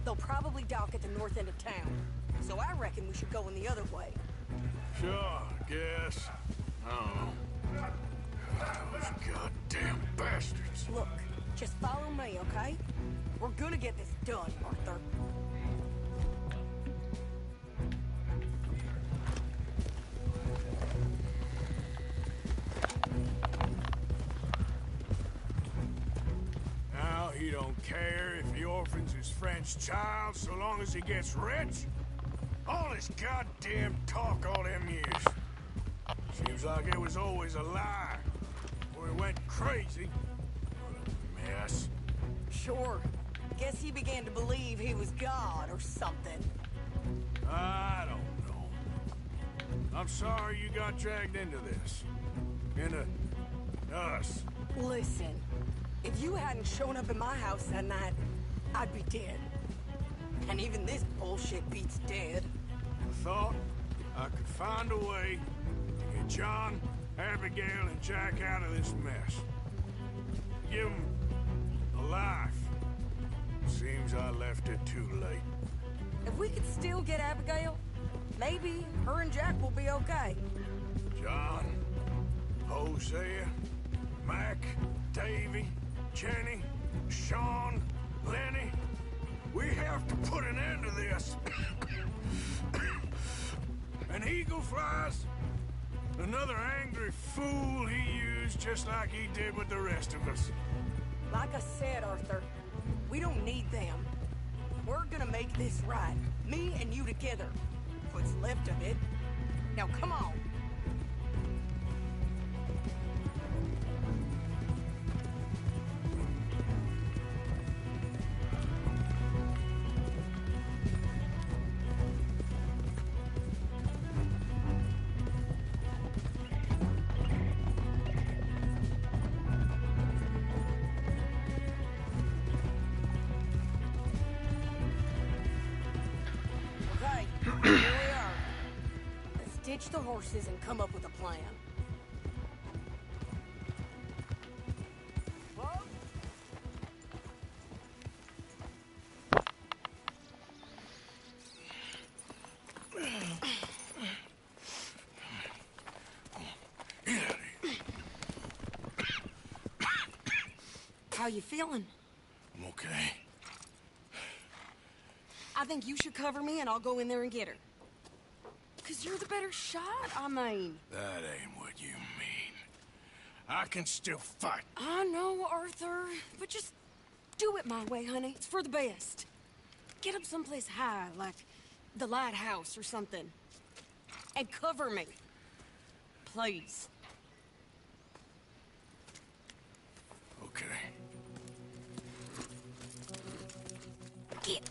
They'll probably dock at the north end of town. So I reckon we should go in the other way. Sure, guess. I don't know. Those goddamn bastards. Look, just follow me, okay? We're gonna get this done, Arthur. Now he don't care if he orphans his friend's child so long as he gets rich? All this goddamn talk all them years. Seems like it was always a lie. Or he went crazy. What a mess. Sure. Guess he began to believe he was God or something. I don't know. I'm sorry you got dragged into this. Into us. Listen, if you hadn't shown up at my house that night, I'd be dead. And even this bullshit beats dead. I thought I could find a way to get John, Abigail, and Jack out of this mess. Give them a life. Seems I left it too late. If we could still get Abigail, maybe her and Jack will be okay. John, Hosea, Mac, Davy, Jenny, Sean, Lenny. We have to put an end to this. An eagle flies. Another angry fool he used just like he did with the rest of us. Like I said, Arthur, we don't need them. We're gonna make this right. Me and you together. What's left of it. Now come on. Here we are. Let's ditch the horses and come up with a plan. How you feeling? I'm okay. I think you should cover me and I'll go in there and get her. 'Cause you're the better shot, I mean. That ain't what you mean. I can still fight. I know, Arthur, but just do it my way, honey. It's for the best. Get up someplace high, like the lighthouse or something. And cover me. Please. Okay. Get.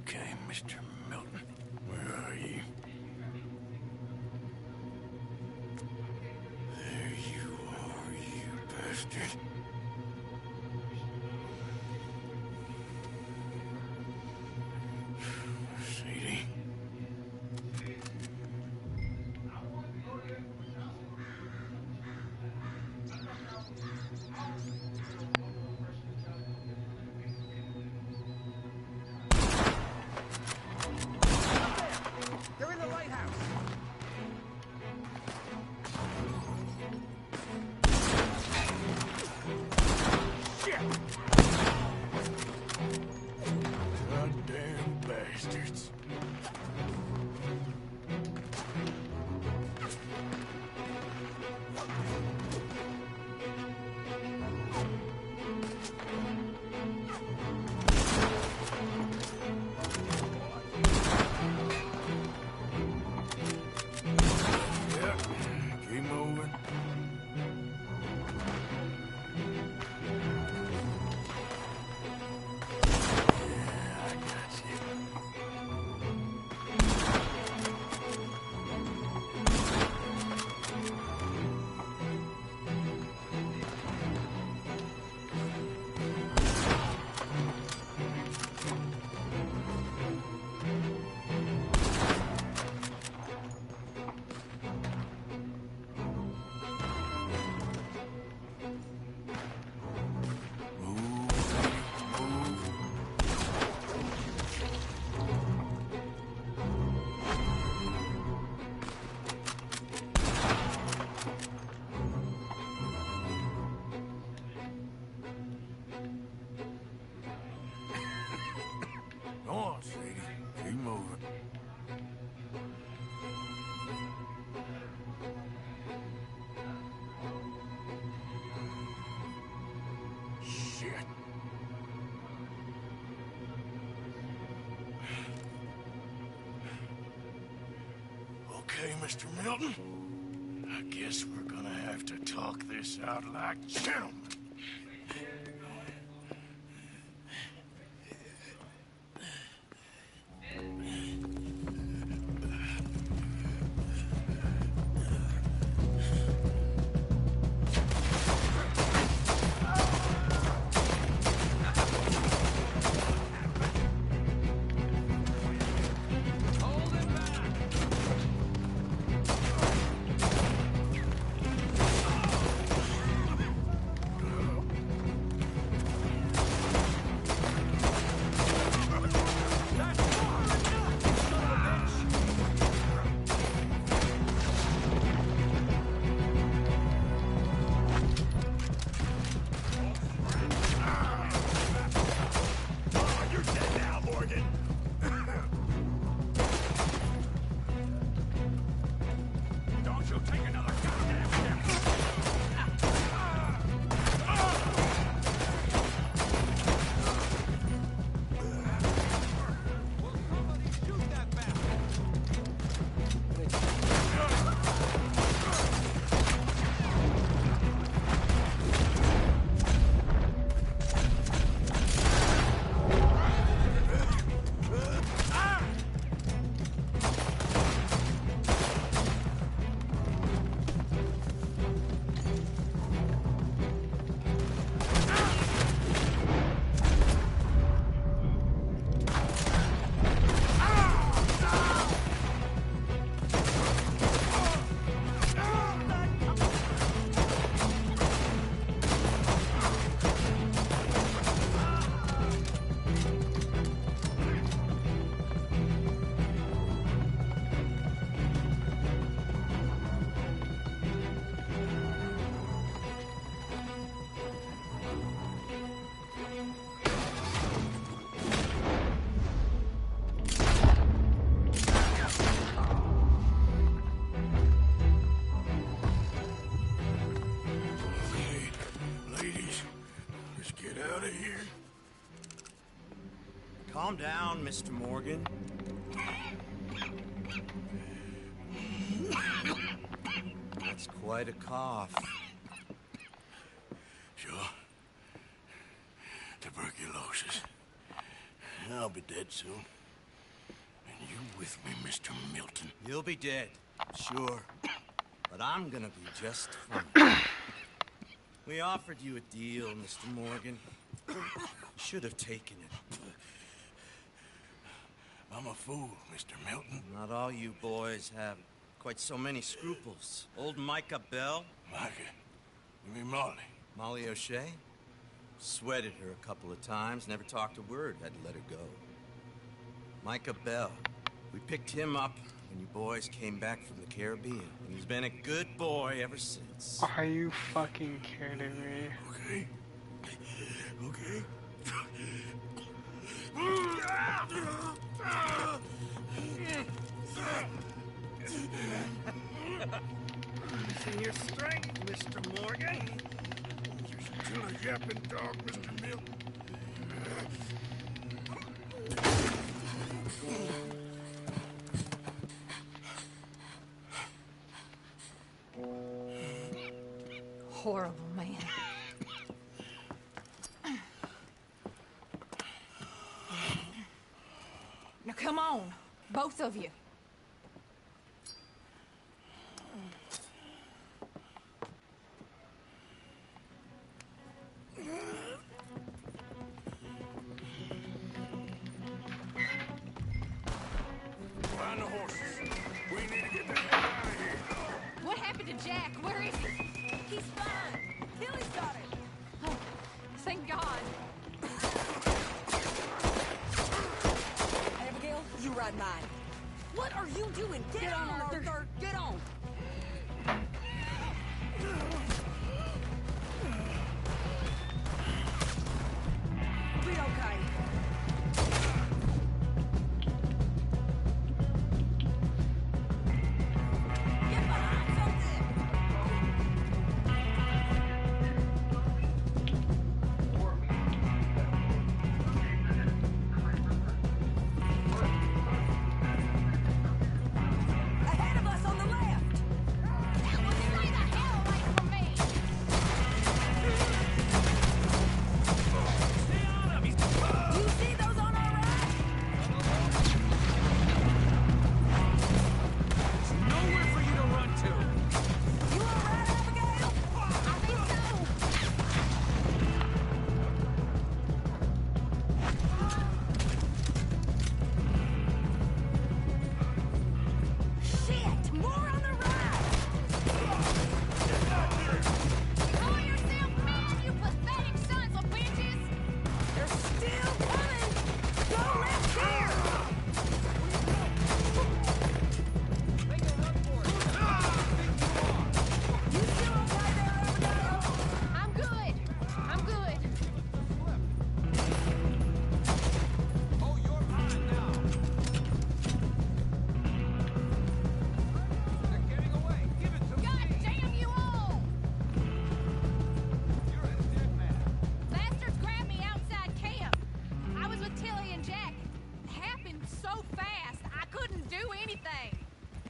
Okay, Mr. Milton. Where are you? There you are, you bastard. Sadie. They're in the lighthouse. Shit! Goddamn bastards. Okay, Mr. Milton. I guess we're gonna have to talk this out like gentlemen. Calm down, Mr. Morgan. That's quite a cough. Sure. Tuberculosis. I'll be dead soon. And you with me, Mr. Milton? You'll be dead, sure. But I'm gonna be just fine. We offered you a deal, Mr. Morgan. Should have taken it. I'm a fool, Mr. Milton. Not all you boys have quite so many scruples. Old Micah Bell. Micah? You mean Molly? Molly O'Shea? Sweated her a couple of times, never talked a word, had to let her go. Micah Bell. We picked him up when you boys came back from the Caribbean, and he's been a good boy ever since. Are you fucking kidding me? Okay. Okay. Using your strength, Mr. Morgan. You're still a yapping dog, Mr. Milton. Horrible man. Now come on, both of you. Find the horses. We need to get the hell out of here. What happened to Jack? Where is he? He's fine. Tilly's got it. Oh, thank God. Abigail, you ride mine. What are you doing? Get on, Arthur. Get on. We'll be okay. Get behind something.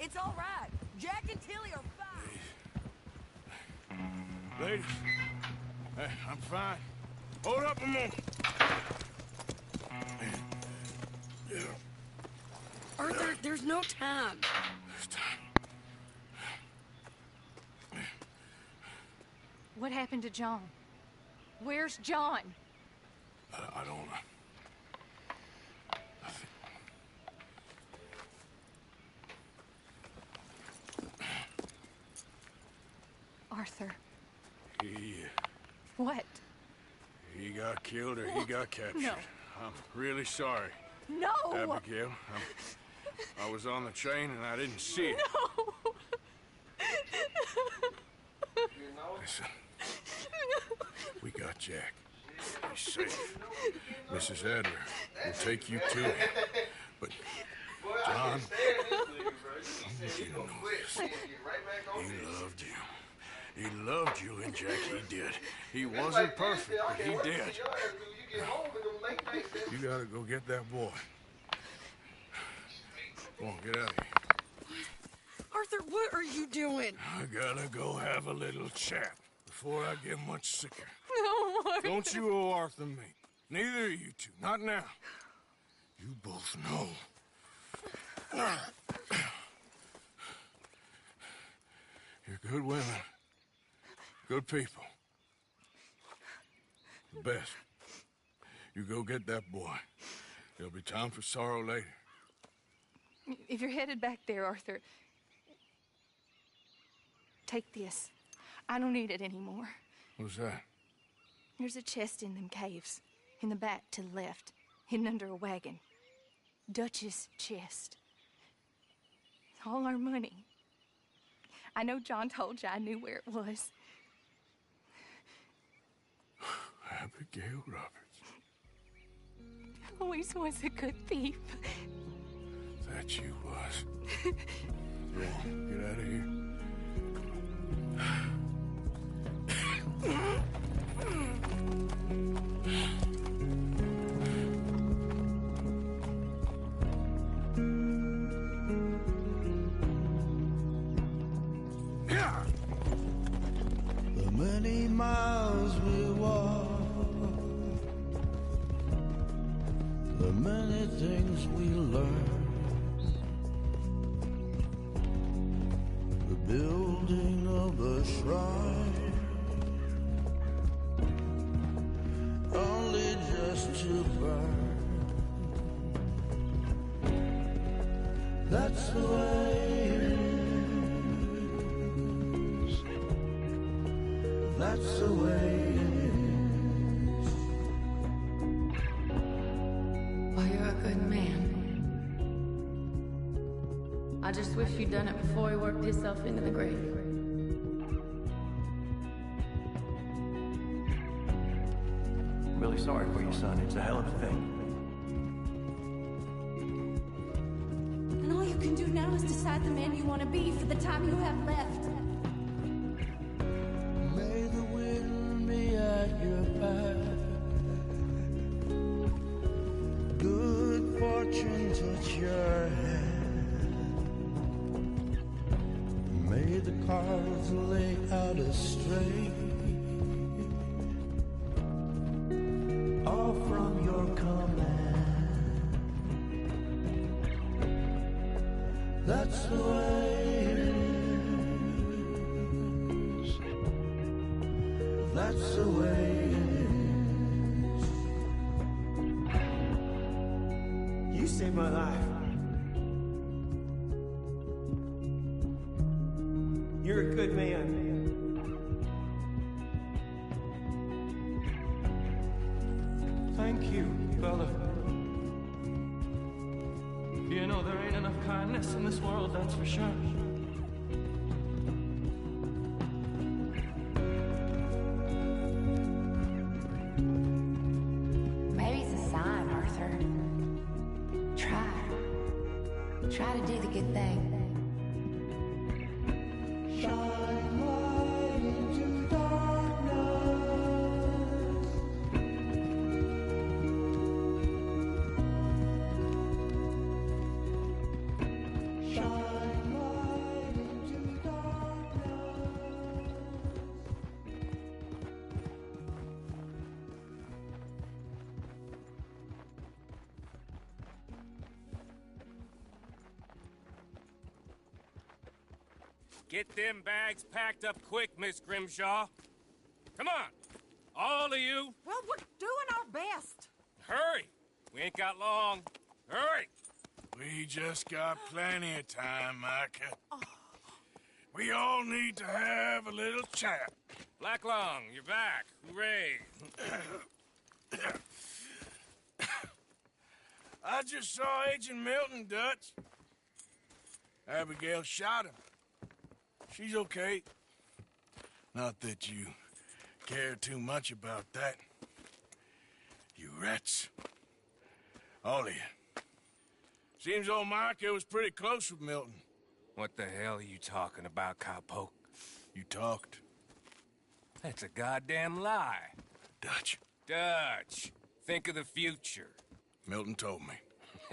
It's all right. Jack and Tilly are fine. Ladies, I'm fine. Hold up a moment. Arthur, there's no time. There's time. What happened to John? Where's John? I don't know. Arthur. He What? got killed or he got captured. No. I'm really sorry, No! Abigail. I was on the train and I didn't see it. No! Listen, we got Jack. He's safe. Mrs. Adler will take you to him. But, John, I want you to know this. He loved you. He loved you, and Jack, he did. He wasn't perfect, but he did. You gotta go get that boy. Come on, get out of here. Arthur, what are you doing? I gotta go have a little chat before I get much sicker. No, Arthur. Don't you owe Arthur me. Neither of you two. Not now. You both know. You're good women. Good people. The best. You go get that boy. There'll be time for sorrow later. If you're headed back there, Arthur, take this. I don't need it anymore. What's that? There's a chest in them caves, in the back to the left, hidden under a wagon. Dutch's chest. It's all our money. I know John told you I knew where it was. Abigail Roberts. Always was a good thief. That you was. Go on, get out of here. The many miles we walk, the many things we learn, the building of a shrine, only just to burn. That's the way it is. That's the way it is. Well, you're a good man. I just wish you'd done it before he worked himself into the grave. Really sorry for you, son. It's a hell of a thing. And all you can do now is decide the man you want to be for the time you have left. May the wind be at your back. Good fortune touch your hand. May the cards lay out astray. All from your command. That's the way it is. That's the way it is. You saved my life. You're a good man. Thank you, Bella. You know, there ain't enough kindness in this world, that's for sure. Maybe it's a sign, Arthur. Try to do the good thing. Shine light into darkness. Shine light. Get them bags packed up quick, Miss Grimshaw. Come on, all of you. Well, we're doing our best. Hurry. We ain't got long. Hurry. We just got plenty of time, Micah. We all need to have a little chat. Black Lung, you're back. Hooray. I just saw Agent Milton, Dutch. Abigail shot him. She's okay. Not that you care too much about that. You rats. All of you. Seems old Micah was pretty close with Milton. What the hell are you talking about, cowpoke? You talked. That's a goddamn lie. Dutch. Dutch, think of the future. Milton told me.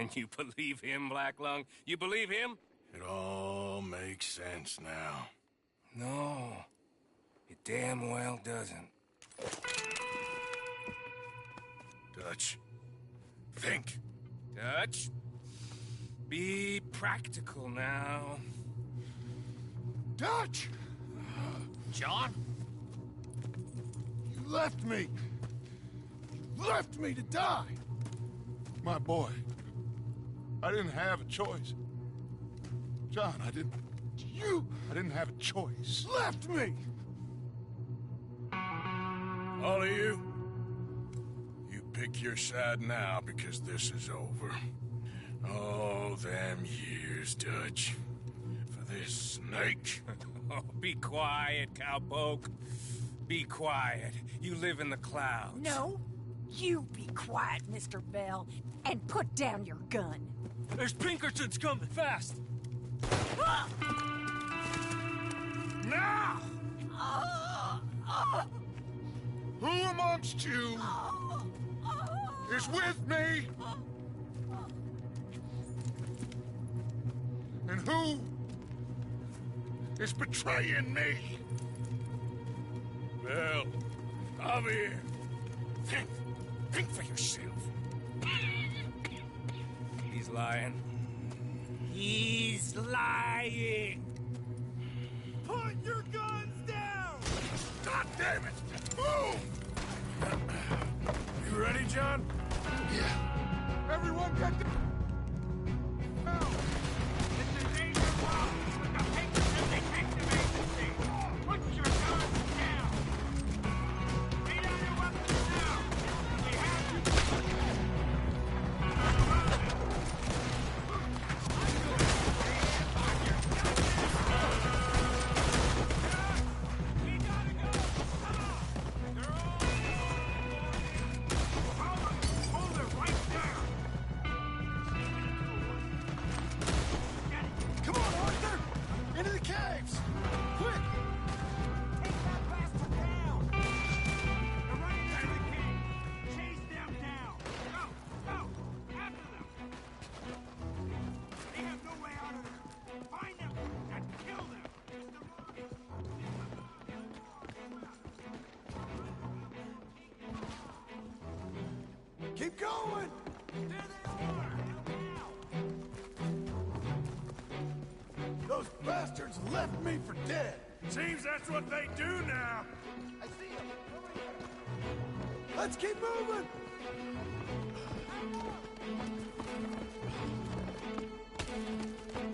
And you believe him, Black Lung? You believe him? It all makes sense now. No, it damn well doesn't. Dutch, think. Dutch, be practical now. Dutch! John? You left me. You left me to die. My boy. I didn't have a choice. John, I didn't have a choice. Left me! All of you, you pick your side now because this is over. Oh, them years, Dutch. For this snake. Oh, be quiet, cowpoke. Be quiet. You live in the clouds. No, you be quiet, Mr. Bell, and put down your gun. There's Pinkertons coming fast. Now! Who amongst you is with me? And who is betraying me? Well, Javier, think for yourself. He's lying. He's lying! Put your guns down! God damn it! Move! You ready, John? Yeah. Everyone get down! It's a danger zone with the Pinkerton Detective Agency! Put your guns down! Lay down your weapons now! We have you! Keep going! There they are! Those bastards left me for dead! Seems that's what they do now! I see them! Let's keep moving!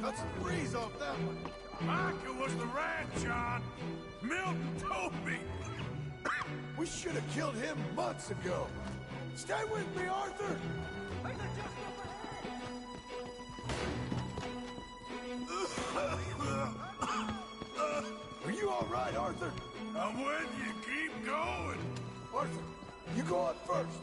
Cut some breeze off that one! Micah was the rat, John! Milton told me! We should have killed him months ago! Stay with me, Arthur! Are you all right, Arthur? I'm with you. Keep going. Arthur, you go up first.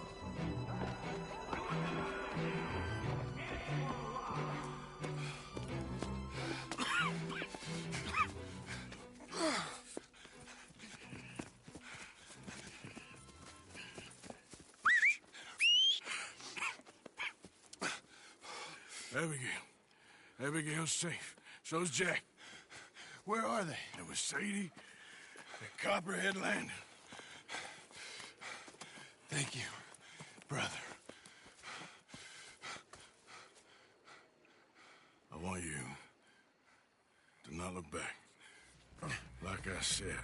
Abigail's safe. So's Jack. Where are they? It was Sadie at Copperhead Landing. Thank you, brother. I want you to not look back. Like I said.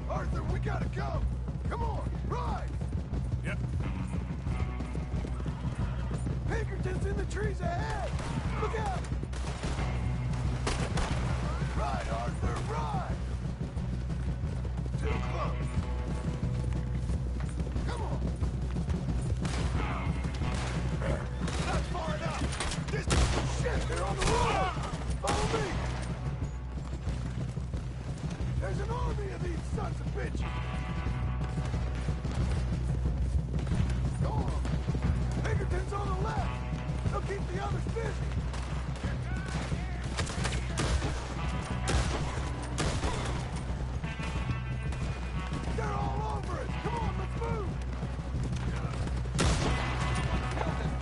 Arthur, we gotta go! Come on, ride! Yep. Pinkerton's in the trees ahead! Look out! Ride, Arthur, ride! Too close! Come on! Not far enough! This shit, they're on the road! Follow me! There's an army of these sons of bitches! Go on! Pinkerton's on the left! They'll keep the others busy! They're all over it! Come on, let's move!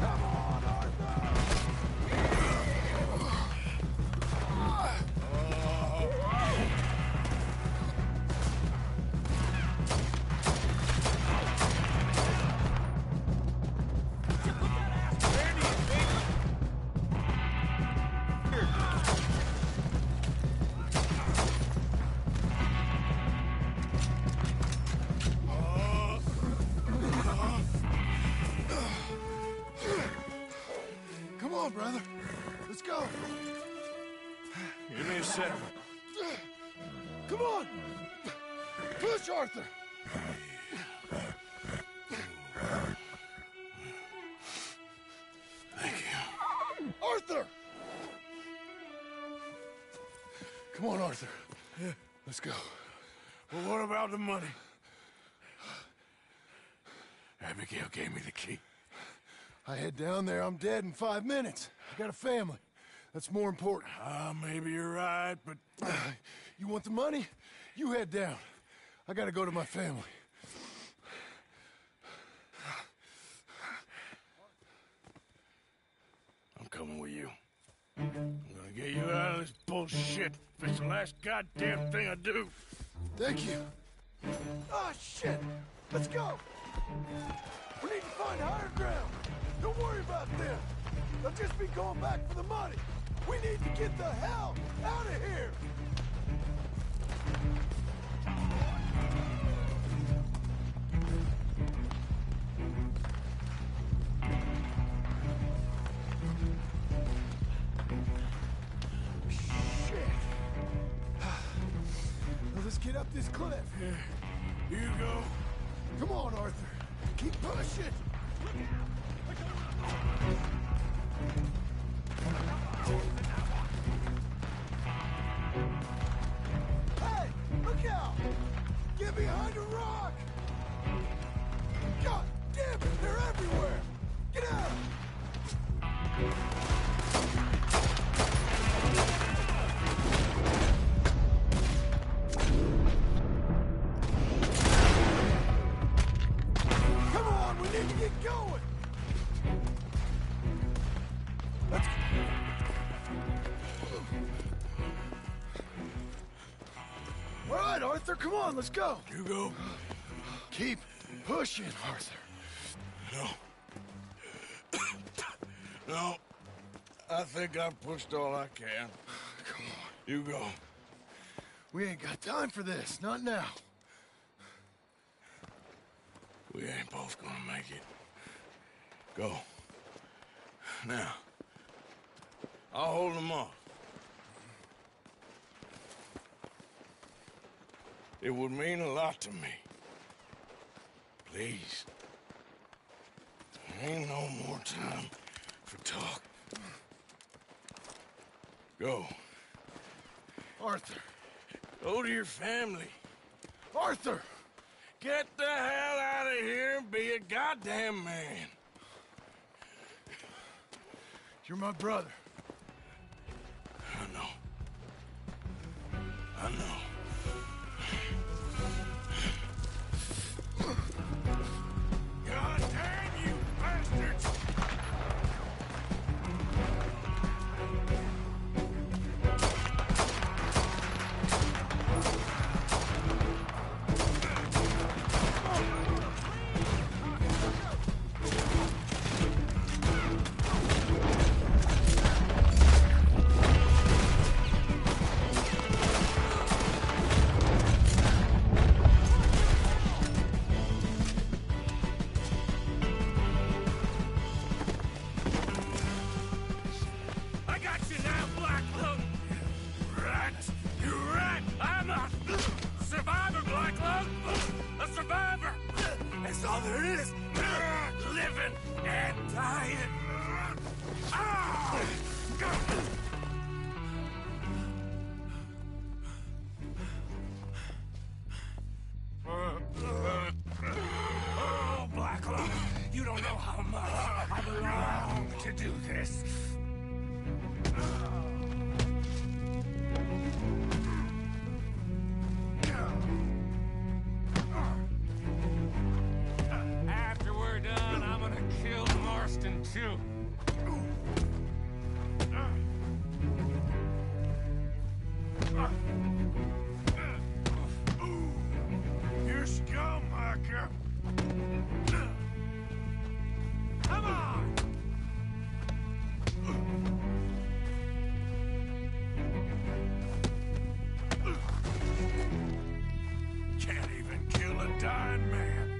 Come on, Arthur! Come on, brother. Let's go. Give me a second. Come on! Push, Arthur! Thank you. Arthur! Come on, Arthur. Let's go. Well, what about the money? Abigail gave me the key. I head down there, I'm dead in 5 minutes. I got a family. That's more important. Maybe you're right, but... You want the money? You head down. I gotta go to my family. I'm coming with you. I'm gonna get you out of this bullshit. If it's the last goddamn thing I do. Thank you. Ah, shit! Let's go! We need to find higher ground. Don't worry about them. They'll just be going back for the money. We need to get the hell out of here! Shit! Well, let's get up this cliff. Here you go. Come on, Arthur. Keep pushing. Hey, look out! Get behind a rock! God damn it, they're everywhere! Get out! Come on, we need to get going! Let's... All right, Arthur, come on, let's go. You go. Keep pushing, Arthur. No. No. I think I've pushed all I can. Come on. You go. We ain't got time for this, not now. We ain't both gonna make it. Go. Now. I'll hold them off. It would mean a lot to me. Please. There ain't no more time for talk. Go. Arthur. Go to your family. Arthur! Get the hell out of here and be a goddamn man. You're my brother. I know. I know. God damn you bastards! do this. After we're done, I'm gonna kill Marston too. You're scum, Micah. Come on! Can't even kill a dying man.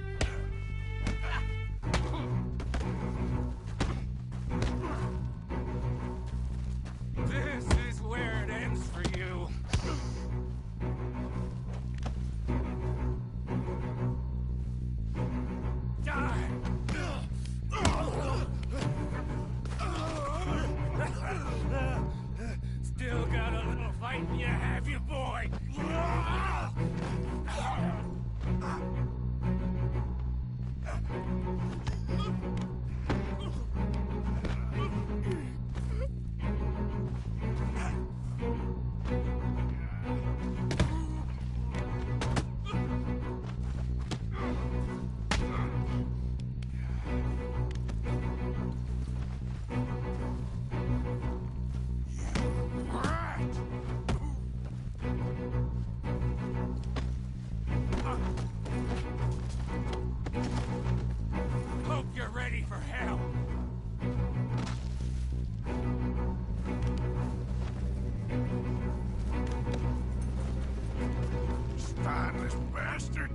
This is where it ends for you. Die! Still got a little fight in you, have you, boy? Hope you're ready for hell. Spineless bastard.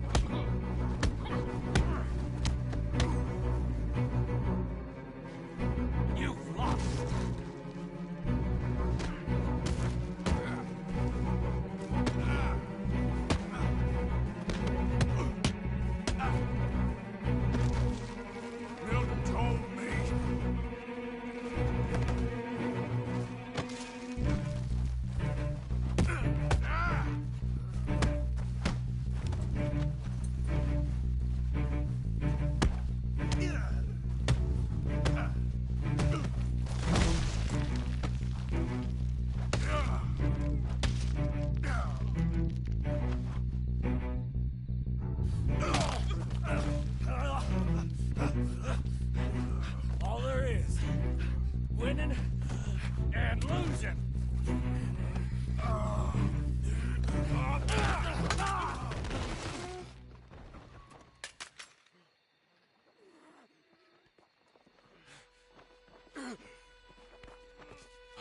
You've lost. Milton told me. All there is. Winning and losing.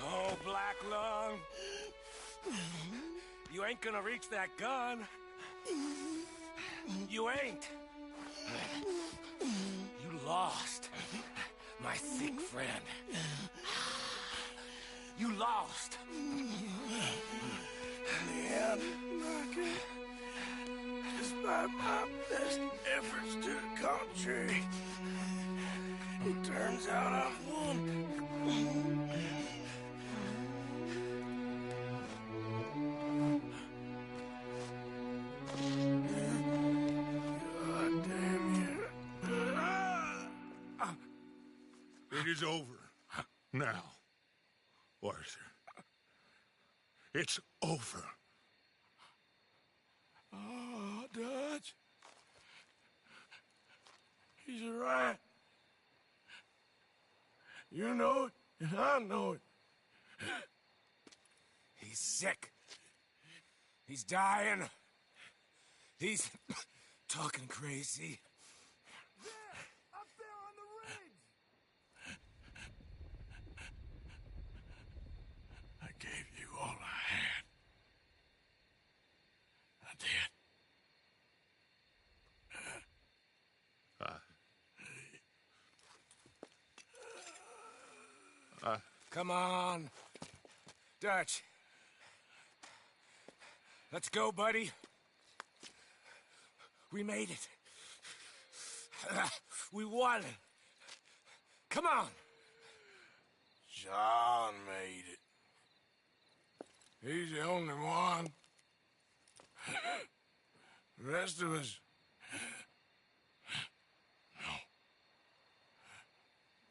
Oh, Black Lung. You ain't gonna reach that gun. You ain't. You lost, my sick friend. You lost. In the end, Micah, despite my best efforts to the contrary, it turns out I've won. God damn you. It is over. Now, Arthur. It's over. Oh, Dutch. He's right. You know it, and I know it. He's sick. He's dying. He's talking crazy. Up there on the ridge. I gave you all I had. I did. Come on. Dutch. Let's go, buddy. We made it. We won. Come on. John made it. He's the only one. The rest of us... No.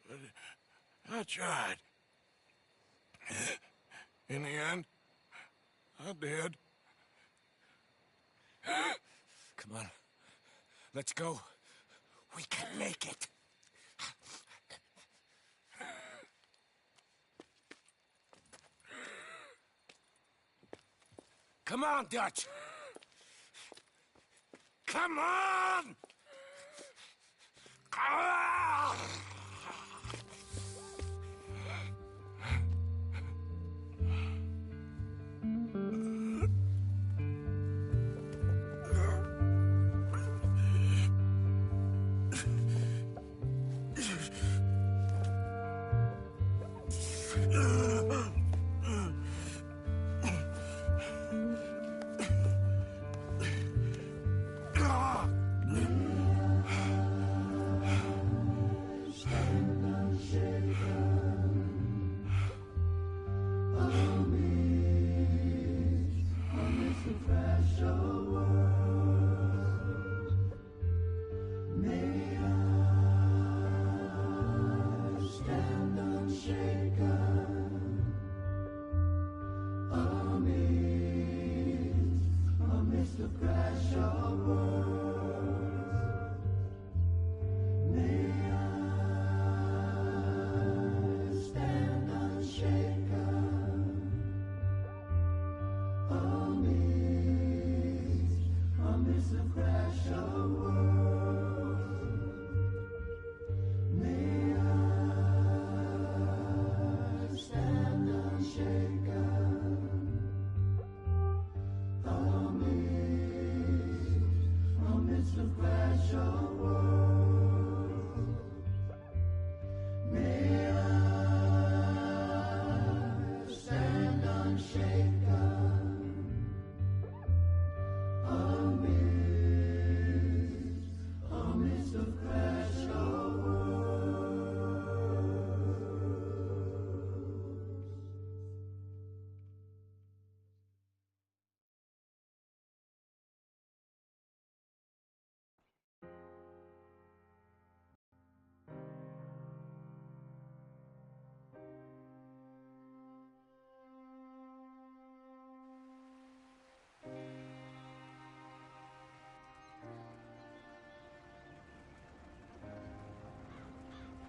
But I tried. In the end, I did. Come on. Let's go. We can make it. Come on, Dutch. Come on! Ah!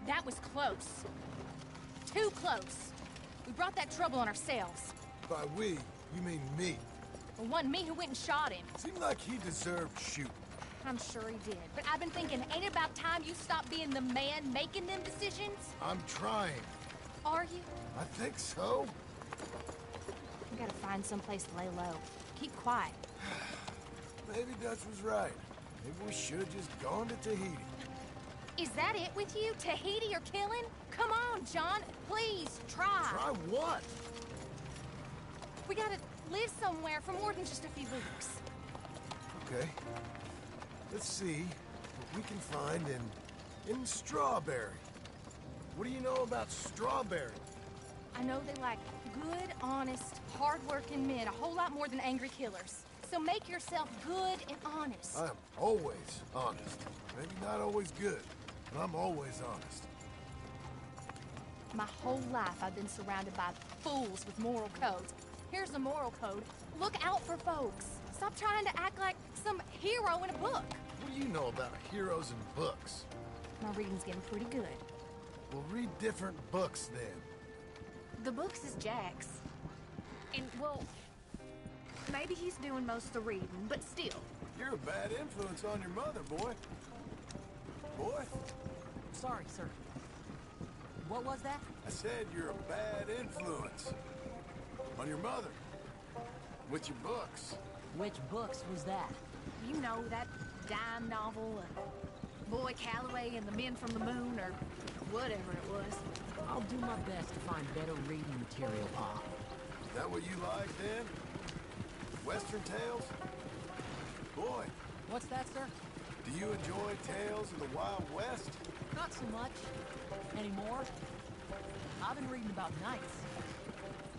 That was close. Too close. We brought that trouble on ourselves. By we, you mean me. It wasn't me who went and shot him. Seemed like he deserved shooting. I'm sure he did. But I've been thinking, ain't it about time you stop being the man making them decisions? I'm trying. Are you? I think so. We gotta find someplace to lay low. Keep quiet. Maybe Dutch was right. Maybe we should have just gone to Tahiti. Is that it with you? Tahiti or killing? Come on, John. Please, try. Try what? We gotta live somewhere for more than just a few weeks. Okay. Let's see what we can find in Strawberry. What do you know about Strawberry? I know they like good, honest, hard-working men a whole lot more than angry killers. So make yourself good and honest. I'm always honest. Maybe not always good, but I'm always honest. My whole life I've been surrounded by fools with moral codes. Here's a moral code. Look out for folks. Stop trying to act like some hero in a book. What do you know about heroes and books? My reading's getting pretty good. We'll read different books then. The books is Jack's. And, well, maybe he's doing most of the reading, but still. You're a bad influence on your mother, boy. Boy? Sorry, sir. What was that? I said you're a bad influence on your mother. With your books. Which books was that? You know, that dime novel, Boy Calloway and the Men from the Moon, or whatever it was. I'll do my best to find better reading material, Pa. Is that what you like, then? Western tales? Boy. What's that, sir? Do you enjoy tales of the Wild West? Not so much. Anymore. I've been reading about knights.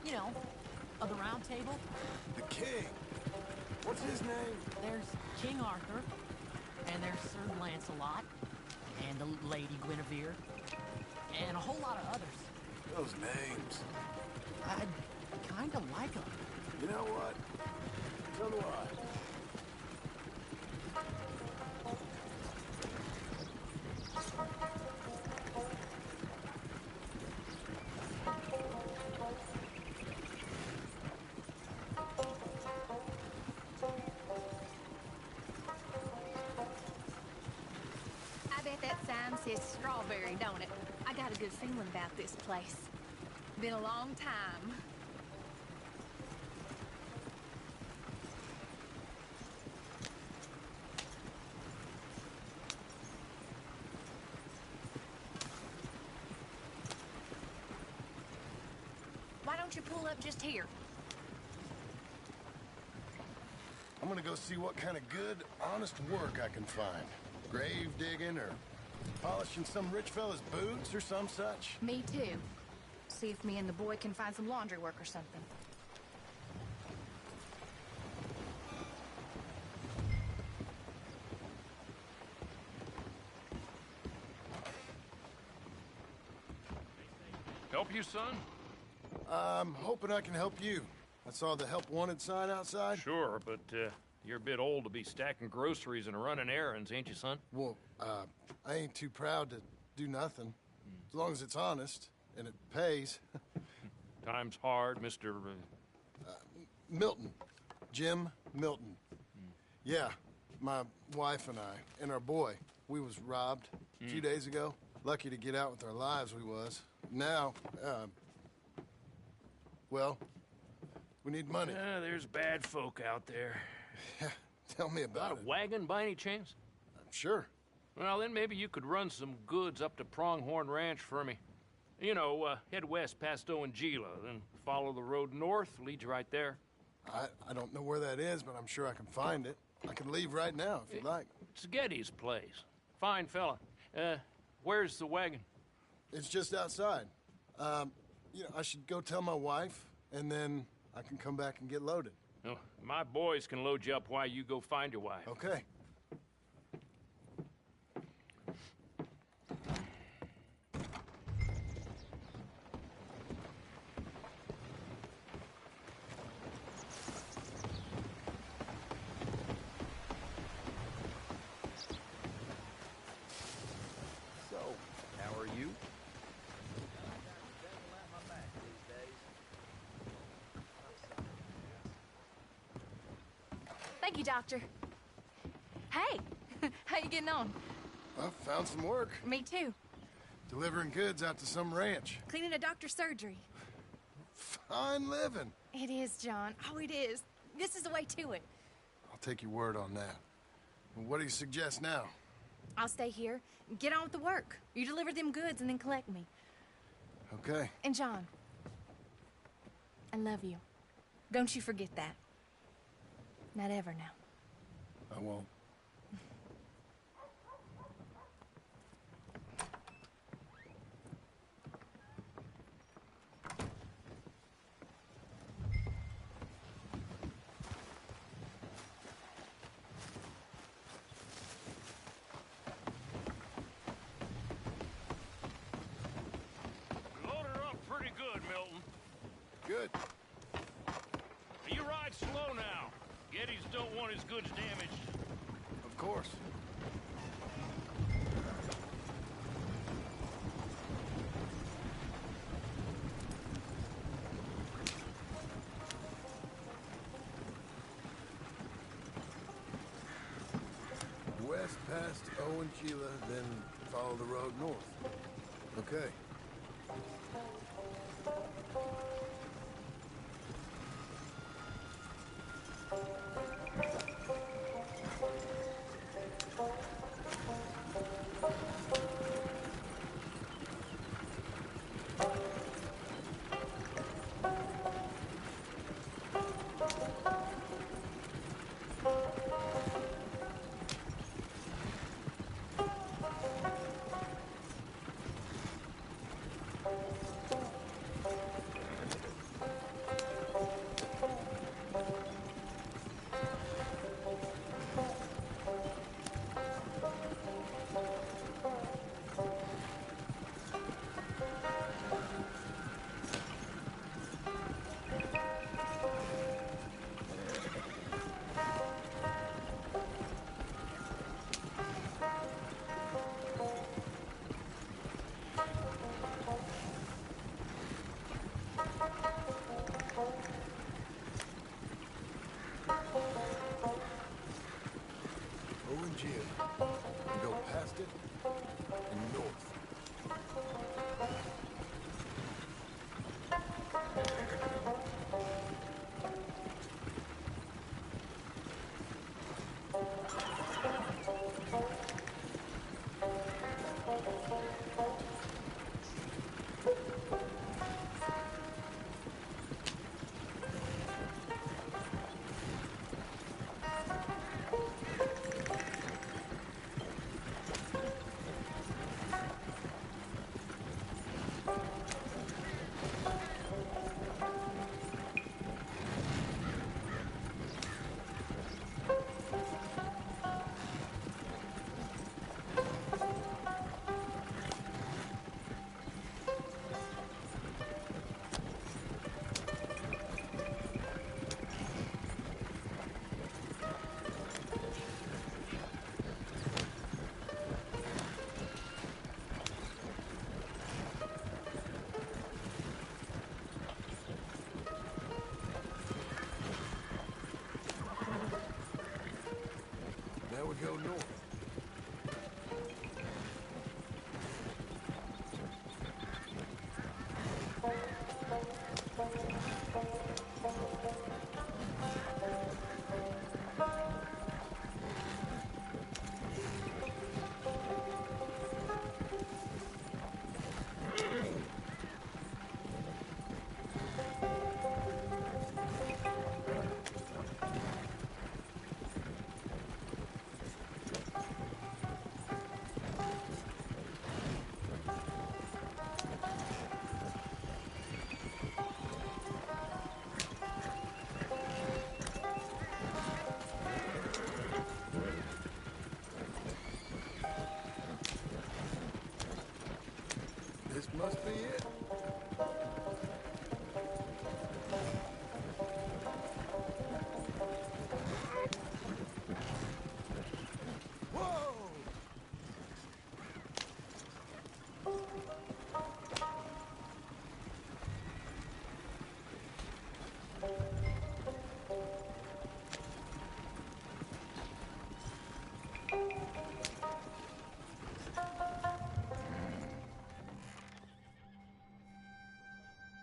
You know, of the Round Table. The king. What's his name? There's King Arthur, and there's Sir Lancelot, and the Lady Guinevere, and a whole lot of others. Those names. I kinda like them. You know what? So do I. I bet that sign says strawberry, don't it? I got a good feeling about this place. Been a long time. Why don't you pull up just here? I'm gonna go see what kind of good, honest work I can find. Grave digging or polishing some rich fella's boots or some such. Me too. See if me and the boy can find some laundry work or something. Help you, son? I'm hoping I can help you. I saw the help wanted sign outside. Sure, but you're a bit old to be stacking groceries and running errands, ain't you, son? Well, I ain't too proud to do nothing. As long as it's honest and it pays. Time's hard, Mr. Milton. Jim Milton. Yeah, my wife and I, and our boy, we was robbed a few days ago. Lucky to get out with our lives, we was. Now, well, we need money. There's bad folk out there. Tell me about it. Got a wagon by any chance? Sure. Well, then maybe you could run some goods up to Pronghorn Ranch for me. You know, head west past Owanjila, then follow the road north, leads you right there. I don't know where that is, but I'm sure I can find it. I can leave right now, if you'd like. It's Getty's place. Fine fella. Where's the wagon? It's just outside. You know, I should go tell my wife, and then I can come back and get loaded. No, my boys can load you up while you go find your wife. Okay. So, how are you? Thank you, Doctor. Hey, how you getting on? I found some work. Me too. Delivering goods out to some ranch. Cleaning a doctor's surgery. Fine living. It is, John. Oh, it is. This is the way to it. I'll take your word on that. What do you suggest now? I'll stay here. Get on with the work. You deliver them goods and then collect me. Okay. And John, I love you. Don't you forget that. Not ever now. I won't. Load her up pretty good, Milton. Good. You ride slow now. Geddes don't want his goods damaged. Of course. West past Owanjila, then follow the road north. Okay.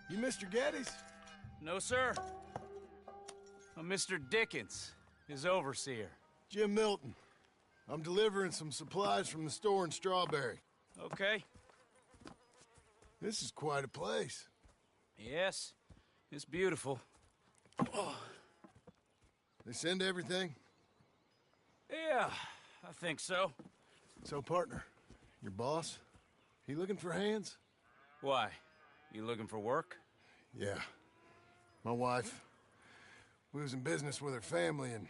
You Mr. Geddes? No, sir. I'm Mr. Dickens, his overseer. Jim Milton. I'm delivering some supplies from the store in Strawberry. Okay. This is quite a place. Yes, it's beautiful. Oh. They send everything? Yeah, I think so. So, partner, your boss, he looking for hands? Why? You looking for work? Yeah. My wife, we was in business with her family and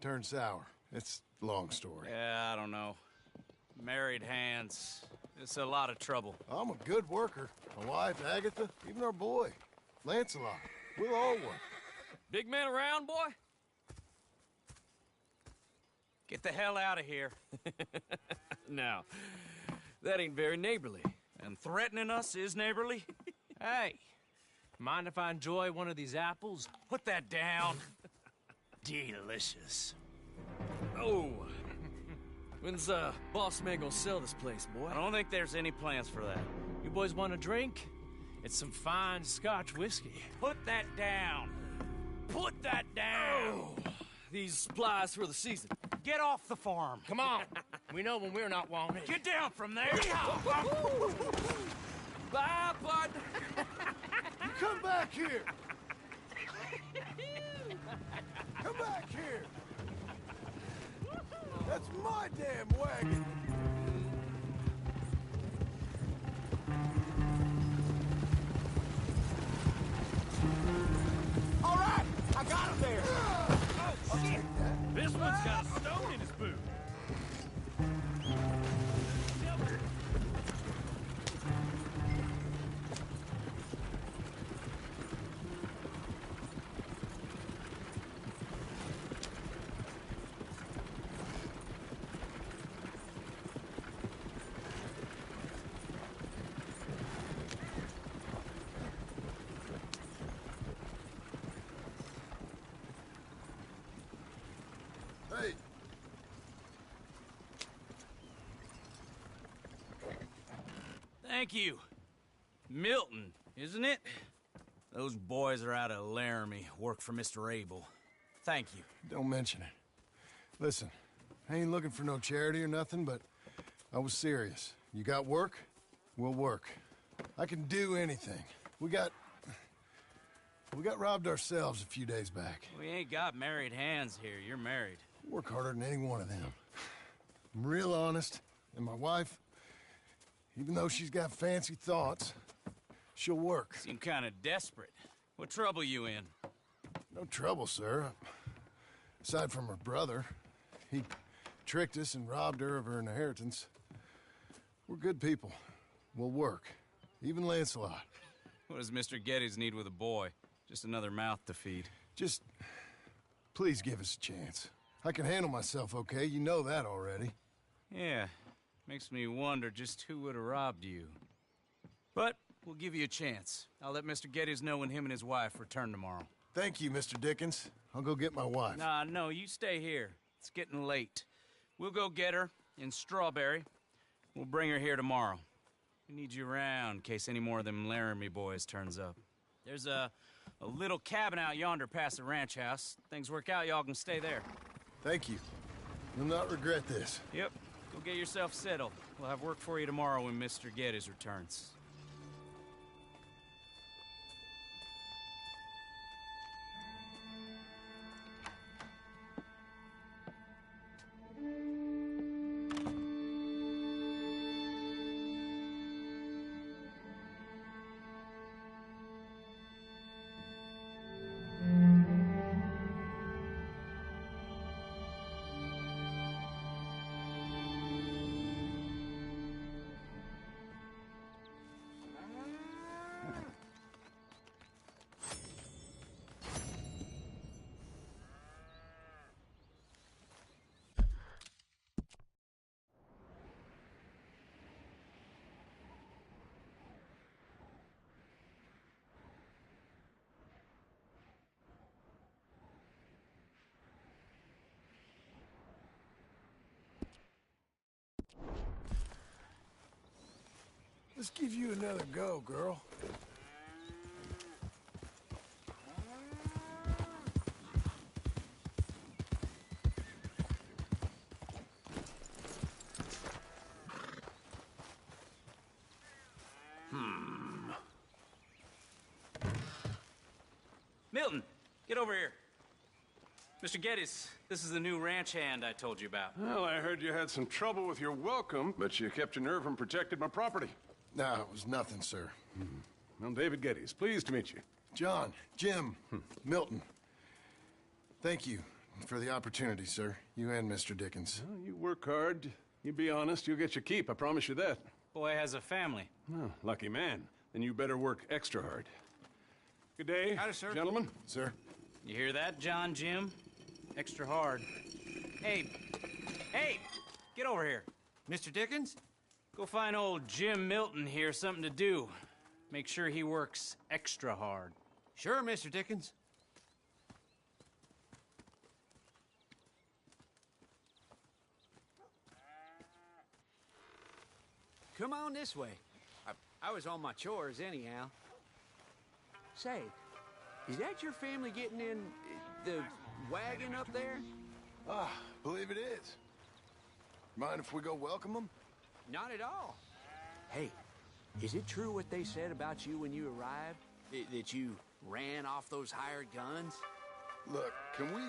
turned sour. It's a long story. Yeah, I don't know. Married hands. It's a lot of trouble. I'm a good worker. My wife, Agatha, even our boy, Lancelot. We'll all work. Big man around, boy? Get the hell out of here. Now, that ain't very neighborly. And threatening us is neighborly? Hey, mind if I enjoy one of these apples? Put that down. Delicious. Oh. When's boss man gonna sell this place, boy? I don't think there's any plans for that. You boys want a drink? It's some fine Scotch whiskey. Put that down. Put that down. Oh. These supplies for the season. Get off the farm. Come on. We know when we're not wanted. Get down from there. Bye, bud. You come back here. Come back here. That's my damn wagon. All right, I got him there. Oh, shit. This one's got a stone in his boot. Hey. Thank you. Milton, isn't it? Those boys are out of Laramie, work for Mr. Abel. Thank you. Don't mention it. Listen, I ain't looking for no charity or nothing, but I was serious. You got work? We'll work. I can do anything. We got robbed ourselves a few days back. We ain't got married hands here. You're married. Work harder than any one of them. I'm real honest, and my wife, even though she's got fancy thoughts, she'll work. Seem kind of desperate. What trouble you in? No trouble, sir. Aside from her brother, he tricked us and robbed her of her inheritance. We're good people. We'll work. Even Lancelot. What does Mr. Geddes need with a boy? Just another mouth to feed. Just, please give us a chance. I can handle myself okay, you know that already. Yeah, makes me wonder just who would have robbed you. But we'll give you a chance. I'll let Mr. Geddes know when him and his wife return tomorrow. Thank you, Mr. Dickens. I'll go get my wife. Nah, no, you stay here. It's getting late. We'll go get her in Strawberry. We'll bring her here tomorrow. We need you around in case any more of them Laramie boys turns up. There's a little cabin out yonder past the ranch house. Things work out, y'all can stay there. Thank you. You'll not regret this. Yep. Go get yourself settled. We'll have work for you tomorrow when Mr. Geddes returns. Let's give you another go, girl. Milton, get over here. Mr. Geddes, this is the new ranch hand I told you about. Well, I heard you had some trouble with your welcome, but you kept your nerve and protected my property. No, it was nothing, sir. Well, David Geddes, pleased to meet you. John, Jim, Milton. Thank you for the opportunity, sir. You and Mr. Dickens. Well, you work hard. You be honest, you'll get your keep, I promise you that. Boy has a family. Oh, lucky man. Then you better work extra hard. Good day, Howdy, sir. gentlemen. Sir. You hear that, John, Jim? Extra hard. Hey, get over here. Mr. Dickens? Go find old Jim Milton here something to do. Make sure he works extra hard. Sure, Mr. Dickens. Come on this way. I was on my chores anyhow. Say, is that your family getting in the wagon up there? Ah, believe it is. Mind if we go welcome them? Not at all. Hey, is it true what they said about you when you arrived? That you ran off those hired guns? Look, can we,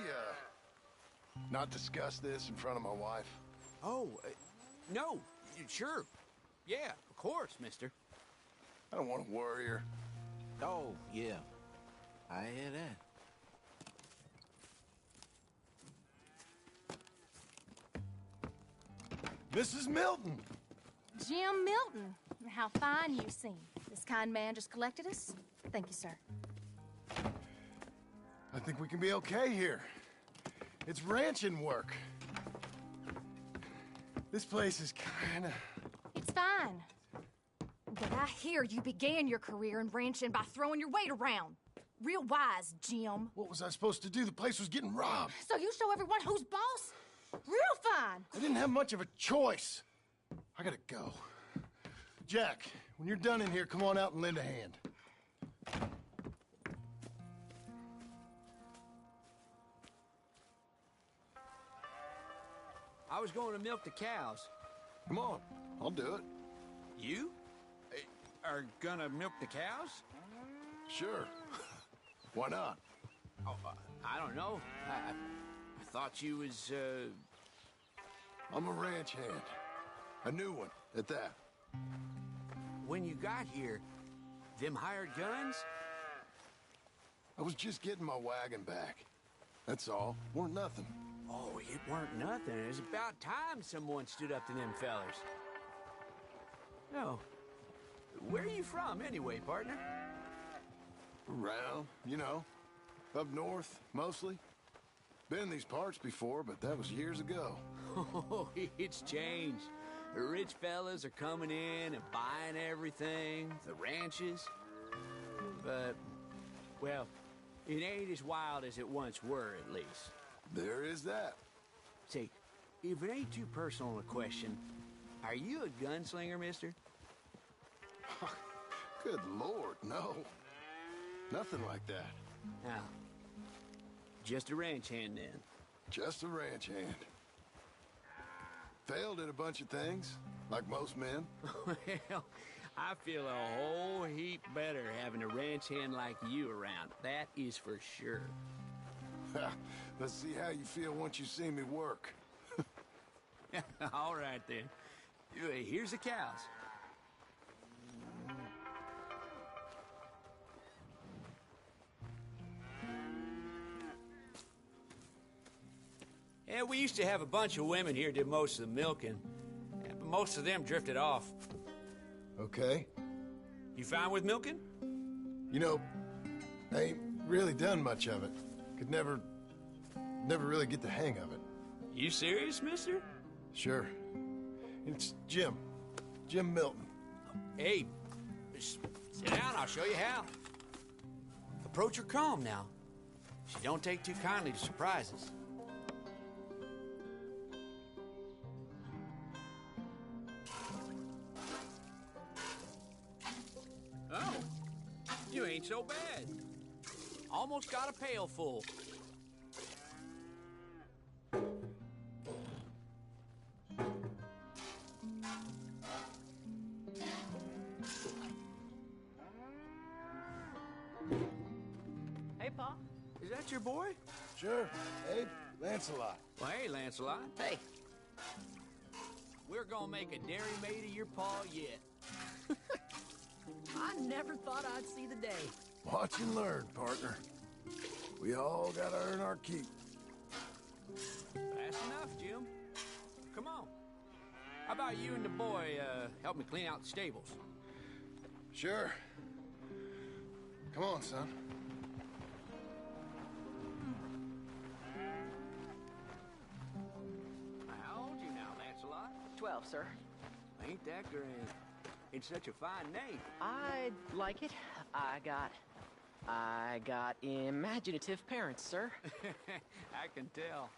not discuss this in front of my wife? Oh, no, sure. Yeah, of course, mister. I don't want to worry her. Oh, yeah. I hear that. Mrs. Milton! Jim Milton. How fine you seem. This kind man just collected us. Thank you, sir. I think we can be okay here. It's ranching work. This place is kinda... It's fine. But I hear you began your career in ranching by throwing your weight around. Real wise, Jim. What was I supposed to do? The place was getting robbed. So you show everyone who's boss? Real fine. I didn't have much of a choice. I gotta go. Jack, when you're done in here, come on out and lend a hand. I was going to milk the cows. Come on, I'll do it. You? Are gonna milk the cows? Sure. Why not? Oh, I don't know. I thought you was, I'm a ranch hand. A new one, at that. When you got here, them hired guns? I was just getting my wagon back. That's all. Weren't nothing. Oh, it weren't nothing. It was about time someone stood up to them fellers. No. Where are you from, anyway, partner? Around, you know. Up north, mostly. Been in these parts before, but that was years ago. Oh, it's changed. The rich fellas are coming in and buying everything, the ranches. But, well, it ain't as wild as it once were, at least. There is that. Say, if it ain't too personal a question, are you a gunslinger, mister? Good Lord, no. Nothing like that. Now, just a ranch hand, then? Just a ranch hand. Failed at a bunch of things, like most men. Well, I feel a whole heap better having a ranch hand like you around. That is for sure. Let's see how you feel once you see me work. All right, then. Here's the cows. Yeah, we used to have a bunch of women here did most of the milking. But most of them drifted off. Okay. You fine with milking? You know, I ain't really done much of it. Could never really get the hang of it. You serious, mister? Sure. It's Jim. Jim Milton. Hey, sit down, I'll show you how. Approach her calm now. She don't take too kindly to surprises. Oh, you ain't so bad. Almost got a pail full. Pa? Is that your boy? Sure. Hey, Lancelot. Well, hey, Lancelot. Hey. We're gonna make a dairy maid of your pa yet. I never thought I'd see the day. Watch and learn, partner. We all gotta earn our keep. That's enough, Jim. Come on. How about you and the boy, help me clean out the stables? Sure. Come on, son. How old you now, Lancelot? 12, sir. Ain't that grand? It's such a fine name. I like it. I got imaginative parents, sir. I can tell.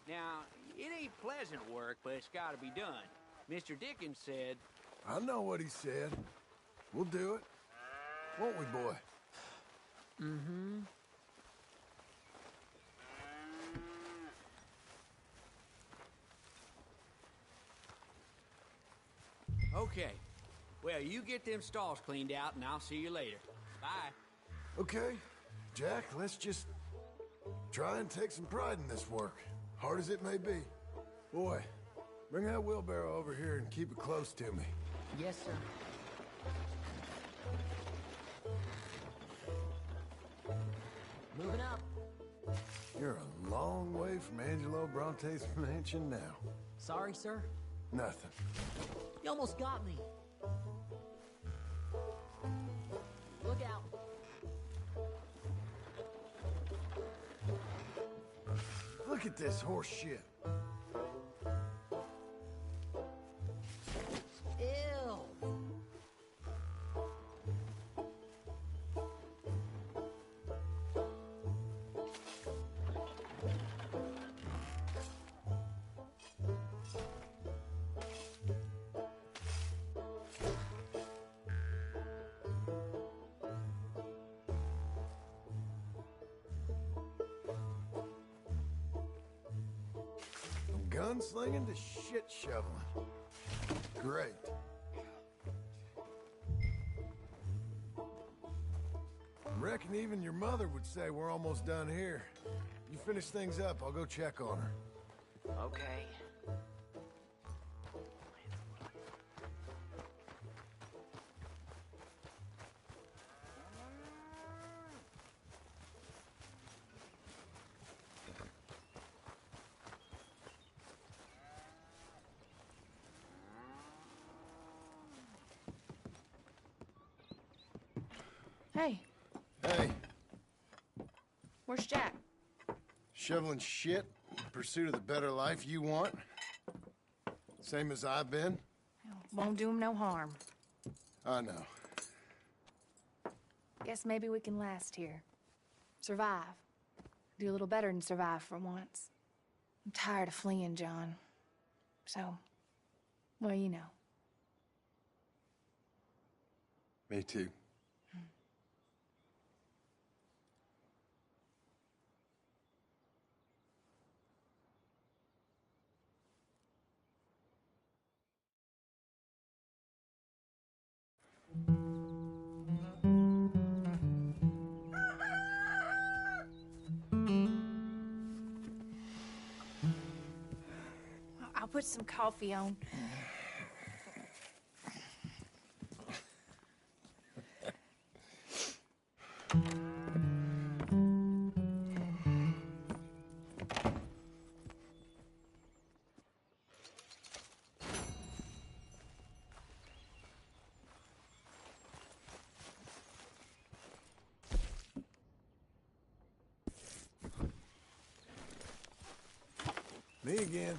Now, it ain't pleasant work, but it's gotta be done. Mr. Dickens said... I know what he said. We'll do it. Won't we, boy? Mm-hmm. Okay. Well, you get them stalls cleaned out, and I'll see you later. Bye. Okay. Jack, let's just try and take some pride in this work, hard as it may be. Boy, bring that wheelbarrow over here and keep it close to me. Yes, sir. Moving up. You're a long way from Angelo Bronte's mansion now. Sorry, sir. Nothing. You almost got me. Look out. Look at this horse shit. Ew. Gunslinging to shit shoveling. Great. Reckon even your mother would say we're almost done here. You finish things up, I'll go check on her. Okay. Hey, Hey, where's Jack? shoveling shit in pursuit of the better life you want? Same as I've been? Won't do him no harm. I know. Guess maybe we can last here. Survive. Do a little better than survive for once. I'm tired of fleeing, John. So, well, you know. Me too. I'll put some coffee on. Me again.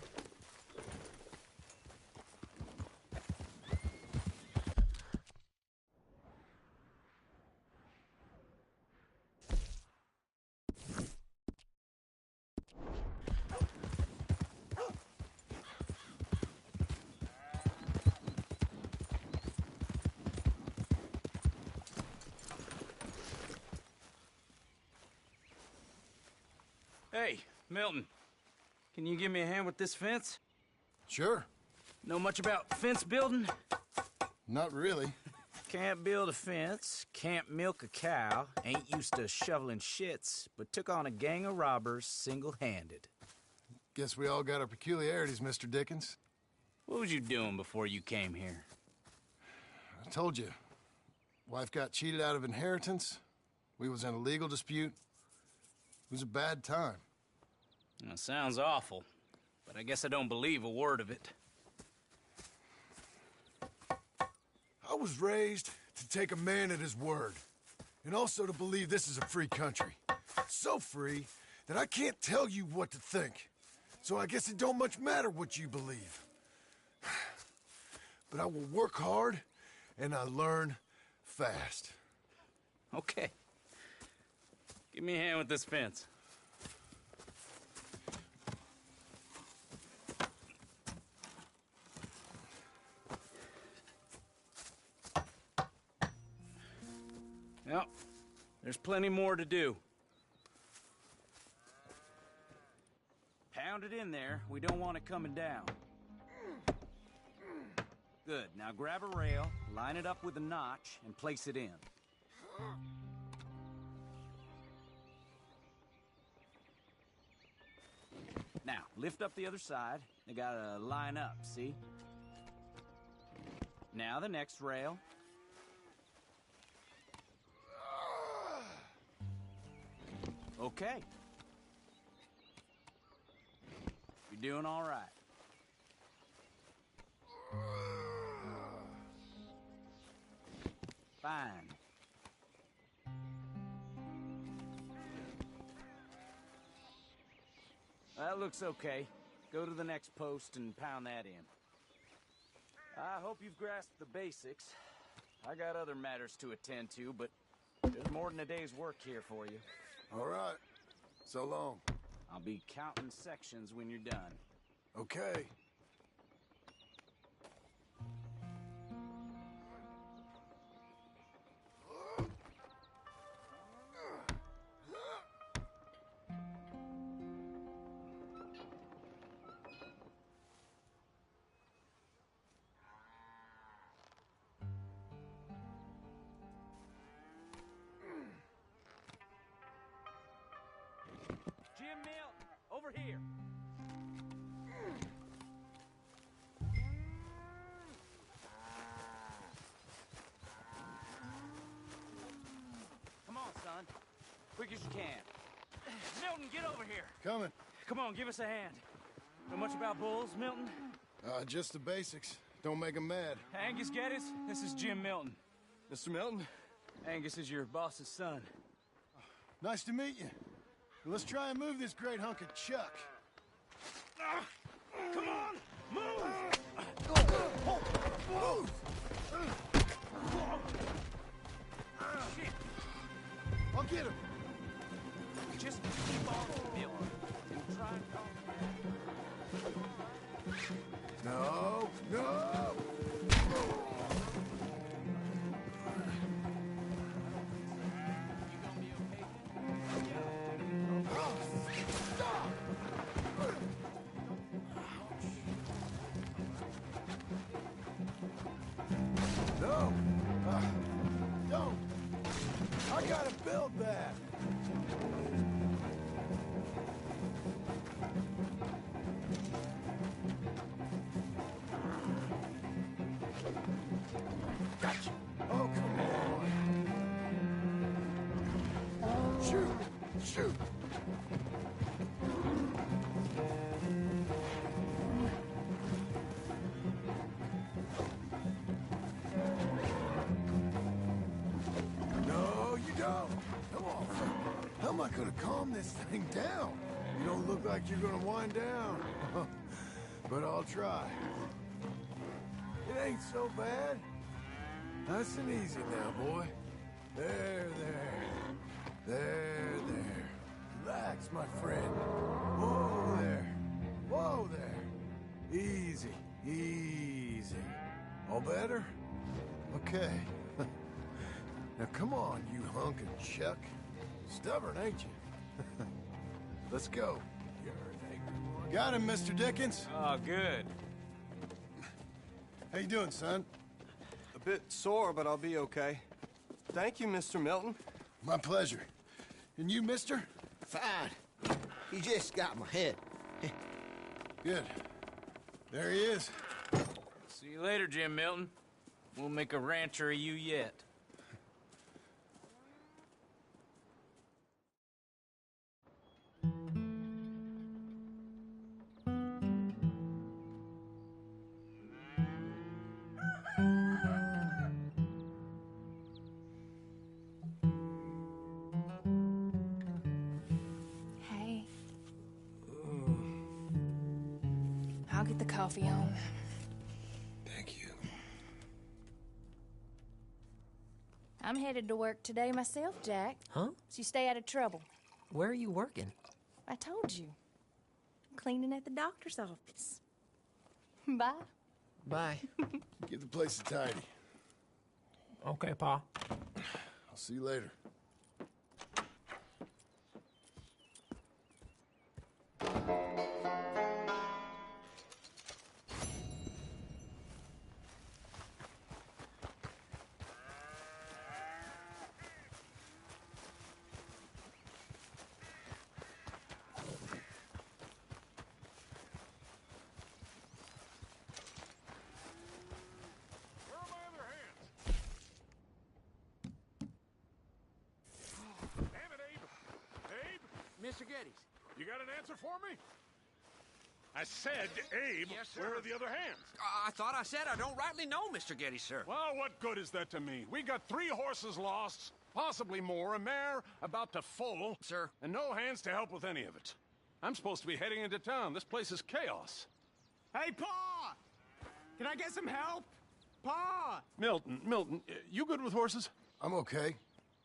Hey, Milton. Can you give me a hand with this fence? Sure. Know much about fence building? Not really. Can't build a fence, can't milk a cow, ain't used to shoveling shits, but took on a gang of robbers single-handed. Guess we all got our peculiarities, Mr. Dickens. What was you doing before you came here? I told you. Wife got cheated out of inheritance. We was in a legal dispute. It was a bad time. Well, sounds awful, but I guess I don't believe a word of it. I was raised to take a man at his word, and also to believe this is a free country. So free that I can't tell you what to think. So I guess it don't much matter what you believe. But I will work hard, and I learn fast. Okay. Give me a hand with this fence. Yep, there's plenty more to do. Pound it in there. We don't want it coming down. Good. Now grab a rail, line it up with a notch, and place it in. Now, lift up the other side. They gotta line up, see? Now the next rail. Okay. You're doing all right. Fine. That looks okay. Go to the next post and pound that in. I hope you've grasped the basics. I got other matters to attend to, but there's more than a day's work here for you. All right. So long. I'll be counting sections when you're done. Okay. Jim Milton, over here. Come on, son. Quick as you can. Milton, get over here. Coming. Come on, give us a hand. Know much about bulls, Milton? Just the basics. Don't make them mad. Angus Geddes, this is Jim Milton. Mr. Milton? Angus is your boss's son. Nice to meet you. Let's try and move this great hunk of chuck. Come on, move! Move! Shit. I'll get him. Just keep on Milton and try and call. No, no! No! Don't! I gotta build that! Gotcha! Oh, come on! Shoot! Shoot! No, you don't! Come on! How am I gonna calm this thing down? You don't look like you're gonna wind down. But I'll try. It ain't so bad. Nice and easy now, boy. There. Relax, my friend. Whoa there. Easy. All better? Okay. Now come on, you hunk of chuck. Stubborn, ain't you? Let's go. You're an angry one. Got him, Mr. Dickens. Oh, good. How you doing, son? A bit sore, but I'll be okay. Thank you, Mr. Milton. My pleasure. And you, mister? Fine. He just got my head. Good. There he is. See you later, Jim Milton. We'll make a rancher of you yet. Hey. I'll get the coffee on. Thank you. I'm headed to work today myself, Jack. Huh? So you stay out of trouble. Where are you working? I told you. Cleaning at the doctor's office. Bye. Bye. Give the place a tidy. Okay, Pa. I'll see you later. Mr. Geddes. You got an answer for me? I said, Abe, Yes, sir. where are the other hands? I thought I said I don't rightly know, Mr. Geddes, sir. Well, what good is that to me? We got 3 horses lost, possibly more, a mare about to foal. Sir. And no hands to help with any of it. I'm supposed to be heading into town. This place is chaos. Hey, Pa! Can I get some help? Pa! Milton, you good with horses? I'm okay.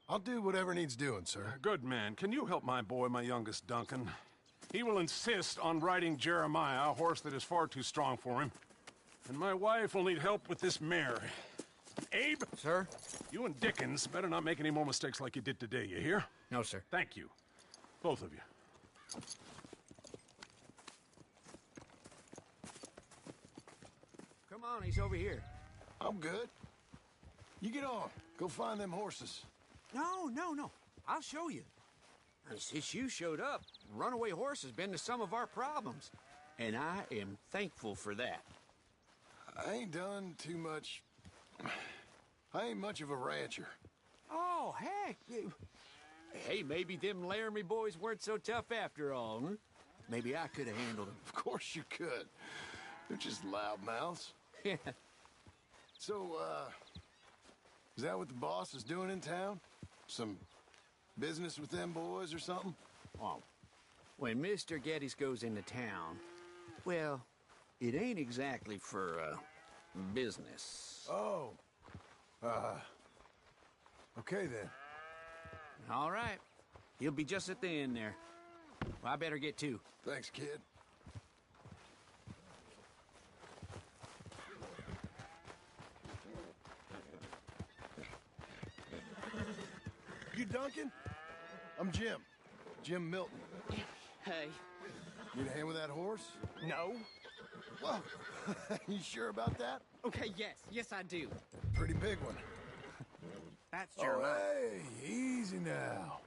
I'll do whatever needs doing, sir. Good man. Can you help my boy, my youngest Duncan? He will insist on riding Jeremiah, a horse that is far too strong for him. And my wife will need help with this mare. Abe? Sir? You and Dickens better not make any more mistakes like you did today, you hear? No, sir. Thank you. Both of you. Come on, he's over here. I'm good. You get on. Go find them horses. No. I'll show you. Since you showed up, runaway horse has been to some of our problems. And I am thankful for that. I ain't done too much. I ain't much of a rancher. Oh, heck. Hey, maybe them Laramie boys weren't so tough after all, huh? Maybe I could have handled them. Of course you could. They're just loudmouths. Yeah. So, is that what the boss is doing in town? Some business with them boys or something? Oh, when Mr. Geddes goes into town, well, it ain't exactly for, business. Oh. Okay then. All right. He'll be just at the end there. Well, I better get to. Thanks, kid. You Duncan? I'm Jim. Jim Milton. Hey. Need a hand with that horse? No. Whoa. You sure about that? Okay, yes, I do. Pretty big one. That's Oh, Jeremiah. hey, easy now.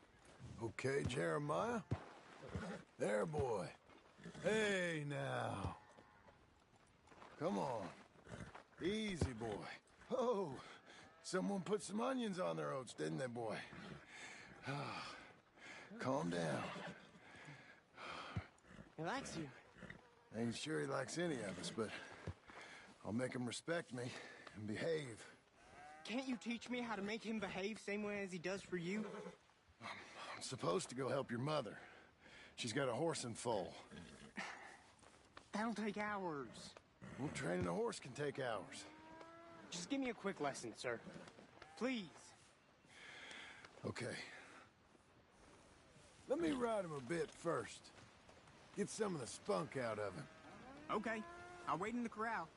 Okay, Jeremiah. There, boy. Hey, now. Come on. Easy, boy. Oh, someone put some onions on their oats, didn't they, boy? Calm down. He likes you. I ain't sure he likes any of us, but I'll make him respect me and behave. Can't you teach me how to make him behave same way as he does for you? I'm supposed to go help your mother. She's got a horse in foal. That'll take hours. Well, training a horse can take hours. Just give me a quick lesson, sir. Please. Okay. Let me ride him a bit first. Get some of the spunk out of him. Okay. I'll wait in the corral.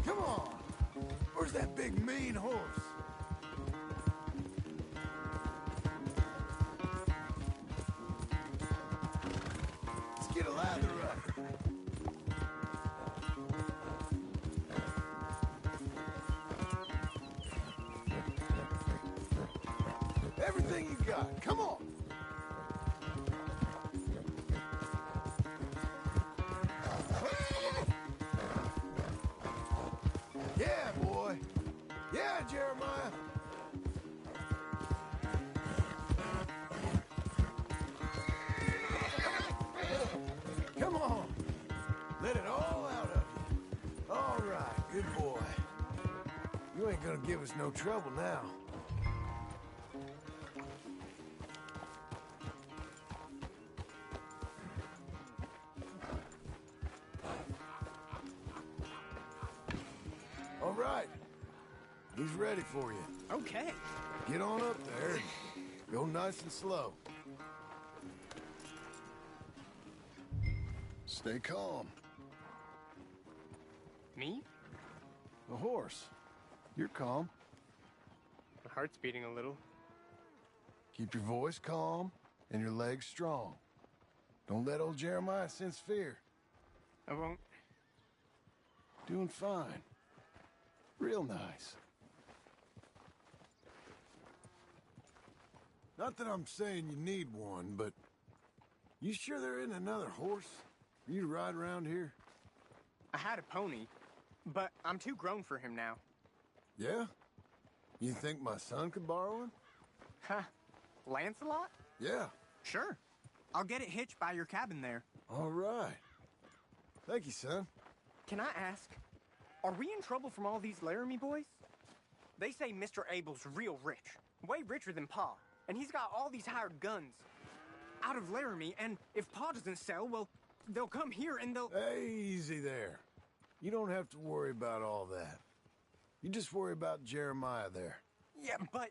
Come on! Where's that big mean horse? ride. Come on. Yeah, boy. Yeah, Jeremiah. Come on. Let it all out of you. All right, good boy. You ain't gonna give us no trouble now. All right. He's ready for you. Okay. Get on up there and go nice and slow. Stay calm. Me? The horse. You're calm. My heart's beating a little. Keep your voice calm and your legs strong. Don't let old Jeremiah sense fear. I won't. Doing fine. Real nice. Not that I'm saying you need one, but you sure there isn't another horse for you to ride around here? I had a pony, but I'm too grown for him now. Yeah? You think my son could borrow one? Huh. Lancelot? Yeah. Sure. I'll get it hitched by your cabin there. All right. Thank you, son. Can I ask, are we in trouble from all these Laramie boys? They say Mr. Abel's real rich. Way richer than Pa. And he's got all these hired guns out of Laramie, and if Pa doesn't sell, well, they'll come here and they'll... Easy there. You don't have to worry about all that. You just worry about Jeremiah there. Yeah, but...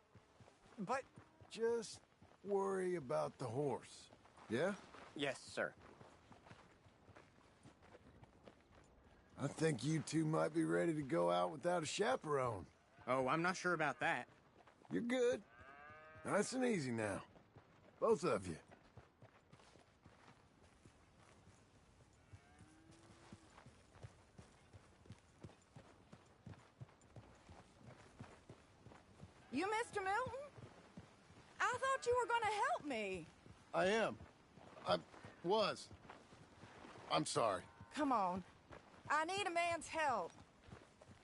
Just worry about the horse. Yeah? Yes, sir. I think you two might be ready to go out without a chaperone. Oh, I'm not sure about that. You're good. Nice and easy now. Both of you. You Mr. Milton? I thought you were gonna help me. I am. I was. I'm sorry. Come on. I need a man's help.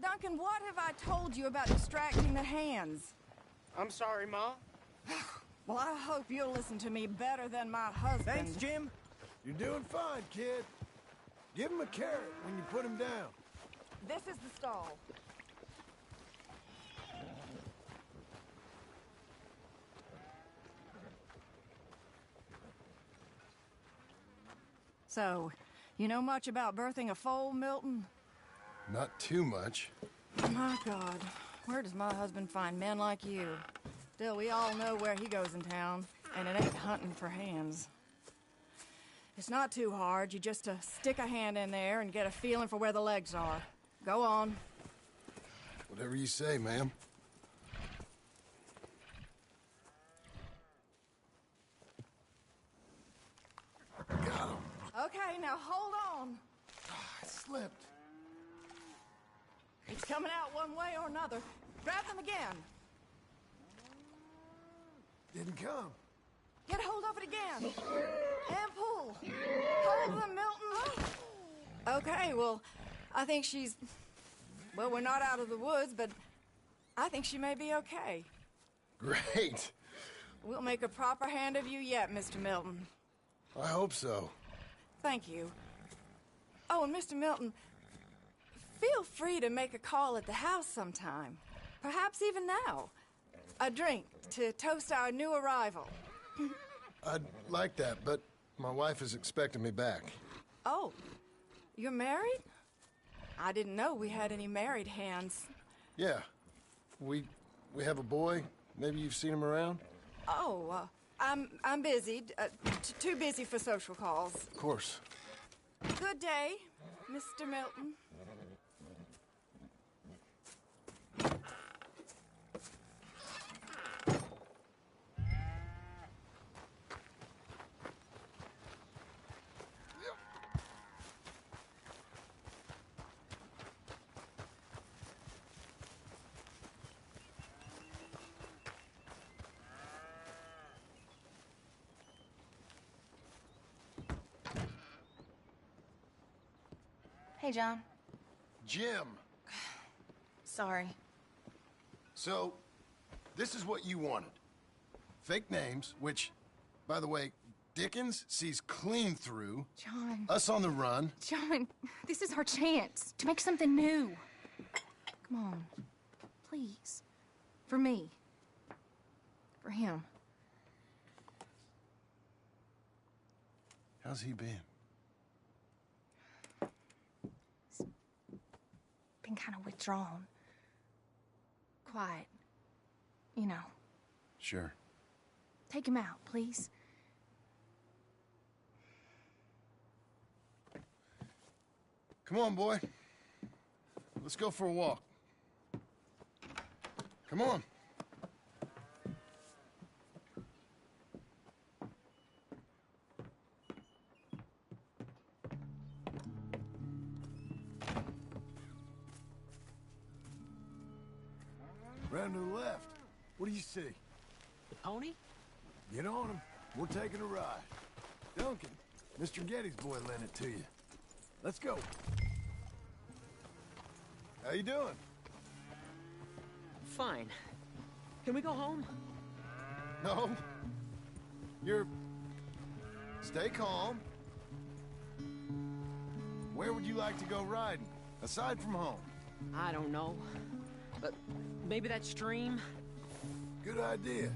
Duncan, what have I told you about distracting the hands? I'm sorry, Ma. Well, I hope you'll listen to me better than my husband. Thanks, Jim. You're doing fine, kid. Give him a carrot when you put him down. This is the stall. So, you know much about birthing a foal, Milton? Not too much. My God, where does my husband find men like you? Still, we all know where he goes in town, and it ain't hunting for hands. It's not too hard. You just stick a hand in there and get a feeling for where the legs are. Go on. Whatever you say, ma'am. Got him. Okay, now hold on. I slipped. It's coming out one way or another. Grab them again. Didn't come. Get hold of it again. And pull. Hold them, Milton. Okay, well, I think she's... Well, we're not out of the woods, but I think she may be okay. Great. We'll make a proper hand of you yet, Mr. Milton. I hope so. Thank you. Oh, and Mr. Milton, feel free to make a call at the house sometime. Perhaps even now. A drink to toast our new arrival. I'd like that, but my wife is expecting me back. Oh, you're married? I didn't know we had any married hands. Yeah. We have a boy. Maybe you've seen him around? Oh, I'm busy. Too busy for social calls. Of course. Good day, Mr. Milton. Hey, John. Jim. Sorry. So, this is what you wanted. Fake names, which, by the way, Dickens sees clean through. John. Us on the run. John, this is our chance to make something new. Come on. Please. For me. For him. How's he been? He's been kind of withdrawn. Quiet. You know. Sure. Take him out, please. Come on, boy. Let's go for a walk. Come on. Round to the left. What do you see? The pony? Get on him. We're taking a ride. Duncan, Mr. Getty's boy lent it to you. Let's go. How you doing? Fine. Can we go home? No. Stay calm. Where would you like to go riding, aside from home? I don't know. But maybe that stream? Good idea.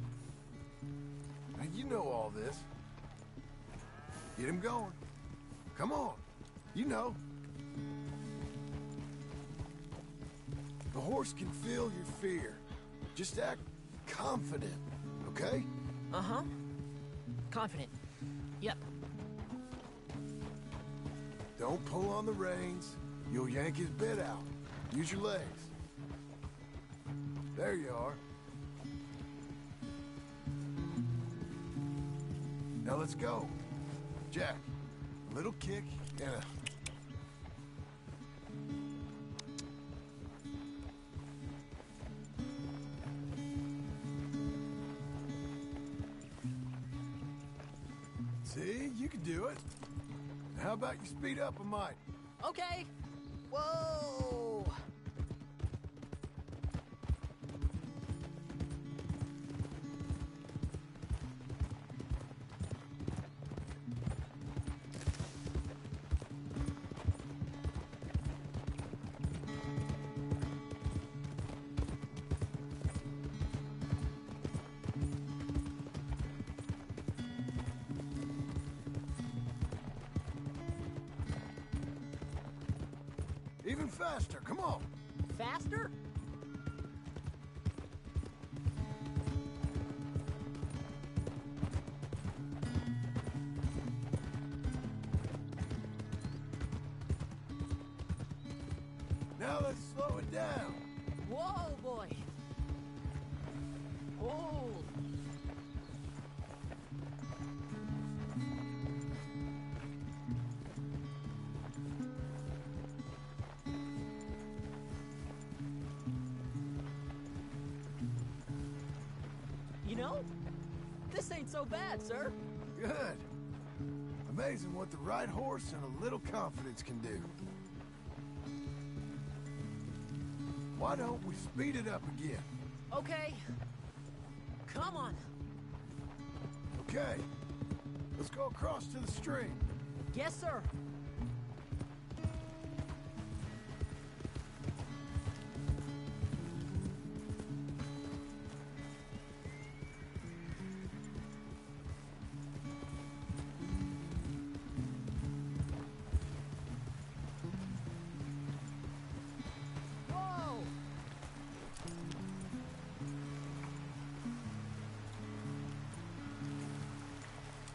Now, you know all this. Get him going. Come on. You know. The horse can feel your fear. Just act confident, okay? Uh-huh. Confident. Yep. Don't pull on the reins. You'll yank his bit out. Use your legs. There you are. Now let's go. Jack, a little kick and a... See, you can do it. How about you speed up a mite? Okay. Whoa! Even faster, come on. Faster? Now let's slow it down. Whoa, boy. Oh. You know, this ain't so bad, sir. Good. Amazing what the right horse and a little confidence can do. Why don't we speed it up again? Okay. Come on. Okay. Let's go across to the stream. Yes, sir.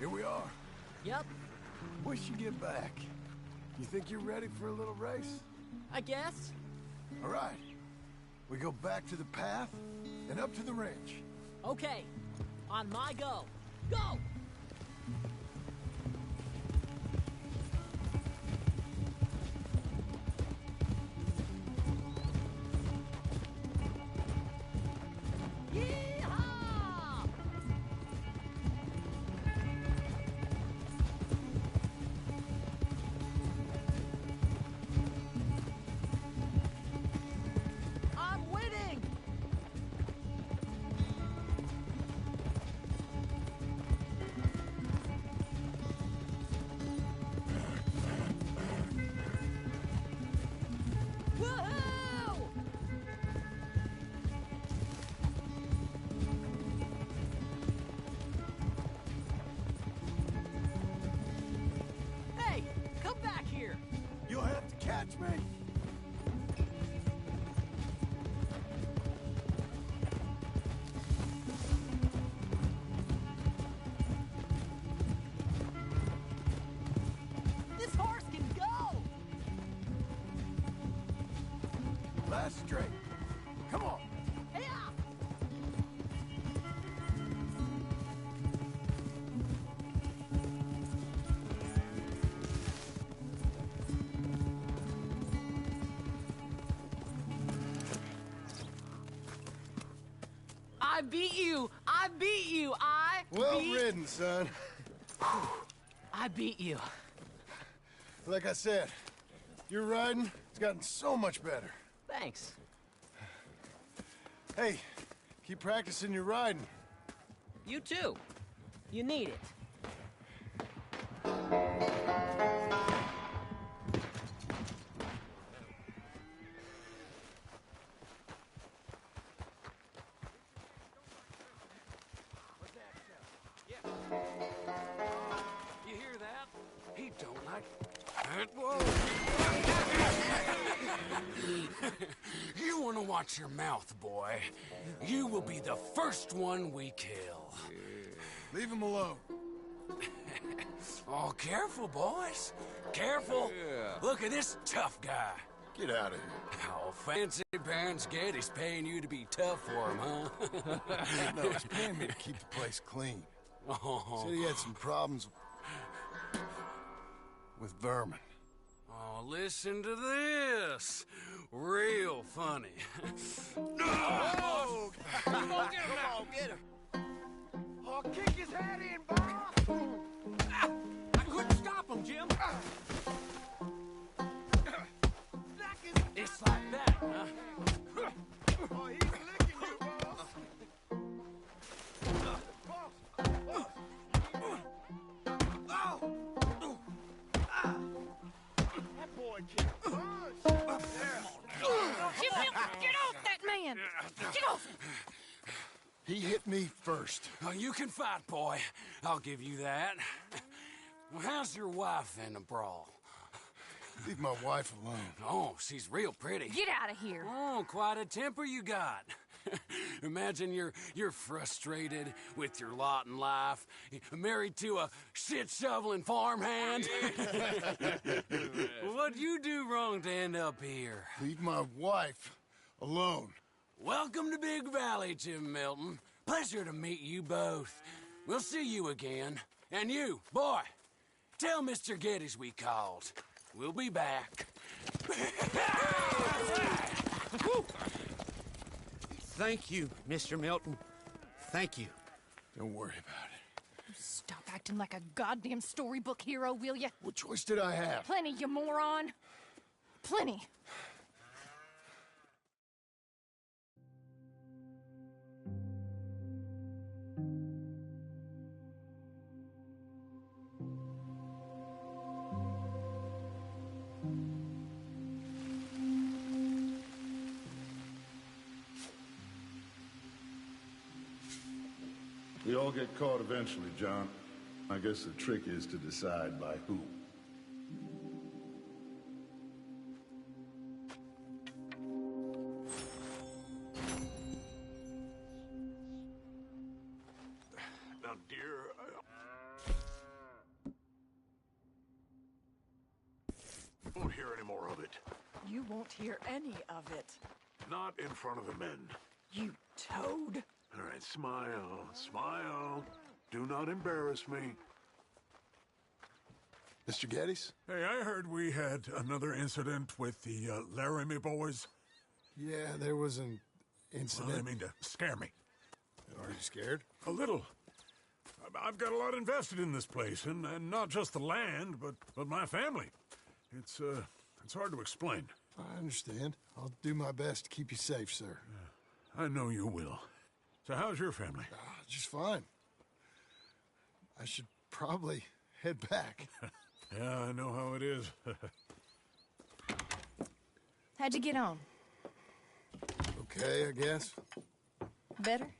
Here we are. Yep. Wish you'd get back. You think you're ready for a little race? I guess. All right. We go back to the path and up to the ranch. Okay. On my go. Go! Yeehaw! catch me! This horse can go! Last straight. Come on. I beat you! I beat you! Well ridden, son. I beat you. Like I said, your riding, it's gotten so much better. Thanks. Hey, keep practicing your riding. You too. You need it. You hear that? He don't like that. Whoa! You want to watch your mouth, boy. You will be the first one we kill. Leave him alone. Oh, careful, boys. Careful. Look at this tough guy. Get out of here. Oh, fancy pants Getty's paying you to be tough for him, huh? No, he's paying me to keep the place clean. Oh. Said he had some problems with vermin. Oh, listen to this. Real funny. Oh! Come on, get him. I'll kick his head in, boss! I couldn't stop him, Jim. It's like that, huh? Oh, he's licking you, boss! That boy can punch! Get off that man! Get off him! He hit me first. Oh, you can fight, boy. I'll give you that. Well, how's your wife in the brawl? Leave my wife alone. Oh, she's real pretty. Get out of here! Oh, quite a temper you got. Imagine you're frustrated with your lot in life, married to a shit-shoveling farmhand. What'd you do wrong to end up here? Leave my wife alone. Welcome to Big Valley, Jim Milton. Pleasure to meet you both. We'll see you again. And you, boy, tell Mr. Geddes we called. We'll be back. Thank you, Mr. Milton. Thank you. Don't worry about it. Stop acting like a goddamn storybook hero, will ya? What choice did I have? Plenty, you moron. Plenty. We all get caught eventually, John. I guess the trick is to decide by who. Now, dear, I won't hear any more of it. You won't hear any of it. Not in front of the men. You toad. All right, smile, smile. Do not embarrass me. Mr. Geddes? Hey, I heard we had another incident with the Laramie boys. Yeah, there was an incident. Well, I mean to scare me. Are you scared? A little. I've got a lot invested in this place, and not just the land, but my family. It's hard to explain. I understand. I'll do my best to keep you safe, sir. I know you will. So how's your family? Just fine. I should probably head back. Yeah, I know how it is. How'd you get on? Okay, I guess. Better?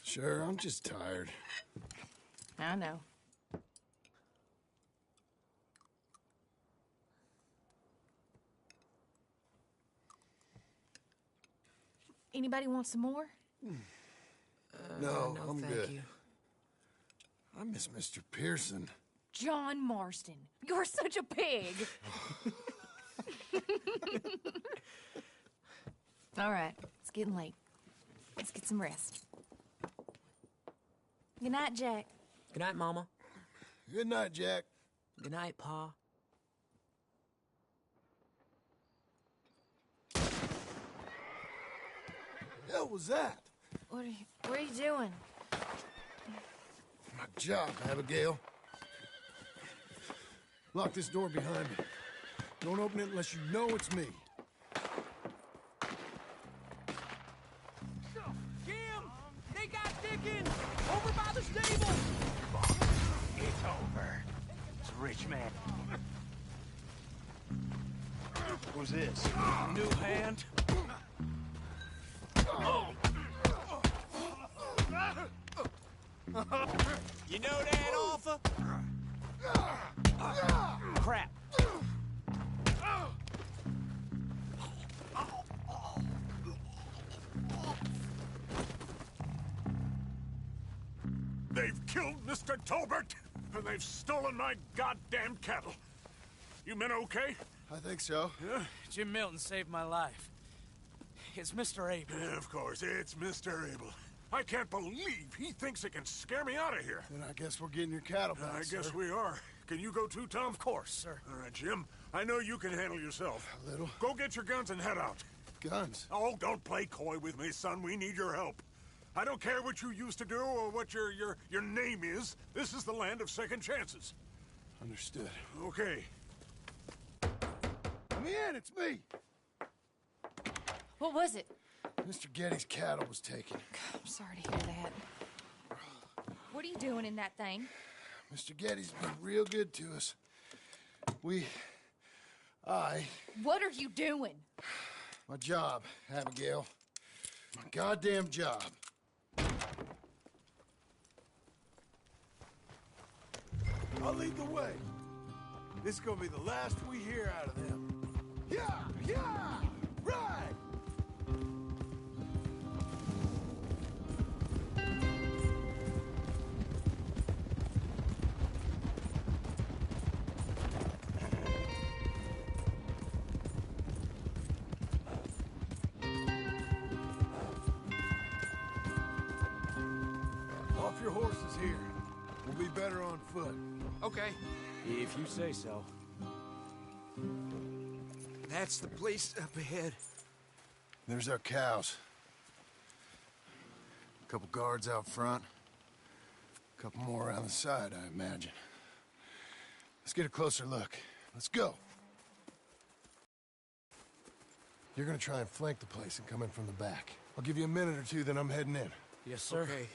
Sure, I'm just tired. I know. Anybody want some more? No, I'm thank good. you. I miss Mr. Pearson. John Marston, you're such a pig. All right, it's getting late. Let's get some rest. Good night, Jack. Good night, Mama. Good night, Jack. Good night, Pa. Hell was that? What are you doing? My job, Abigail. Lock this door behind me. Don't open it unless you know it's me. Jim! They got Dickens! Over by the stable! It's over. It's a rich man. Who's this? New hand? You know that offer? Crap. They've killed Mr. Tolbert, and they've stolen my goddamn cattle. You men okay? I think so. Yeah? Jim Milton saved my life. It's Mr. Abel. Yeah, of course, it's Mr. Abel. I can't believe he thinks it can scare me out of here. Then I guess we're getting your cattle back, I guess sir. we are. Can you go too, Tom? Of course, sir. All right, Jim. I know you can handle yourself. A little. Go get your guns and head out. Guns? Oh, don't play coy with me, son. We need your help. I don't care what you used to do or what your name is. This is the land of second chances. Understood. Okay. Let me in, it's me. What was it? Mr. Getty's cattle was taken. I'm sorry to hear that. What are you doing in that thing? Mr. Getty's been real good to us. What are you doing? My job, Abigail. My goddamn job. I'll lead the way. This is gonna be the last we hear out of them. Yeah! Right! Off your horses here. We'll be better on foot. Okay, if you say so. That's the place up ahead. There's our cows. A couple guards out front. A couple more around the side, I imagine. Let's get a closer look. Let's go. You're gonna try and flank the place and come in from the back. I'll give you a minute or two, then I'm heading in. Yes, sir. Okay.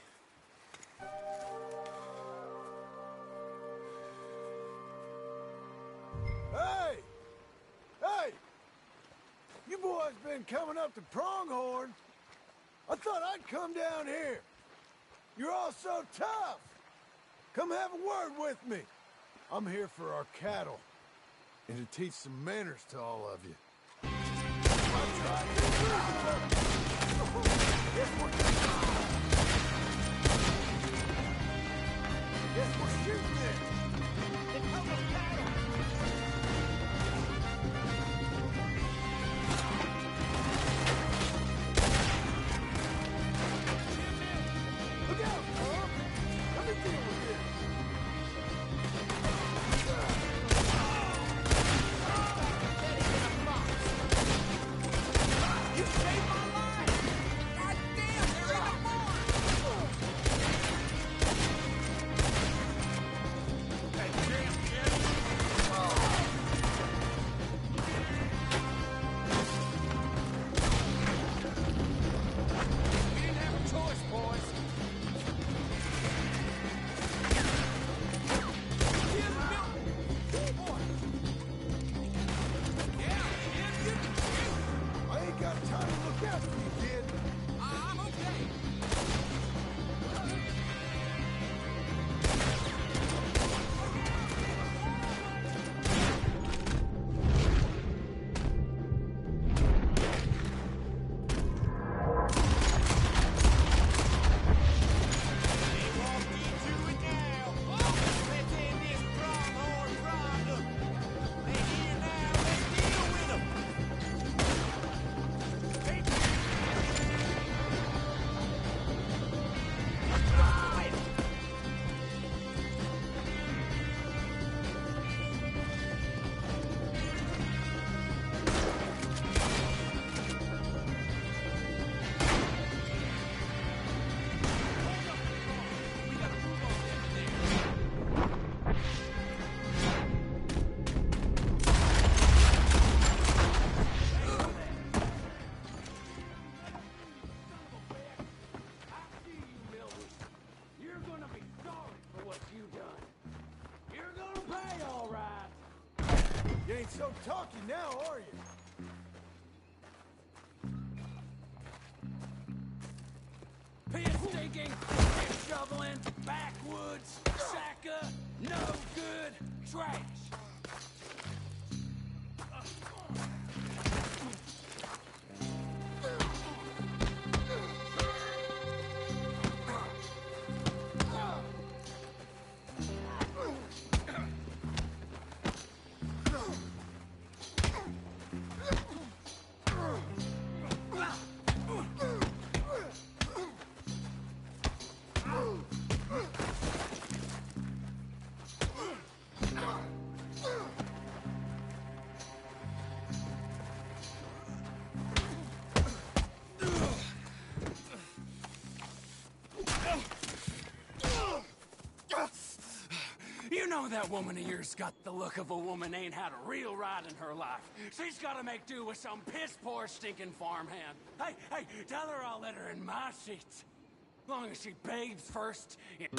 Hey! You boys been coming up to Pronghorn? I thought I'd come down here. You're all so tough. Come have a word with me. I'm here for our cattle. And to teach some manners to all of you. Guess we're shooting it. Then come with cattle. Look out, Tom! Let me deal with this! You saved my life! God damn, they're in the barn! That damn kid! You ain't so talky now, are you? Piss digging, piss shoveling, backwoods, sacker, no good, trash. You know that woman of yours got the look of a woman ain't had a real ride in her life. She's gotta make do with some piss-poor stinking farmhand. Hey, tell her I'll let her in my seats. Long as she bathes first. Shit.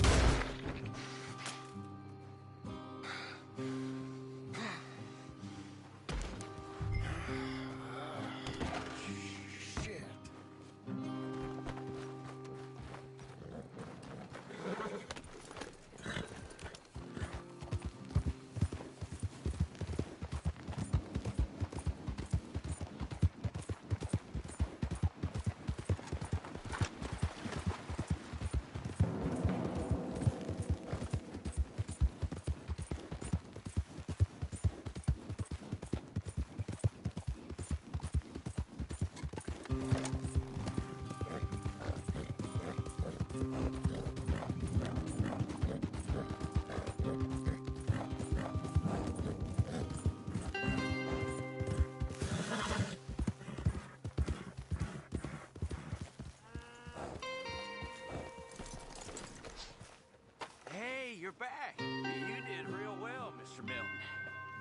Hey, you're back. You did real well, Mr. Milton.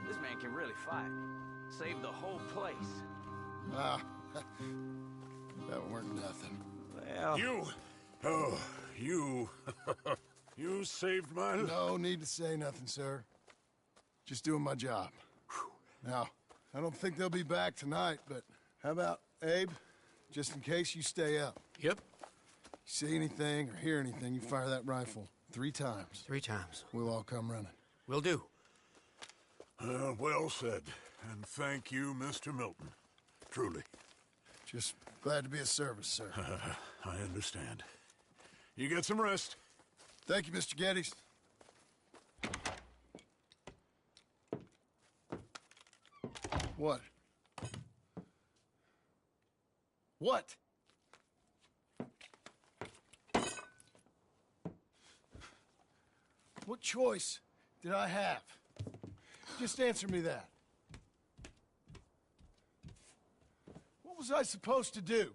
This man can really fight. Saved the whole place. Ah, that weren't nothing. Well... You! Oh, you... you saved my life. No need to say nothing, sir. Just doing my job. Now, I don't think they'll be back tonight, but how about Abe? Just in case you stay up. Yep. See anything or hear anything, you fire that rifle 3 times. 3 times. We'll all come running. Will do. Well said. And thank you, Mr. Milton. Truly. Just glad to be of service, sir. I understand. You get some rest. Thank you, Mr. Geddes. What? What? What choice did I have? Just answer me that. What was I supposed to do?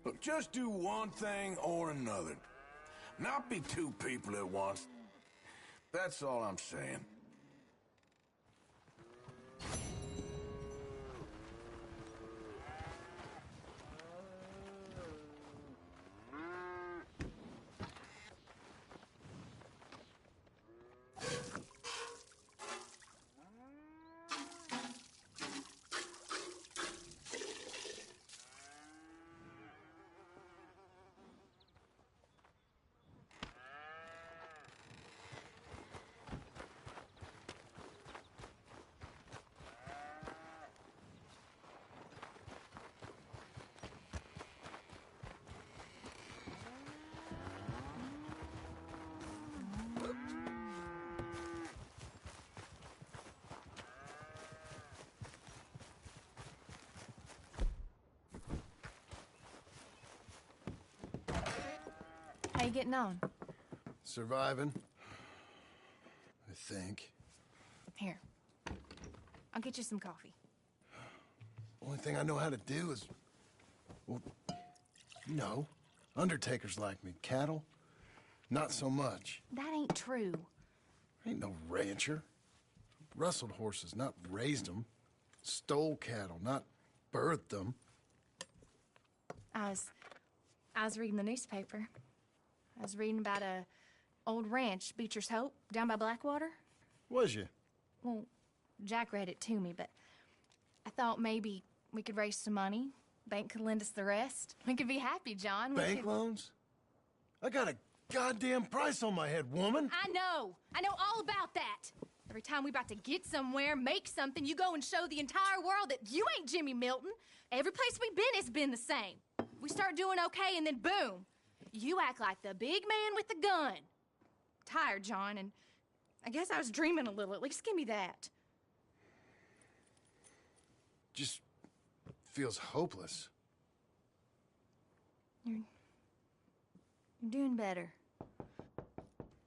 Look, just do one thing or another. Not be 2 people at once. That's all I'm saying. How you getting on? Surviving. I think. Here. I'll get you some coffee. Only thing I know how to do is... well, you know, undertakers like me. Cattle, not so much. That ain't true. Ain't no rancher. Rustled horses, not raised them. Stole cattle, not birthed them. I was reading the newspaper. I was reading about a old ranch, Beecher's Hope, down by Blackwater. Was you? Well, Jack read it to me, but I thought maybe we could raise some money. Bank could lend us the rest. We could be happy, John. Bank loans? I got a goddamn price on my head, woman. I know all about that. Every time we about to get somewhere, make something, you go and show the entire world that you ain't Jimmy Milton. Every place we've been has been the same. We start doing okay, and then boom, you act like the big man with the gun. Tired, John, and I guess I was dreaming a little. At least give me that. Just feels hopeless. You're doing better.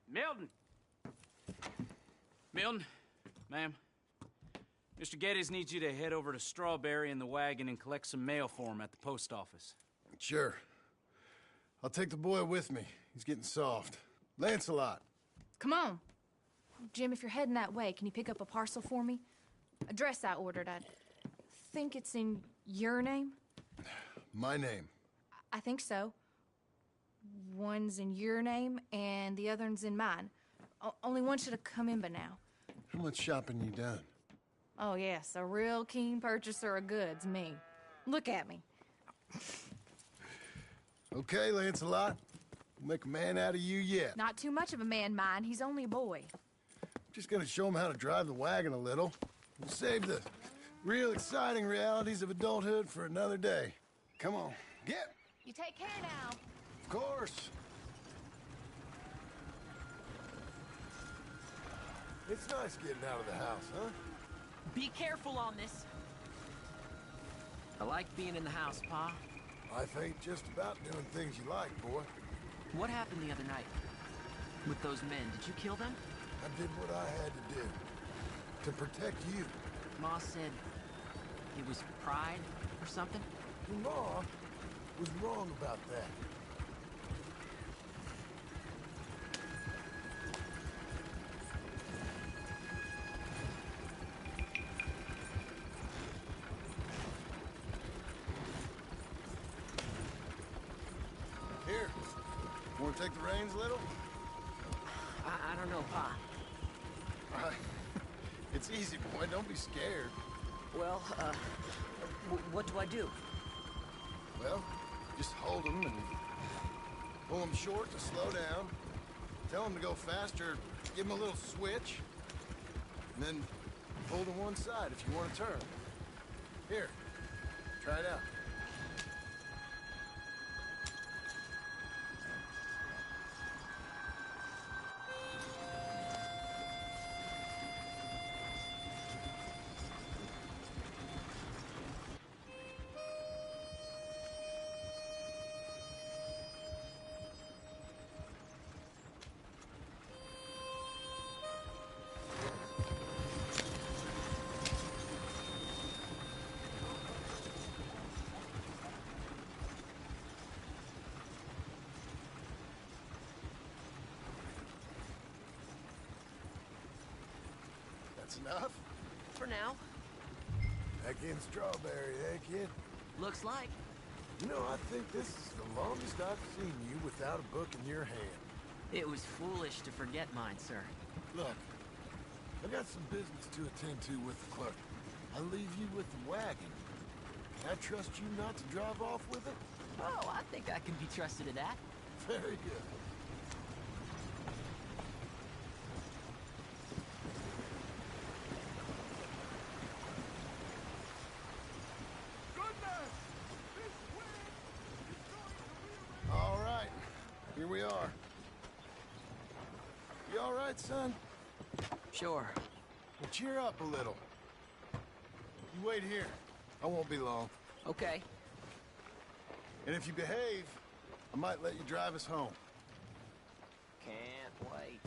Milton! Milton, ma'am. Mr. Geddes needs you to head over to Strawberry in the wagon and collect some mail for him at the post office. Sure. I'll take the boy with me. He's getting soft. Lancelot. Come on. Jim, if you're heading that way, can you pick up a parcel for me? A dress I ordered. I think it's in your name? My name. I think so. One's in your name, and the other one's in mine. Only one should have come in by now. How much shopping you done? Oh, yes, a real keen purchaser of goods, me. Look at me. Okay, Lancelot. We'll make a man out of you yet. Not too much of a man, mine. He's only a boy. Just gonna show him how to drive the wagon a little. We'll save the real exciting realities of adulthood for another day. Come on, get. You take care now. Of course. It's nice getting out of the house, huh? Be careful on this. I like being in the house, Pa. Life ain't just about doing things you like, boy. What happened the other night? With those men, did you kill them? I did what I had to do. To protect you. Ma said it was pride or something? Ma was wrong about that. Here, want to take the reins a little? I don't know, Pa. It's easy, boy. Don't be scared. Well, what do I do? Well, just hold them and pull them short to slow down. Tell them to go faster. Give them a little switch. And then pull to one side if you want to turn. Here, try it out. That's enough? For now. Back in Strawberry, eh, kid? Looks like. You know, I think this is the longest I've seen you without a book in your hand. It was foolish to forget mine, sir. Look, I got some business to attend to with the clerk. I'll leave you with the wagon. Can I trust you not to drive off with it? Oh, I think I can be trusted to that. Very good. All right, here we are. You all right, son? Sure. Well, cheer up a little. You wait here. I won't be long. Okay. And if you behave, I might let you drive us home. Can't wait.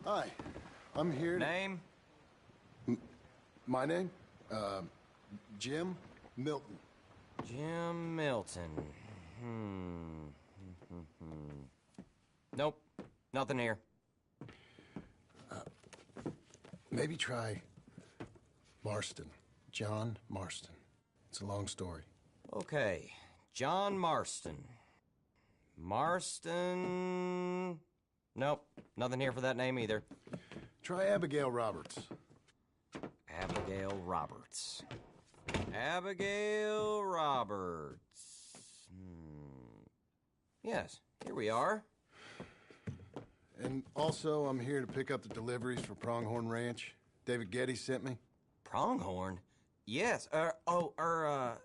Hi, I'm here to... Name? My name? Jim Milton. Jim Milton. Nope. Nothing here. Maybe try Marston. John Marston. It's a long story. Okay. John Marston. Marston... Nope. Nothing here for that name either. Try Abigail Roberts. Abigail Roberts. Abigail Roberts. Yes, here we are. And also, I'm here to pick up the deliveries for Pronghorn Ranch. David Getty sent me. Pronghorn? Yes.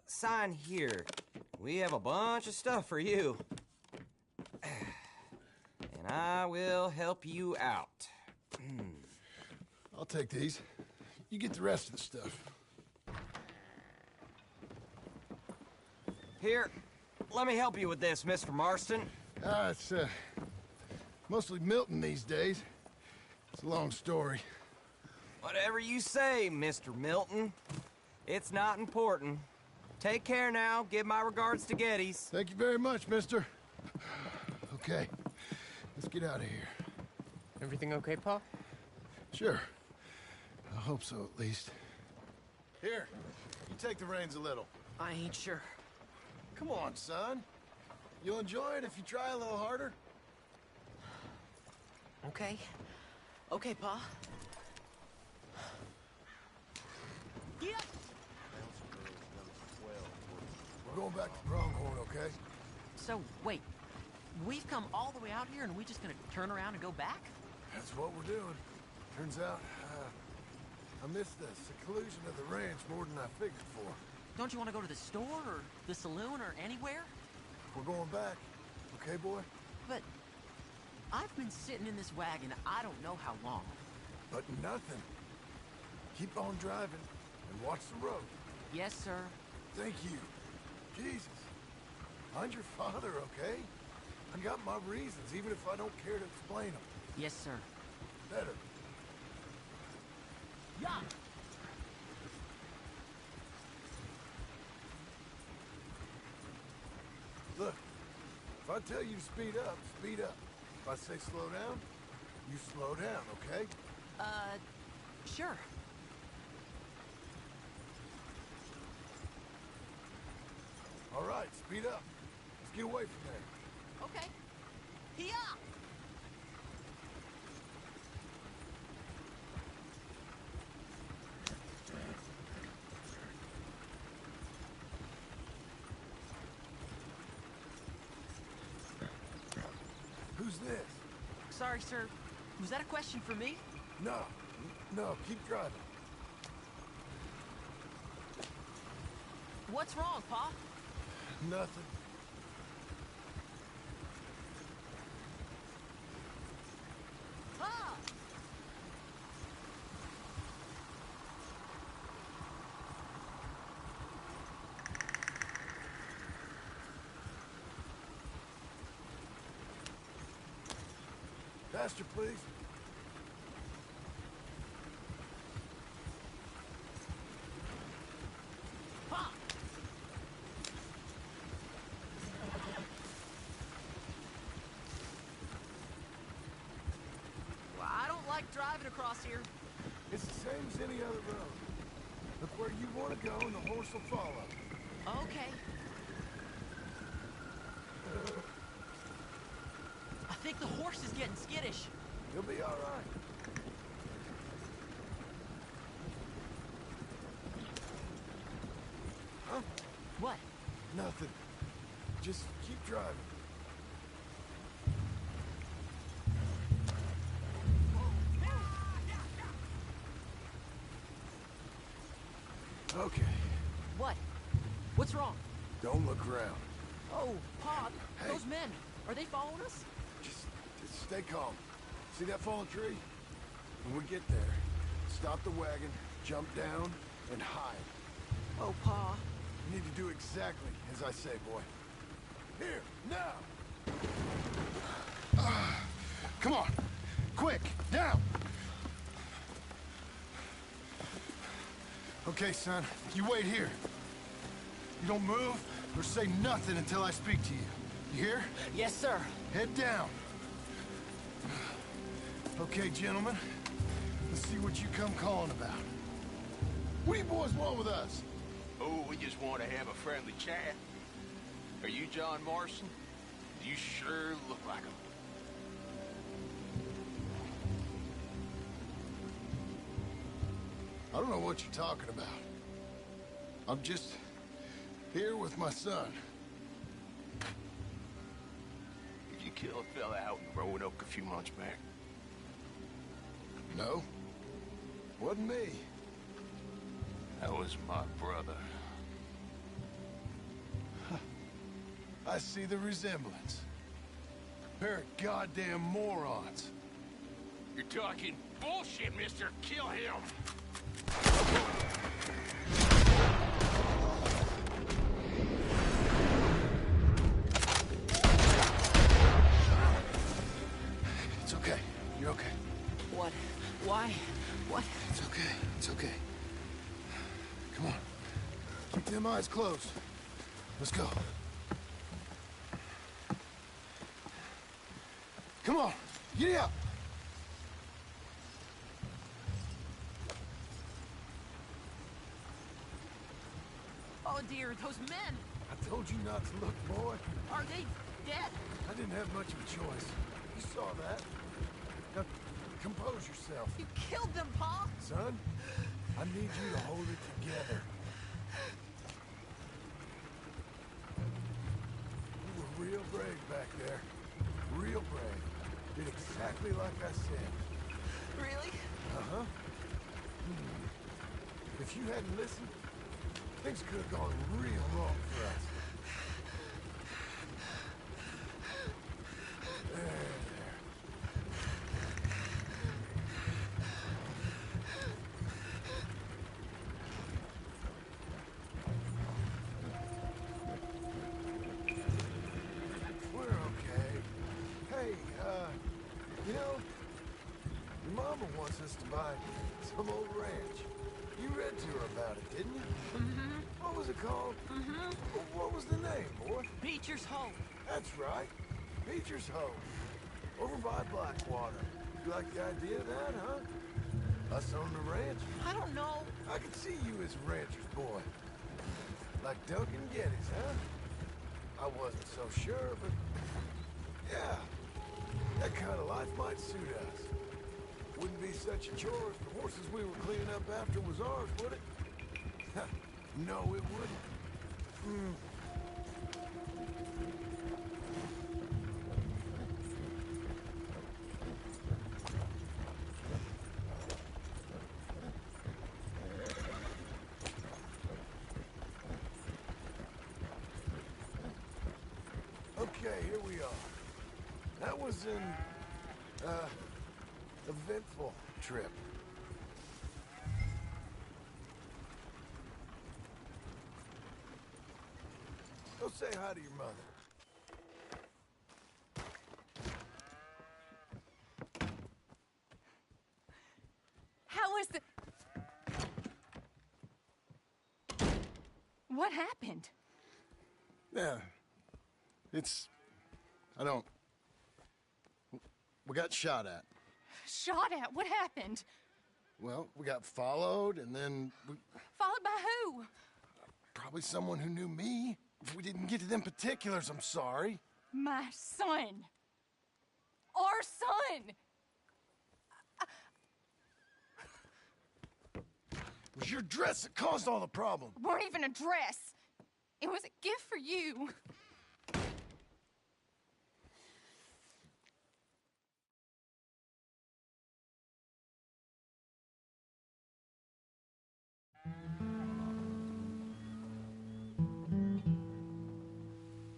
Sign here. We have a bunch of stuff for you. And I will help you out. I'll take these. You get the rest of the stuff. Here, let me help you with this, Mr. Marston. It's mostly Milton these days. It's a long story. Whatever you say, Mr. Milton. It's not important. Take care now. Give my regards to Geddes. Thank you very much, mister. Okay, let's get out of here. Everything okay, Pa? Sure. I hope so, at least. Here, you take the reins a little. I ain't sure. Come on, son. You'll enjoy it if you try a little harder. Okay. Okay, Pa. Yeah. We're going back to Pronghorn, okay? So, wait. We've come all the way out here and we just gonna turn around and go back? That's what we're doing. Turns out, I missed the seclusion of the ranch more than I figured for. Don't you want to go to the store or the saloon or anywhere? We're going back. Okay, boy? But I've been sitting in this wagon I don't know how long. But nothing. Keep on driving and watch the road. Yes, sir. Thank you. Jesus. Find your father, okay? I got my reasons, even if I don't care to explain them. Yes, sir. Better. Yeah. Look, if I tell you to speed up, speed up. If I say slow down, you slow down, okay? Sure. All right, speed up. Let's get away from there. Okay. Yeah. Who's this? Sorry, sir. Was that a question for me? No. No, keep driving. What's wrong, Pa? Nothing. Pa! Faster, please. Pa! Well, I don't like driving across here. It's the same as any other road. Look where you want to go and the horse will follow. Okay. I think the horse is getting skittish. You'll be all right. Huh? What? Nothing. Just keep driving. Okay. What? What's wrong? Don't look around. Oh, Pa, Hey. those men, are they following us? Just stay calm. See that fallen tree? When we get there, stop the wagon, jump down, and hide. Oh, Pa. You need to do exactly as I say, boy. Here, now! Come on! Quick, down! Okay, son, you wait here. You don't move or say nothing until I speak to you. You hear? Yes, sir. Head down. Okay, gentlemen. Let's see what you come calling about. What do you boys want with us? Oh, we just want to have a friendly chat. Are you John Morrison? You sure look like him. I don't know what you're talking about. I'm just here with my son. Did you kill a fella out in Roanoke a few months back? No. Wasn't me. That was my brother. I see the resemblance. Pair of goddamn morons. You're talking bullshit, mister. Kill him. It's okay. You're okay. What? Why? What? It's okay. It's okay. Come on. Keep them eyes closed. Let's go. Come on. Get up. Oh dear, those men! I told you not to look, boy. Are they dead? I didn't have much of a choice. You saw that. Now, compose yourself. You killed them, Pa! Son, I need you to hold it together. You were real brave back there. Real brave. Did exactly like I said. Really? Uh-huh. If you hadn't listened, things could have gone real wrong for us. There. We're okay. Hey, you know, your mama wants us to buy some old ranch. You read to her about it, didn't you? Mm-hmm. What was it called? Mm-hmm. What was the name, boy? Beecher's Hope. That's right. Beecher's Hope. Over by Blackwater. You like the idea of that, huh? Us on the ranch? I don't know. I could see you as a rancher's boy. Like Duncan Geddes, huh? I wasn't so sure, but... yeah. That kind of life might suit us. Wouldn't be such a chore if the horses we were cleaning up after was ours, would it? No, it wouldn't. Okay, here we are. That was an, eventful trip. Go say hi to your mother. How was the... What happened? Yeah. I don't... We got shot at. Shot at? What happened? Well, we got followed, and then we... Followed by who? Probably someone who knew me. If we didn't get to them particulars, I'm sorry. My son. Our son. It was your dress that caused all the problem. It weren't even a dress. It was a gift for you.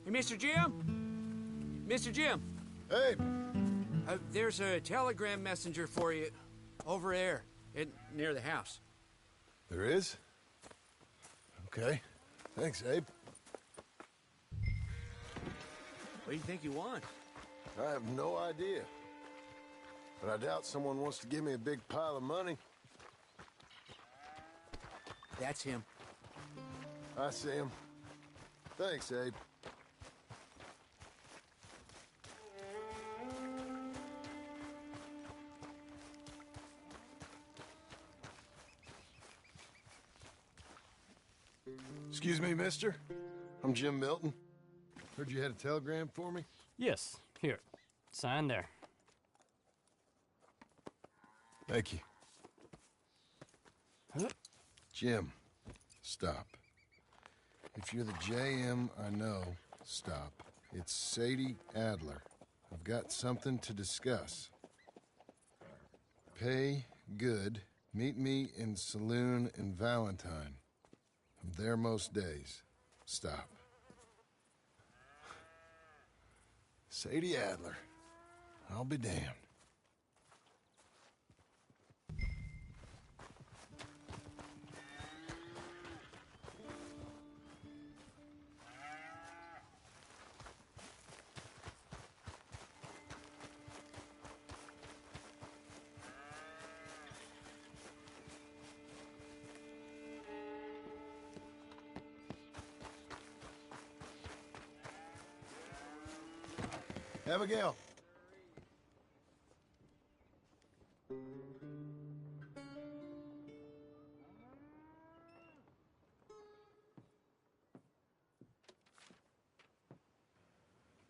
Hey, Mr. Jim? Mr. Jim? Hey. There's a telegram messenger for you over there, near the house. There is? Okay. Thanks, Abe. What do you think you want? I have no idea. But I doubt someone wants to give me a big pile of money. That's him. I see him. Thanks, Abe. Excuse me, mister. I'm Jim Milton. Heard you had a telegram for me? Yes. Here. Sign there. Thank you. Jim, stop. If you're the JM I know, stop. It's Sadie Adler. I've got something to discuss. Pay good. Meet me in saloon in Valentine. I'm there most days. Stop. Sadie Adler. I'll be damned. Abigail.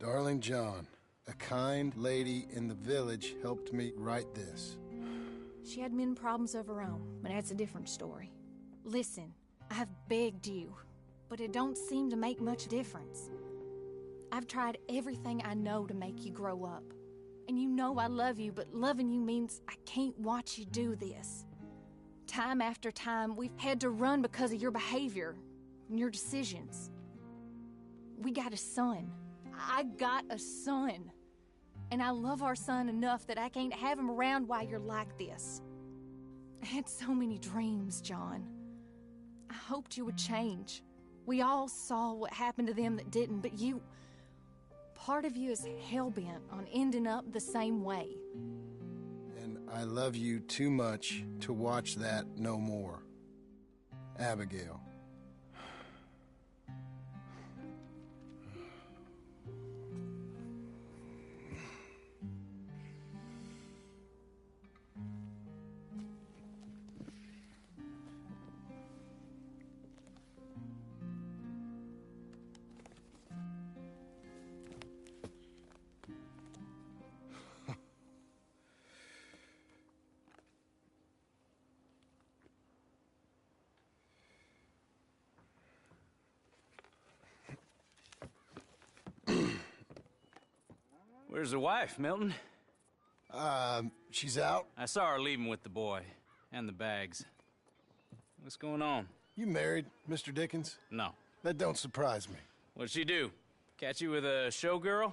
Darling John, a kind lady in the village helped me write this. She had men problems of her own, but that's a different story. Listen, I have begged you, but it don't seem to make much difference. I've tried everything I know to make you grow up. And you know I love you, but loving you means I can't watch you do this. Time after time, we've had to run because of your behavior and your decisions. We got a son. I got a son. And I love our son enough that I can't have him around while you're like this. I had so many dreams, John. I hoped you would change. We all saw what happened to them that didn't, but you... Part of you is hell-bent on ending up the same way. And I love you too much to watch that no more. Abigail. Where's the wife, Milton? She's out. I saw her leaving with the boy. And the bags. What's going on? You married, Mr. Dickens? No. That don't surprise me. What'd she do? Catch you with a showgirl?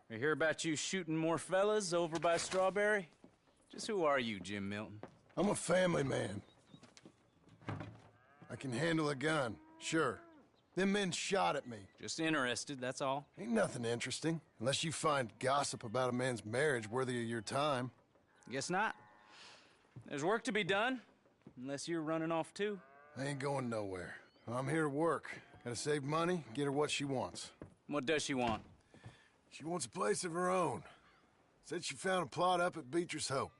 Or hear about you shooting more fellas over by Strawberry? Just who are you, Jim Milton? I'm a family man. I can handle a gun, sure. Them men shot at me. Just interested, that's all. Ain't nothing interesting, unless you find gossip about a man's marriage worthy of your time. Guess not. There's work to be done, unless you're running off too. I ain't going nowhere. I'm here to work. Gotta save money, get her what she wants. What does she want? She wants a place of her own. Said she found a plot up at Beecher's Hope.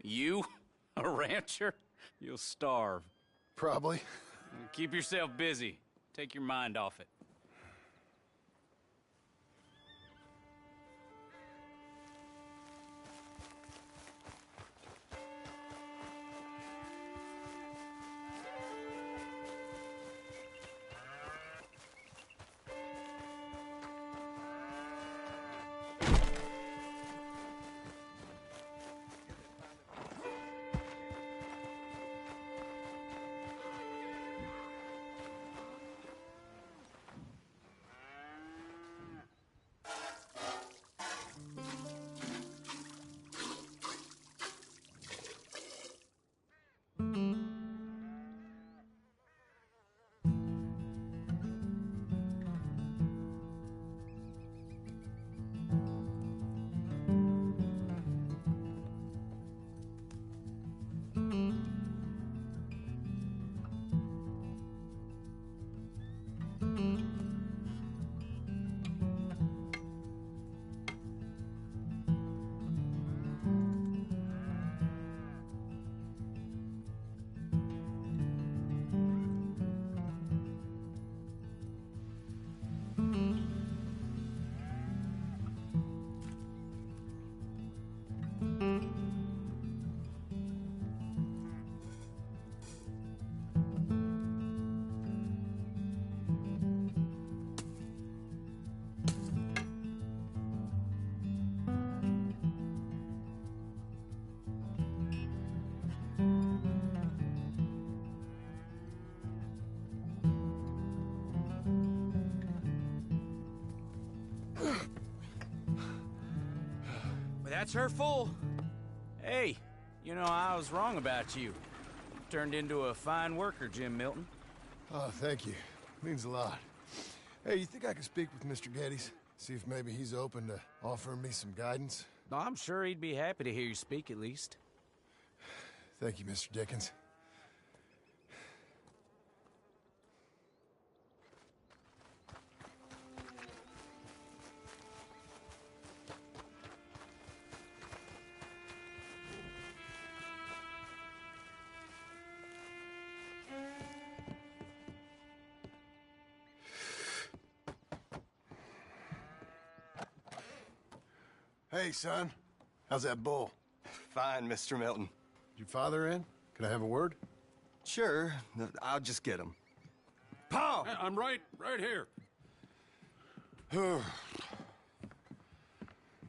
You? A rancher? You'll starve. Probably. Keep yourself busy. Take your mind off it. Well, that's her full. Hey, you know, I was wrong about you. Turned into a fine worker, Jim Milton. Oh, thank you. Means a lot. Hey, you think I could speak with Mr. Geddes? See if maybe he's open to offering me some guidance? I'm sure he'd be happy to hear you speak, at least. Thank you, Mr. Dickens. Hey, son. How's that bull? Fine, Mr. Milton. Your father in? Can I have a word? Sure. I'll just get him. Pa! I'm right here.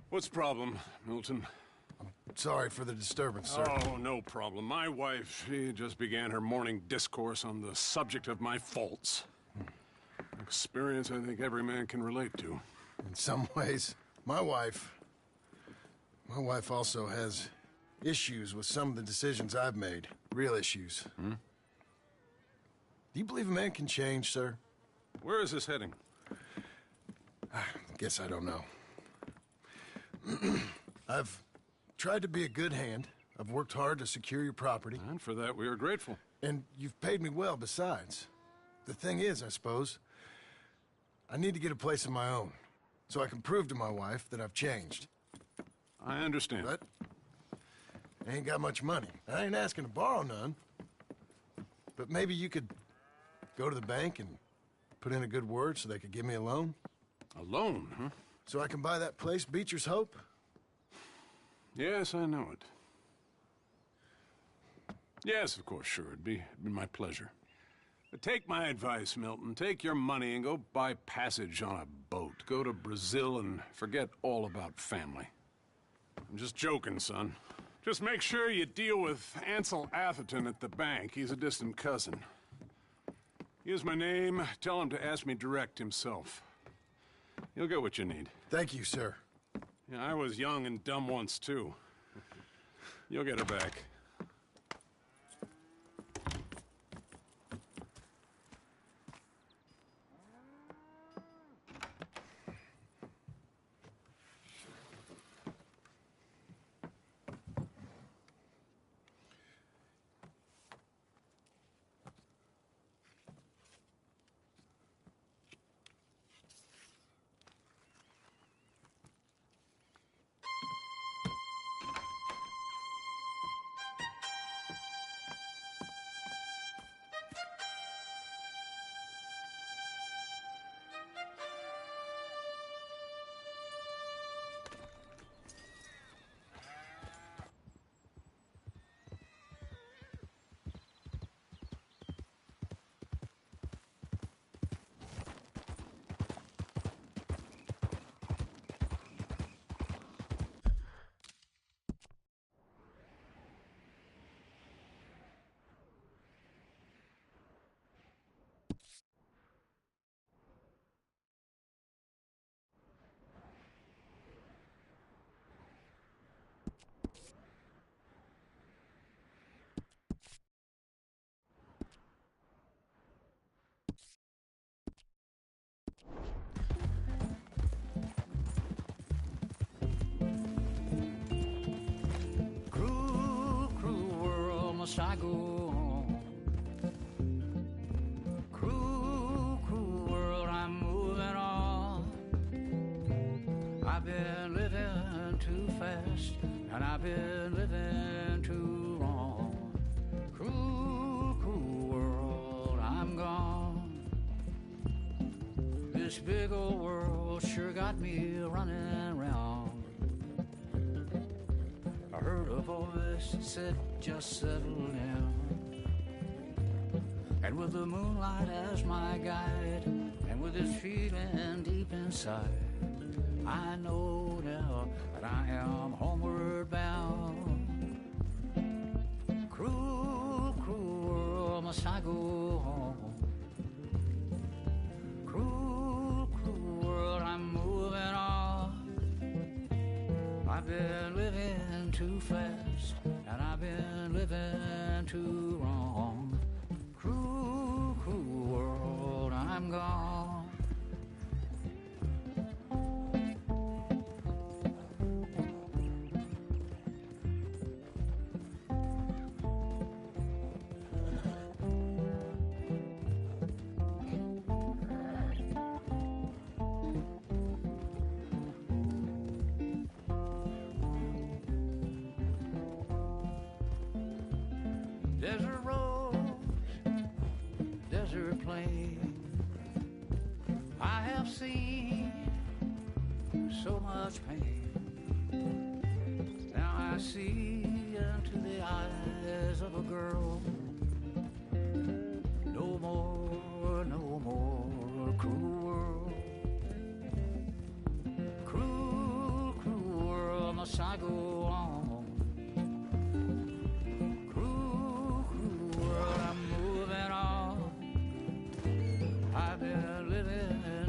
What's the problem, Milton? Sorry for the disturbance, sir. Oh, no problem. My wife, she just began her morning discourse on the subject of my faults. Experience I think every man can relate to. In some ways, my wife also has issues with some of the decisions I've made. Real issues. Hmm? Do you believe a man can change, sir? Where is this heading? I guess I don't know. I've tried to be a good hand. I've worked hard to secure your property. And for that, we are grateful. And you've paid me well, besides. The thing is, I suppose, I need to get a place of my own, so I can prove to my wife that I've changed. I understand. But I ain't got much money. I ain't asking to borrow none. But maybe you could go to the bank and put in a good word so they could give me a loan? A loan, huh? So I can buy that place, Beecher's Hope? Yes, I know it. Yes, of course, sure. It'd be my pleasure. But take my advice, Milton. Take your money and go buy passage on a boat. Go to Brazil and forget all about family. I'm just joking, son. Just make sure you deal with Ansel Atherton at the bank. He's a distant cousin. Here's my name. Tell him to ask me direct himself. You'll get what you need. Thank you, sir. Yeah, I was young and dumb once, too. You'll get it back. Must I go on? Cruel, cruel world, I'm moving on. I've been living too fast, and I've been living too wrong. Cruel, cruel world, I'm gone. This big old world sure got me running round. I heard a voice that said, just settle down. And with the moonlight as my guide, and with this feeling deep inside, I know now that I am homeward bound. Cruel, cruel world, must I go home? Cruel, cruel world, I'm moving on. I've been living too fast, and I've been living too wrong. Cruel, cruel world, I'm gone. Desert road, desert plain, I have seen so much pain. Now I see into the eyes of a girl. No more, no more cruel world. Cruel, cruel world, must I go on?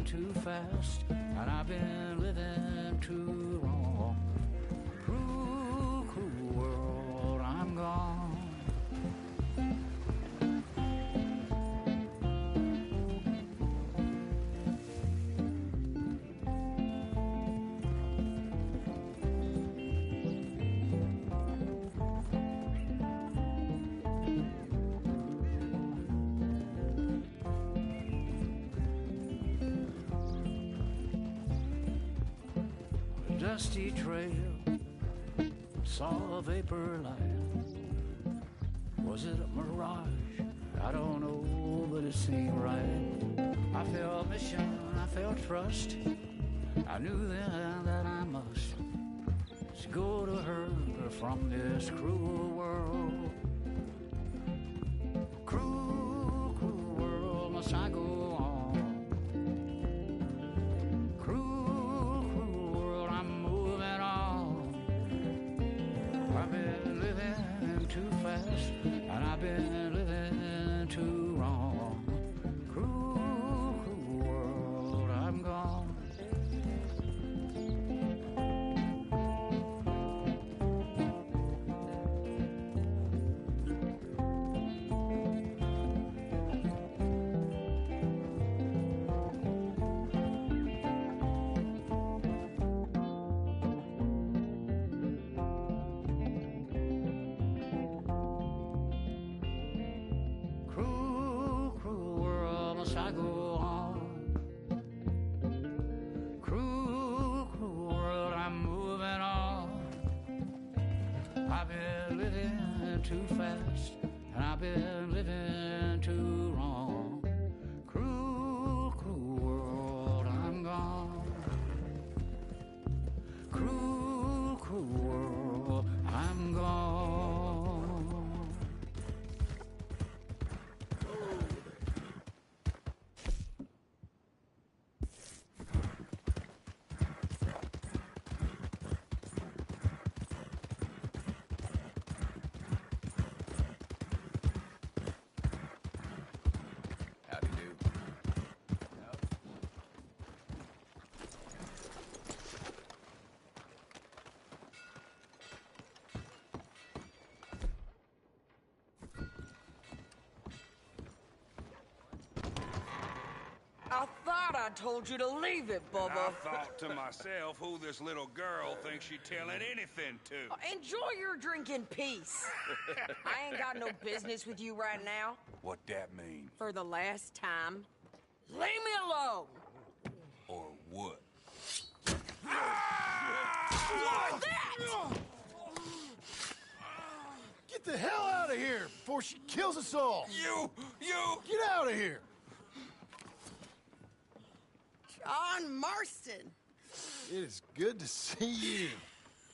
Too fast, and I've been living too wrong. Cruel, cruel world, I'm gone. Dusty trail, saw a vapor light. Was it a mirage? I don't know, but it seemed right. I felt mission, I felt trust. I knew then that I must go to her from this cruel world. Cruel, cruel world, must I go on? And I've been living too wrong. Cruel, cruel world, I'm gone. I go on. Cruel, cruel world, I'm moving on. I've been living too fast, and I've been living too wrong. Cruel, cruel world, I'm gone. Cruel, cruel world, I'm gone. I thought I told you to leave it, Bubba. I thought to myself who this little girl thinks she's telling anything to. Enjoy your drink in peace. I ain't got no business with you right now. What that mean? For the last time, leave me alone. Or what? What's that? Get the hell out of here before she kills us all! You! Get out of here! John Marston. It is good to see you.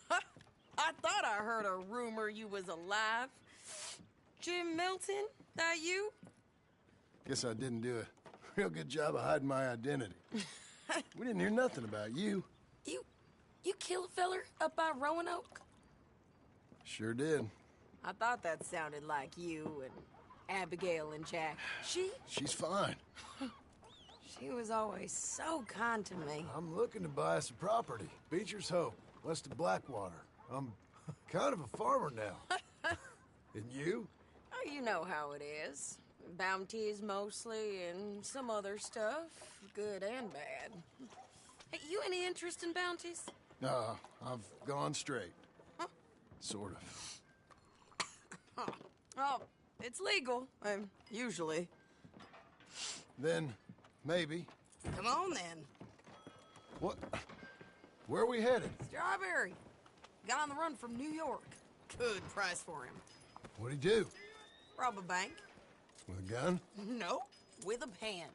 I thought I heard a rumor you was alive. Jim Milton, that you? Guess I didn't do a real good job of hiding my identity. We didn't hear nothing about you. You kill a feller up by Roanoke? Sure did. I thought that sounded like you and Abigail and Jack. She's fine. She was always so kind to me. I'm looking to buy us a property. Beecher's Hope. west of Blackwater. I'm kind of a farmer now. And you? Oh, you know how it is. Bounties mostly, and some other stuff, good and bad. Hey, you any interest in bounties? No, I've gone straight. Huh? Sort of. Oh, it's legal, usually. Then, maybe. Come on, then. What? Where are we headed? Strawberry. Got on the run from New York. Good price for him. What'd he do? Rob a bank. With a gun? No, with a pen.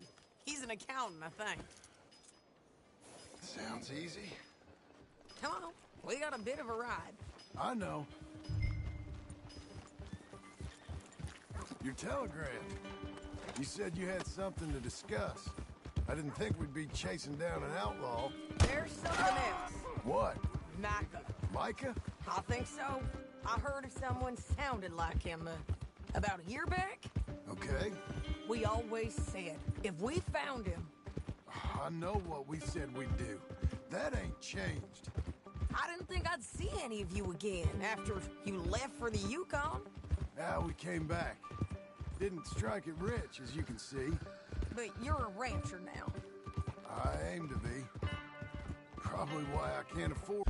He's an accountant, I think. Sounds easy. Come on, we got a bit of a ride. I know. Your telegram. You said you had something to discuss. I didn't think we'd be chasing down an outlaw. There's something else. What? Micah. Micah? I think so. I heard of someone sounded like him about a year back. Okay. We always said, if we found him... I know what we said we'd do. That ain't changed. I didn't think I'd see any of you again after you left for the Yukon. Yeah, we came back. Didn't strike it rich, as you can see. But you're a rancher now. I aim to be. Probably why I can't afford...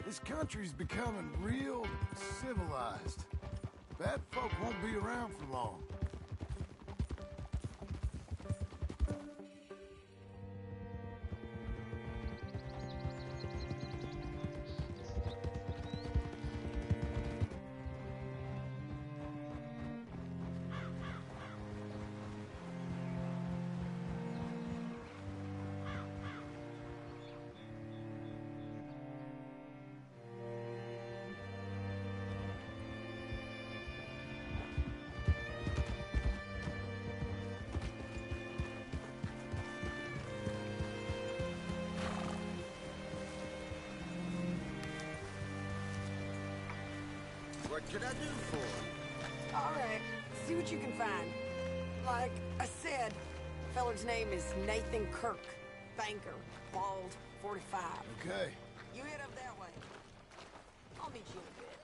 This country's becoming real civilized. Bad folk won't be around for long. What could I do for you? All right, see what you can find. Like I said, feller's name is Nathan Kirk. Banker, bald, 45. Okay. You head up that way. I'll meet you in a bit.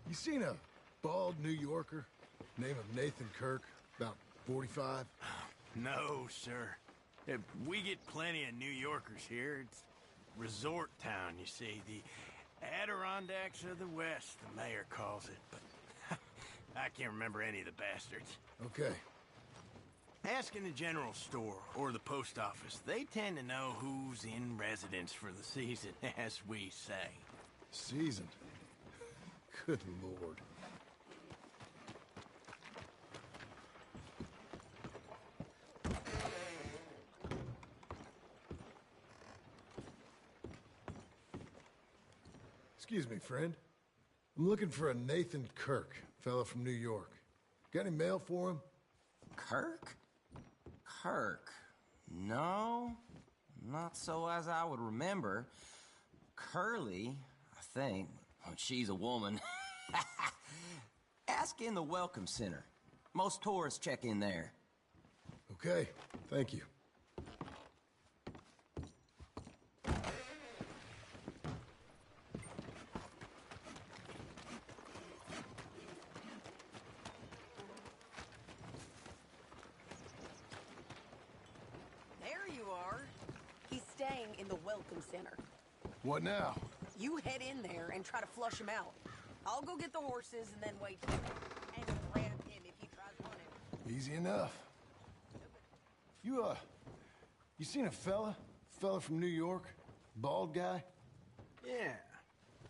You seen a bald New Yorker? Name of Nathan Kirk, about 45? No, sir. We get plenty of New Yorkers here. It's resort town, you see. The Adirondacks of the West, the mayor calls it. But I can't remember any of the bastards. Okay. Ask in the general store or the post office. They tend to know who's in residence for the season, as we say. Season? Good Lord. Excuse me, friend. I'm looking for a Nathan Kirk, fella from New York. Got any mail for him? Kirk? Kirk? No, not so as I would remember. Curly, I think. Oh, she's a woman. Ask in the Welcome Center. Most tourists check in there. Okay, thank you. There you are. He's staying in the Welcome Center. What now? You head in there and try to flush him out. I'll go get the horses and then wait for him. And grab him if he tries running. Easy enough. You seen a fella? Fella from New York? Bald guy? Yeah.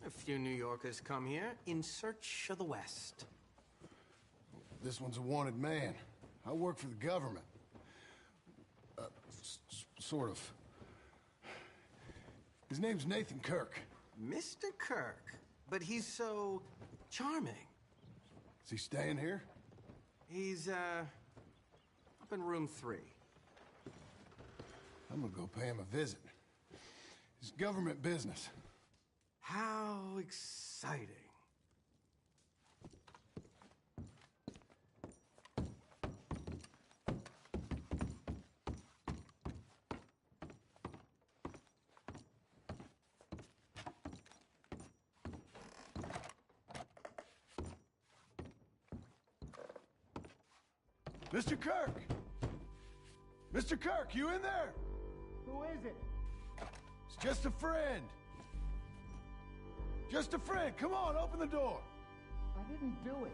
A few New Yorkers come here in search of the West. This one's a wanted man. I work for the government. Sort of. His name's Nathan Kirk. Mr. Kirk? But he's so charming. Is he staying here? He's, up in room 3. I'm gonna go pay him a visit. It's government business. How exciting. Mr. Kirk! Mr. Kirk, you in there? Who is it? It's just a friend. Just a friend. Come on, open the door. I didn't do it.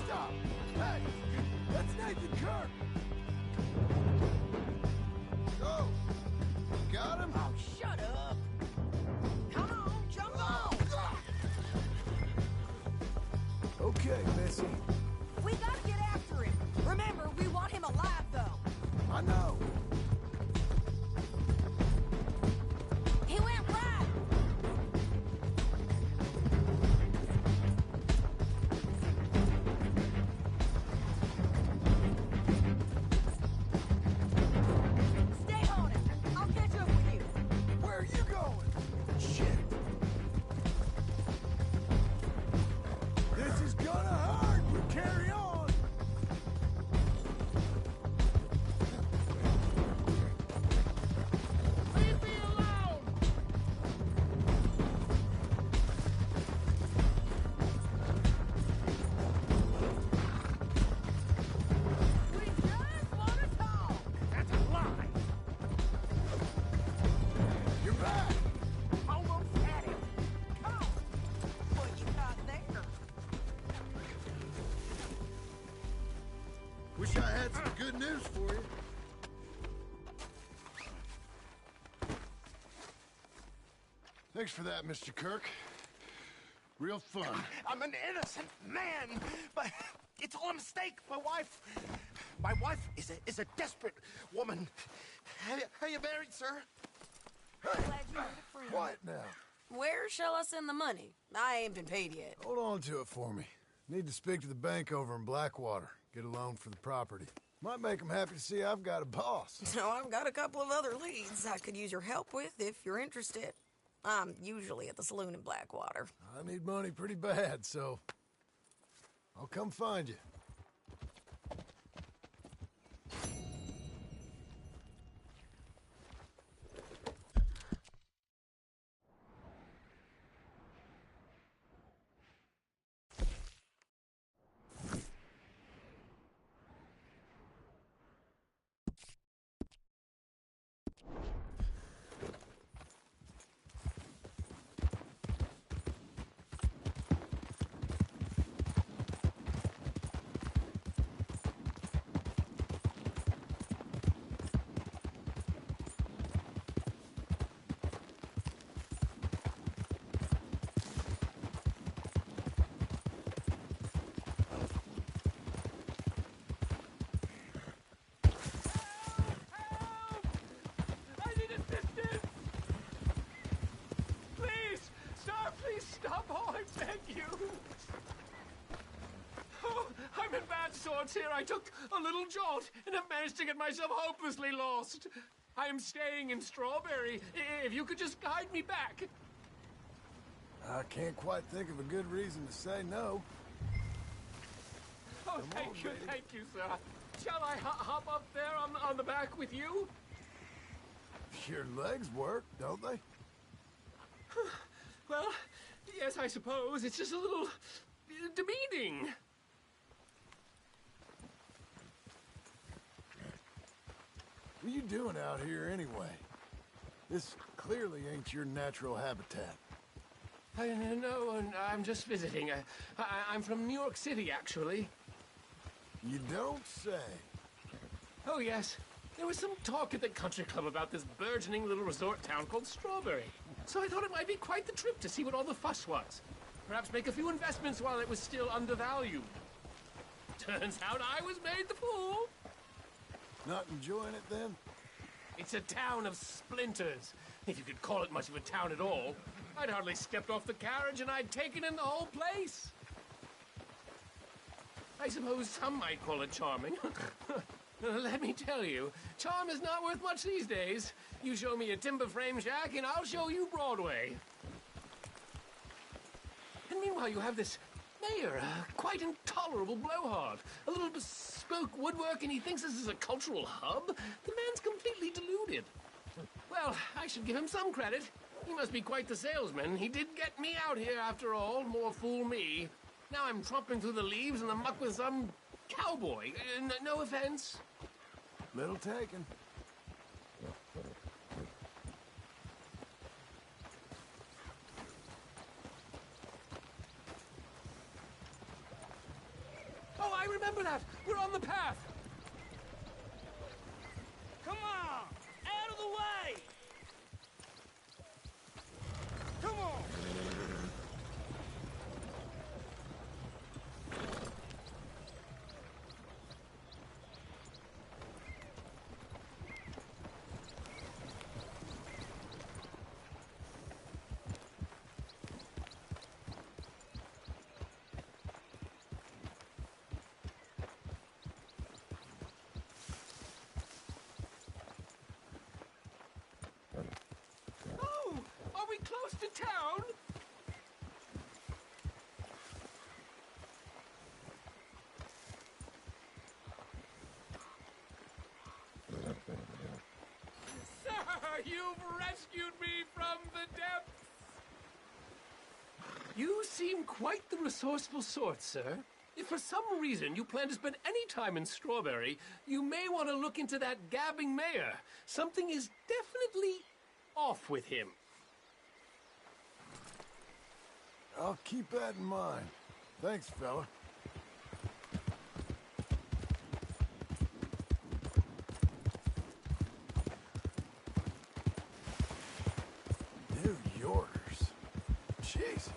Stop! Hey! That's Nathan Kirk! Go! Got him? Oh, shut up! Come on, jump on! Okay, Missy. We gotta get after him. Remember, we want him alive, though. I know. He went right. Stay on it. I'll catch up with you. Where are you going? Shit. This is gonna hurt. Carry on. Leave me alone! We just want to talk. That's a lie! You're back. Almost had him. Come on. What you got there? Wish I had some good news for you. Thanks for that, Mr. Kirk. Real fun. I'm an innocent man, but it's all a mistake. My wife is a desperate woman. Are you married, sir? Glad you made a friend. Quiet now. Where shall I send the money? I ain't been paid yet. Hold on to it for me. Need to speak to the bank over in Blackwater. Get a loan for the property. Might make them happy to see I've got a boss. So I've got a couple of other leads I could use your help with if you're interested. I'm usually at the saloon in Blackwater. I need money pretty bad, so I'll come find you. Stop! Oh, I beg you! Oh, I'm in bad sorts here. I took a little jaunt and have managed to get myself hopelessly lost. I am staying in Strawberry. If you could just guide me back. I can't quite think of a good reason to say no. Oh, thank you, sir. Shall I hop up there on the back with you? Your legs work, don't they? Well, yes, I suppose. It's just a little demeaning. What are you doing out here anyway? This clearly ain't your natural habitat. No, I'm just visiting. I'm from New York City, actually. You don't say. Oh, yes. There was some talk at the country club about this burgeoning little resort town called Strawberry. So I thought it might be quite the trip to see what all the fuss was. Perhaps make a few investments while it was still undervalued. Turns out I was made the fool. Not enjoying it, then? It's a town of splinters, if you could call it much of a town at all. I'd hardly stepped off the carriage and I'd taken in the whole place. I suppose some might call it charming. Let me tell you, charm is not worth much these days. You show me a timber frame shack and I'll show you Broadway. And meanwhile, you have this mayor, a quite intolerable blowhard. A little bespoke woodwork, and he thinks this is a cultural hub? The man's completely deluded. Well, I should give him some credit. He must be quite the salesman. He did get me out here after all. More fool me. Now I'm tromping through the leaves and the muck with some cowboy. No offense. Little taken. Oh, I remember that. We're on the path. Come on! Out of the way! Come on! Are we close to town? Sir, you've rescued me from the depths. You seem quite the resourceful sort, sir. If for some reason you plan to spend any time in Strawberry, you may want to look into that gabbing mayor. Something is definitely off with him. I'll keep that in mind. Thanks, fella. New Yorkers. Jesus.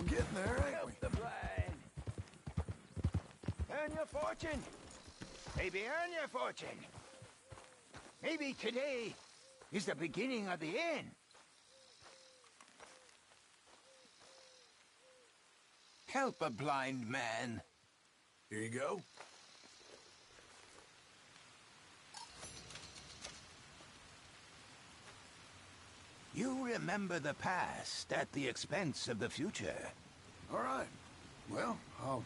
Getting there, ain't we? The blind. Earn your fortune. Maybe earn your fortune. Maybe today is the beginning of the end. Help a blind man. Here you go. You remember the past at the expense of the future. All right. Well, I'll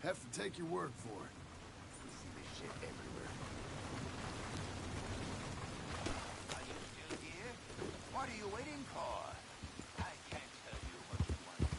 have to take your word for it. See this shit everywhere. Are you still here? What are you waiting for? I can't tell you what you want to hear.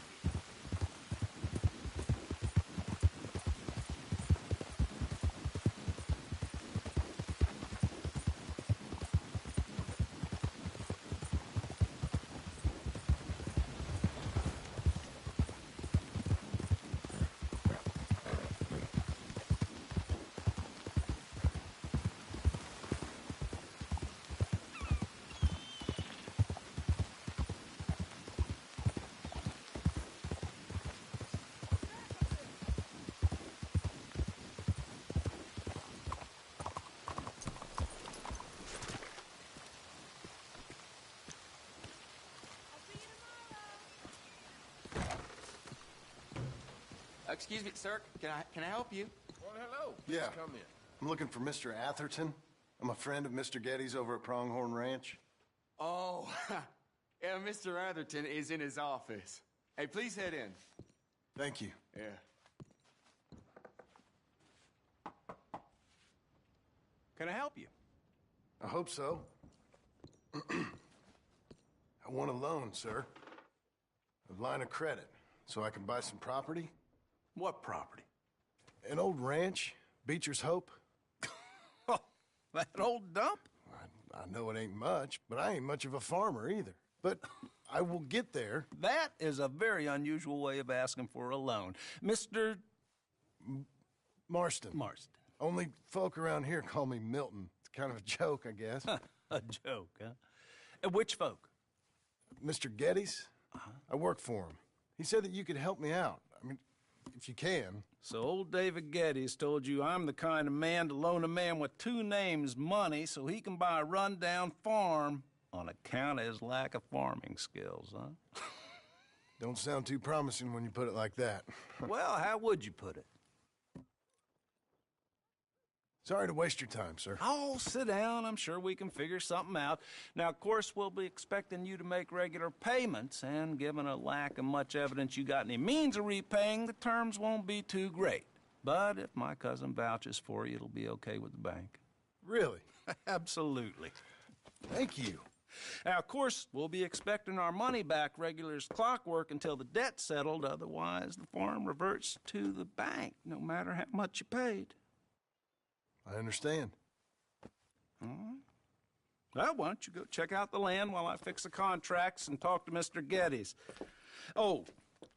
Excuse me, sir. Can I help you? Well, hello. Yeah. Please come in. I'm looking for Mr. Atherton. I'm a friend of Mr. Getty's over at Pronghorn Ranch. Oh, yeah, Mr. Atherton is in his office. Hey, please head in. Thank you. Yeah. Can I help you? I hope so. I want a loan, sir. A line of credit, so I can buy some property. What property? An old ranch, Beecher's Hope. That old dump? I know it ain't much, but I ain't much of a farmer either. But I will get there. That is a very unusual way of asking for a loan. Mr. Marston. Marston. Only folk around here call me Milton. It's kind of a joke, I guess. A joke, huh? And which folk? Mr. Getty's. I work for him. He said that you could help me out. I mean, if you can. So old David Getty's told you I'm the kind of man to loan a man with two names money so he can buy a rundown farm on account of his lack of farming skills, huh? Don't sound too promising when you put it like that. Well, how would you put it? Sorry to waste your time, sir. Oh, sit down. I'm sure we can figure something out. Now, of course, we'll be expecting you to make regular payments, and given a lack of much evidence you got any means of repaying, the terms won't be too great. But if my cousin vouches for you, it'll be okay with the bank. Really? Absolutely. Thank you. Now, of course, we'll be expecting our money back regular as clockwork until the debt's settled. Otherwise, the farm reverts to the bank, no matter how much you paid. I understand. All right. Well, why don't you go check out the land while I fix the contracts and talk to Mr. Getty's. Oh,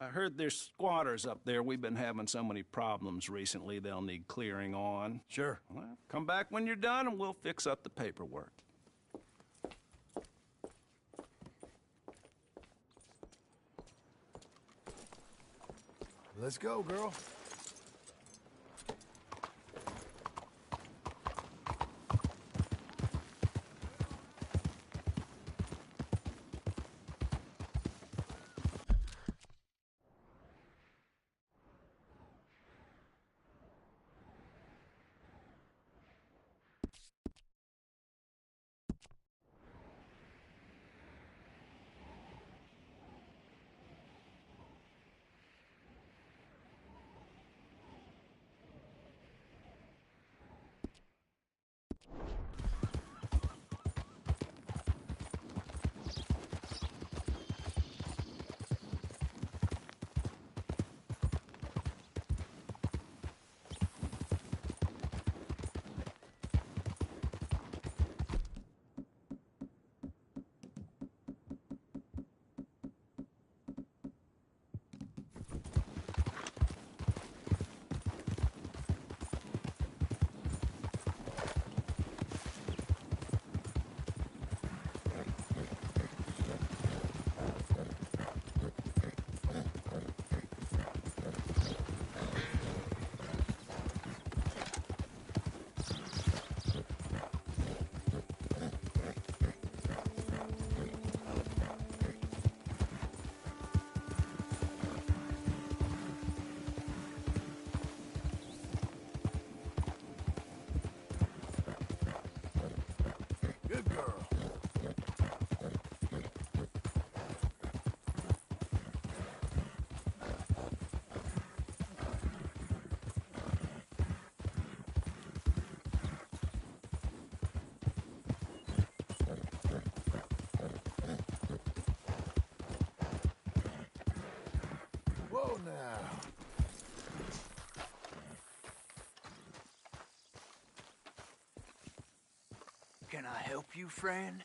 I heard there's squatters up there. We've been having so many problems recently, they'll need clearing on. Sure. Well, come back when you're done and we'll fix up the paperwork. Let's go, girl. Good girl. Whoa now. Can I help you, friend?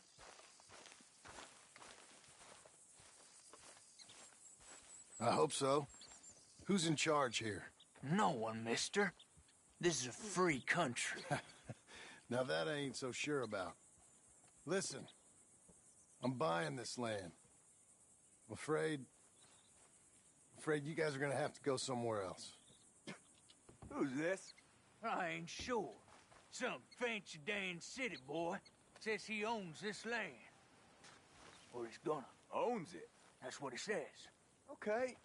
I hope so. Who's in charge here? No one, mister. This is a free country. Now that I ain't so sure about. Listen, I'm buying this land. I'm afraid you guys are gonna have to go somewhere else. Who's this? I ain't sure. Some fancy Dan city boy says he owns this land. Or he's gonna. Owns it? That's what he says. Okay.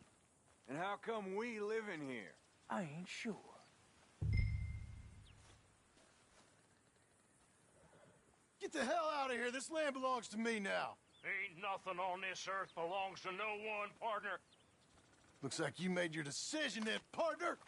And how come we live in here? I ain't sure. Get the hell out of here. This land belongs to me now. Ain't nothing on this earth belongs to no one, partner. Looks like you made your decision then, partner.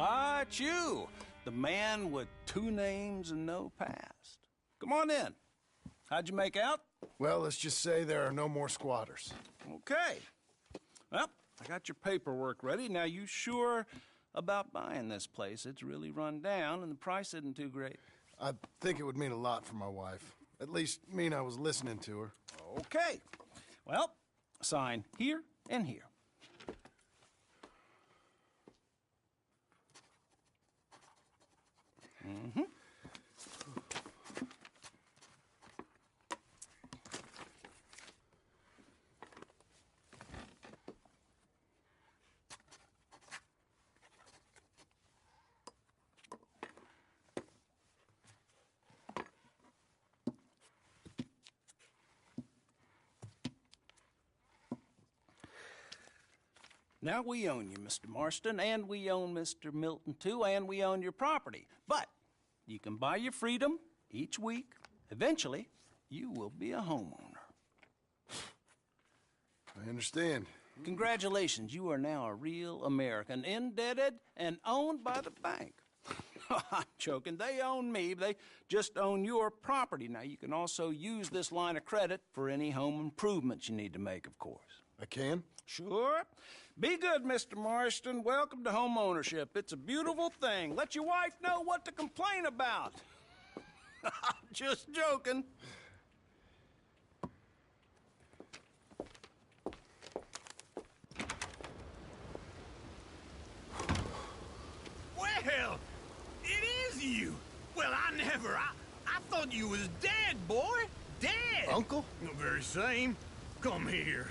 Ah, it's you, the man with 2 names and no past. Come on in. How'd you make out? Well, let's just say there are no more squatters. Okay. Well, I got your paperwork ready. Now, you sure about buying this place? It's really run down, and the price isn't too great. I think it would mean a lot for my wife. At least mean I was listening to her. Okay. Well, sign here and here. Mm-hmm. Now we own you, Mr. Marston, and we own Mr. Milton, too, and we own your property. But you can buy your freedom each week. Eventually, you will be a homeowner. I understand. Congratulations, you are now a real American, indebted and owned by the bank. I'm joking. They own me. They just own your property. Now, you can also use this line of credit for any home improvements you need to make, of course. I can? Sure. Be good, Mr. Marston. Welcome to home ownership. It's a beautiful thing. Let your wife know what to complain about. Just joking. Well, it is you. Well, I thought you was dead, boy. Dead. Uncle? The very same. Come here.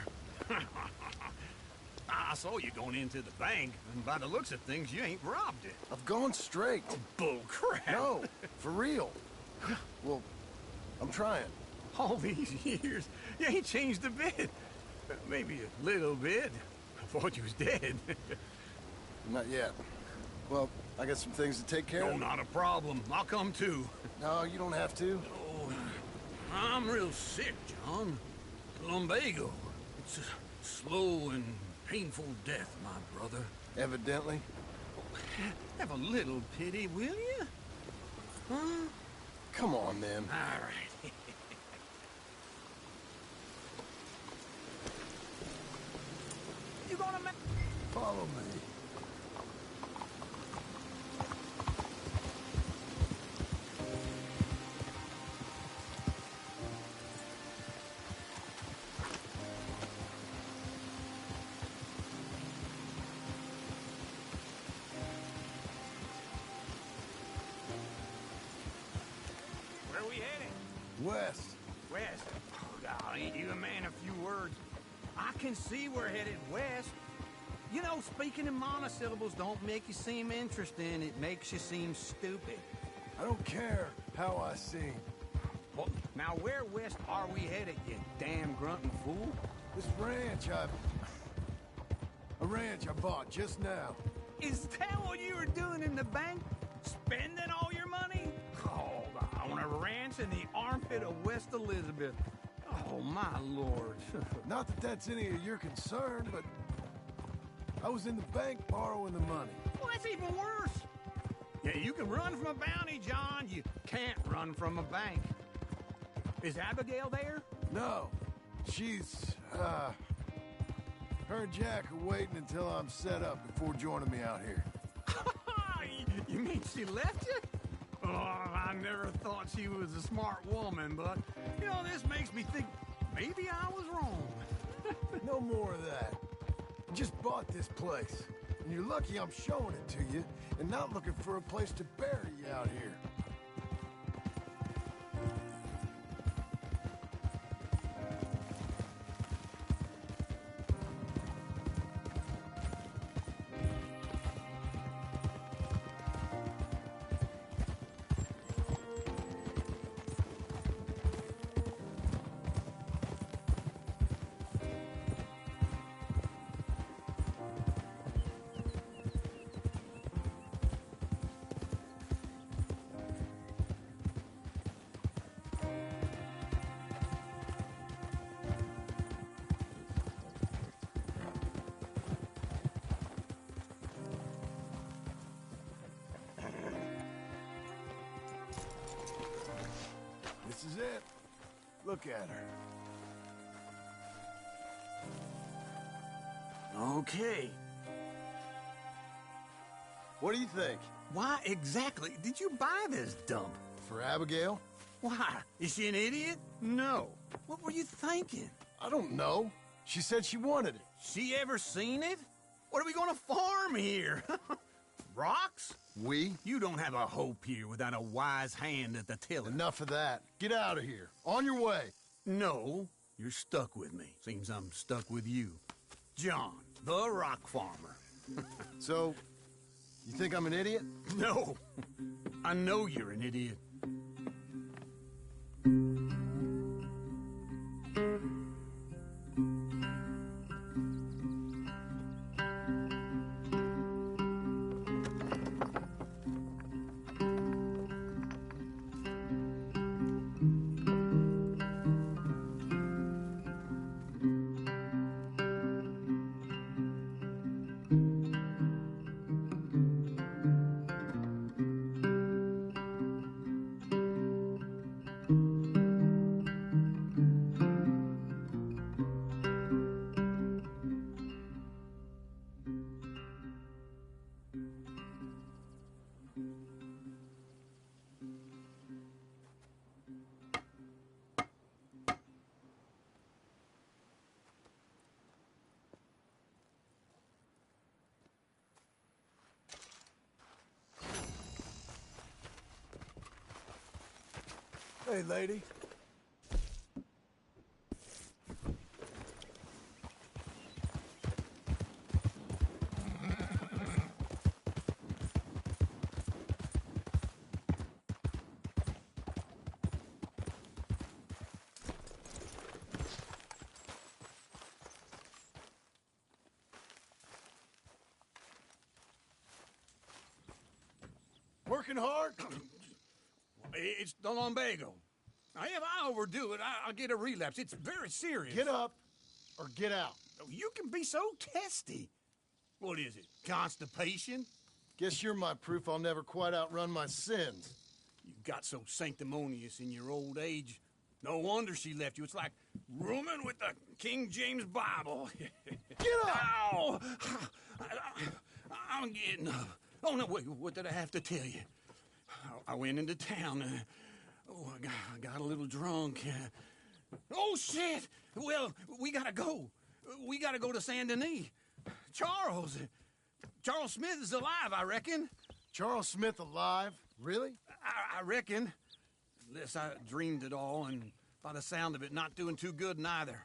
I saw you going into the bank, and by the looks of things, you ain't robbed it. I've gone straight. Oh, bull crap. No, for real. Well, I'm trying. All these years, you ain't changed a bit. Maybe a little bit. I thought you was dead. Not yet. Well, I got some things to take care No, of. not a problem. I'll come too. No, you don't have to. Oh, I'm real sick, John. Lumbago. It's a slow and painful death, my brother. Evidently. Have a little pity, will you? Huh? Come on, then. All right. You gonna follow me? Where we heading? West. West? Oh, God, ain't you a man of few words? I can see we're headed west. You know, speaking in monosyllables don't make you seem interesting. It makes you seem stupid. I don't care how I seem. Well, now where west are we headed, you damn grunting fool? This ranch I bought just now. Is that what you were doing in the bank? Spending all your money? Oh, on a ranch in the armpit of West Elizabeth. Oh, my lord. Not that that's any of your concern, but I was in the bank borrowing the money. Well, that's even worse. Yeah, you can run from a bounty, John. You can't run from a bank. Is Abigail there? No. She's, her and Jack are waiting until I'm set up before joining me out here. You mean she left you? Oh, I never thought she was a smart woman, but, you know, this makes me think maybe I was wrong. No more of that. I just bought this place, and you're lucky I'm showing it to you and not looking for a place to bury you out here. This is it. Look at her. Okay. What do you think? Why exactly did you buy this dump? For Abigail? Why? Is she an idiot? No. What were you thinking? I don't know. She said she wanted it. She ever seen it? What are we gonna farm here? Rocks? We? You don't have a hope here without a wise hand at the tiller. Enough of that. Get out of here. On your way. No, you're stuck with me. Seems I'm stuck with you. John, the rock farmer. So, you think I'm an idiot? No. I know you're an idiot. Hey, lady. Working hard? It's the lumbago. Now, if I overdo it, I'll get a relapse. It's very serious. Get up or get out. You can be so testy. What is it, constipation? Guess you're my proof I'll never quite outrun my sins. You got so sanctimonious in your old age. No wonder she left you. It's like rooming with the King James Bible. Get up! Ow! I'm getting up. Oh, no, wait, what did I have to tell you? I went into town. I got a little drunk. Oh, shit! Well, we gotta go. We gotta go to Saint Denis. Charles Smith is alive, I reckon. Charles Smith alive? Really? I reckon. Unless I dreamed it all, and by the sound of it, not doing too good neither.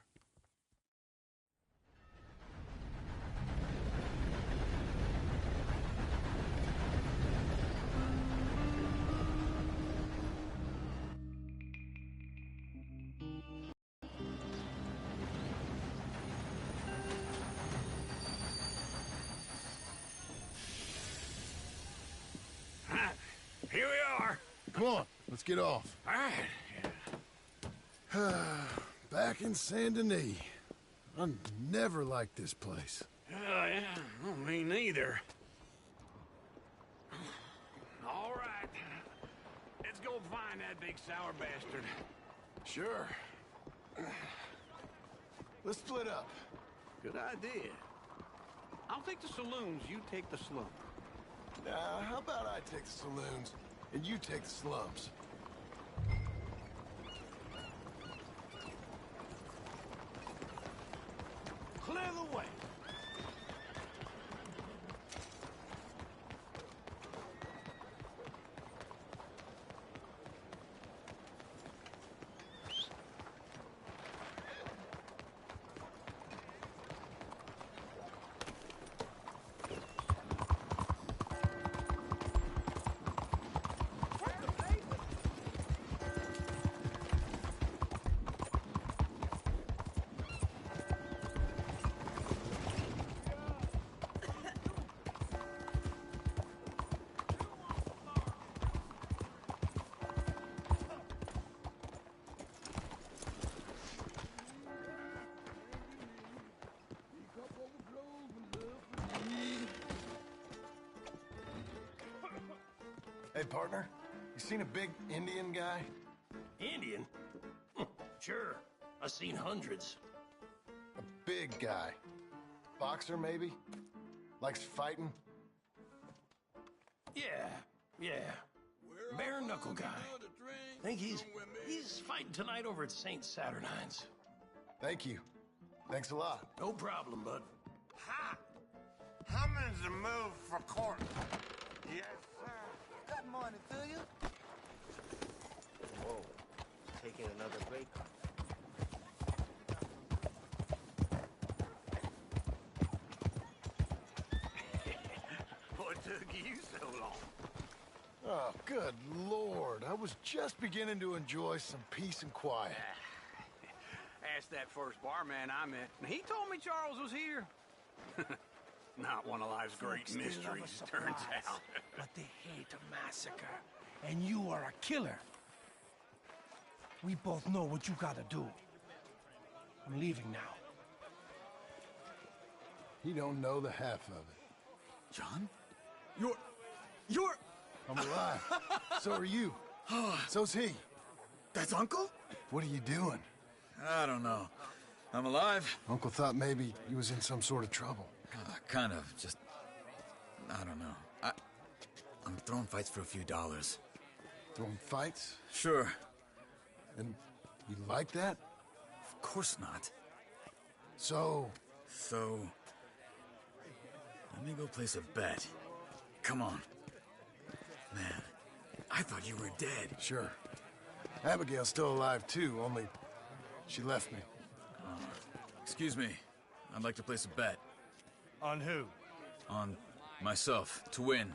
Here we are. Come on, let's get off. All right. Back in Saint Denis. I never liked this place. Yeah, well, me neither. find that big sour bastard. Sure. Let's split up. Good idea. I'll take the saloons, you take the slum. How about I take the saloons and you take the slums? Clear the way. Hey, partner, you seen a big Indian guy? Indian? Sure. I've seen hundreds. A big guy. Boxer, maybe? Likes fighting? Yeah. Bare knuckle guy. Think he's fighting tonight over at St. Saturnine's. Thank you. Thanks a lot. No problem, bud. Ha! Hammond's the move for court. Yes, sir. Good morning to you. Whoa. Taking another break. What took you so long? Oh, good Lord. I was just beginning to enjoy some peace and quiet. Asked that first barman I met, and he told me Charles was here. Not one of life's great mysteries, it turns out. But they hate a massacre, and you are a killer. We both know what you gotta do. I'm leaving now. He don't know the half of it. John? You're... I'm alive. So are you. So's he. That's Uncle? What are you doing? I don't know. I'm alive. Uncle thought maybe he was in some sort of trouble. Kind of. Just... I don't know. I'm throwing fights for a few dollars. Throwing fights? Sure. And you like that? Of course not. So, let me go place a bet. Come on. Man, I thought you were dead. Sure. Abigail's still alive too, only she left me. Excuse me. I'd like to place a bet. On who? On myself, to win.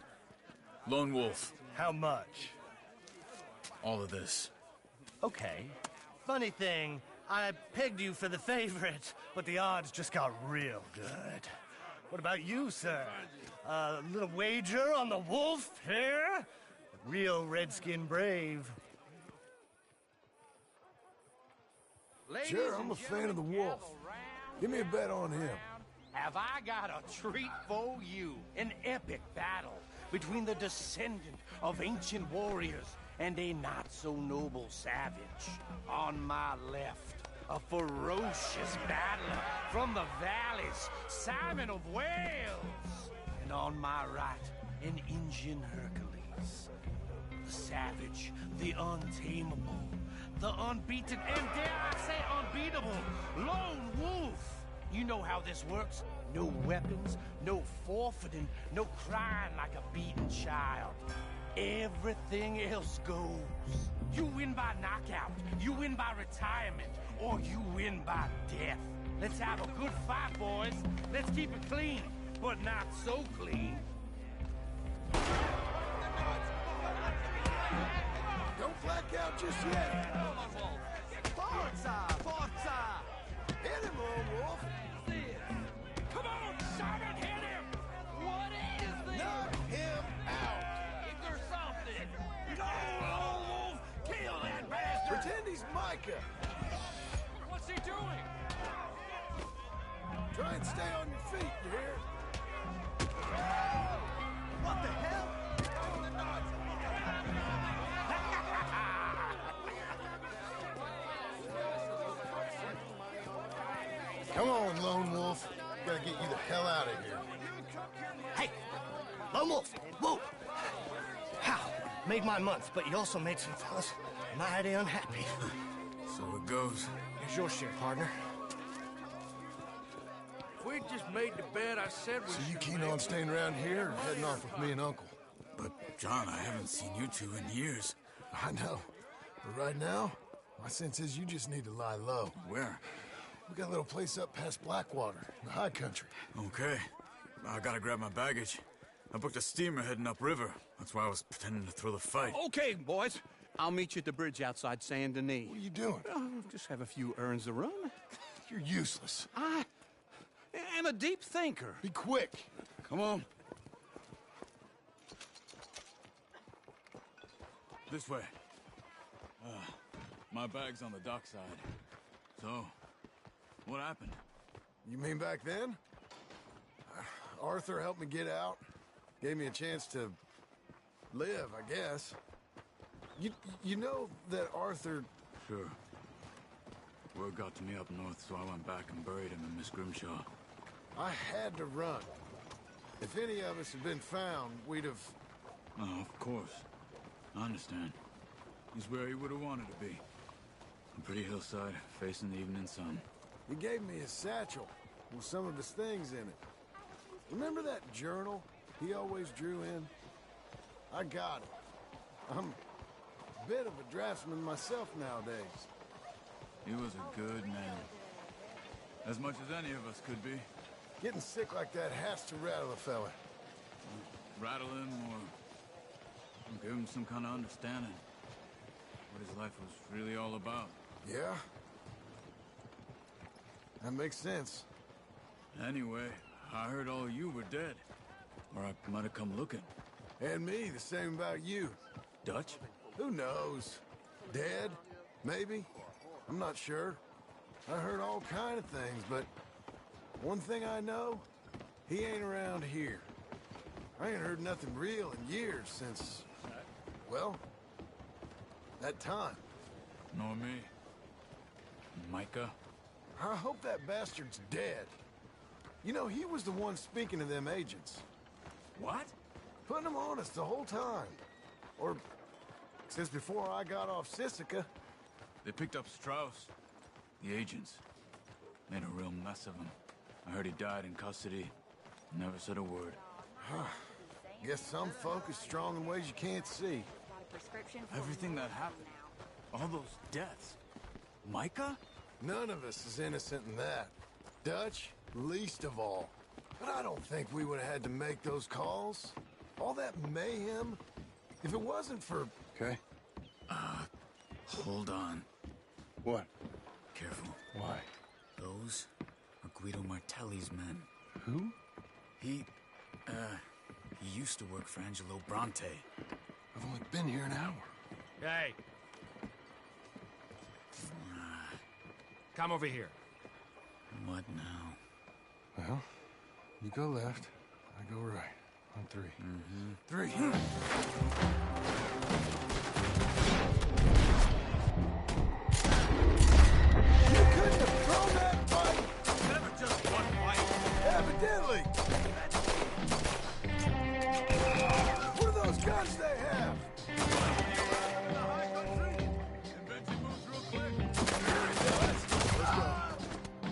Lone Wolf. How much? All of this. Okay. Funny thing, I pegged you for the favorite, but the odds just got real good. What about you, sir? A little wager on the wolf here? Real redskin brave. Sure, I'm a fan of the wolf. Give me a bet on him. Have I got a treat for you? An epic battle between the descendant of ancient warriors and a not-so-noble savage. On my left, a ferocious battler from the valleys, Simon of Wales. And on my right, an Indian Hercules. The savage, the untamable, the unbeaten, and dare I say unbeatable, Lone Wolf. You know how this works. No weapons, no forfeiting, no crying like a beaten child. Everything else goes. You win by knockout, you win by retirement, or you win by death. Let's have a good fight, boys. Let's keep it clean, but not so clean. Don't black out just yet. Forza! Forza! Hit him, Lone Wolf. Come on, Simon, hit him! What is this? Knock him out. Is there something? No, Lone Wolf! Kill that bastard! Pretend he's Micah. What's he doing? Try and stay on your feet, you hear? What the hell? Come on, Lone Wolf. Gotta get you the hell out of here. Hey, Lone Wolf, whoa! How? Made my month, but you also made some fellas mighty unhappy. So it goes. Here's your share, partner. If we'd just made the bed I said we... So you keen on staying around here or heading off with me and Uncle? But, John, I haven't seen you two in years. I know. But right now, my sense is you just need to lie low. Where? We got a little place up past Blackwater, in the high country. Okay. I gotta grab my baggage. I booked a steamer heading upriver. That's why I was pretending to throw the fight. Okay, boys. I'll meet you at the bridge outside Saint Denis. What are you doing? Just have a few errands to run. You're useless. I am a deep thinker. Be quick. Come on. This way. My bag's on the dockside. So, what happened? You mean back then? Arthur helped me get out. Gave me a chance to live, I guess. You know that Arthur... Sure. Word got to me up north, so I went back and buried him in Miss Grimshaw. I had to run. If any of us had been found, we'd have... Oh, of course. I understand. He's where he would have wanted to be. A pretty hillside, facing the evening sun. He gave me his satchel with some of his things in it. Remember that journal he always drew in? I got it. I'm a bit of a draftsman myself nowadays. He was a good man. As much as any of us could be. Getting sick like that has to rattle a fella. Rattle him or give him some kind of understanding. What his life was really all about. Yeah? That makes sense. Anyway, I heard all you were dead. Or I might have come looking. And me, the same about you. Dutch? Who knows? Dead? Maybe? I'm not sure. I heard all kind of things, but one thing I know, he ain't around here. I ain't heard nothing real in years since, well, that time. Nor me. Micah? I hope that bastard's dead. You know, he was the one speaking to them agents. What? Putting them on us the whole time. Or since before I got off Sisika. They picked up Strauss. The agents. Made a real mess of him. I heard he died in custody. Never said a word. Guess some folk is strong in ways you can't see. Everything that happened. All those deaths. Micah? None of us is innocent in that. Dutch, least of all. But I don't think we would have had to make those calls. All that mayhem. If it wasn't for... Okay. Hold on. What? Careful. Why? Those are Guido Martelli's men. Who? He used to work for Angelo Bronte. I've only been here an hour. Hey. Come over here. What now? Well, you go left, I go right. On three. Mm-hmm. 3. You couldn't have thrown that fight! Never just one fight. Evidently! What are those guns they have?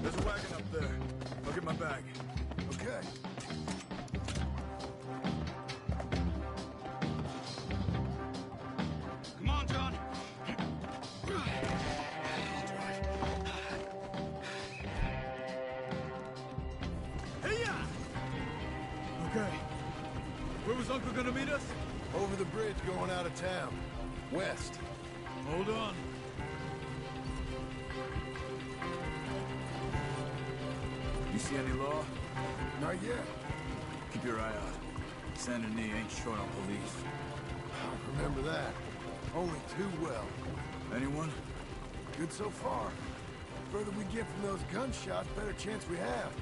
There's a wagon up there. I'll get my bag. Okay. Come on, John. Hey-ya! Okay. Where was Uncle gonna meet us? Over the bridge going out of town. West. Hold on. You see any law? Not yet. Keep your eye out. Saint Denis ain't short on police. I remember that. Only too well. Anyone? Good so far. Further we get from those gunshots, better chance we have.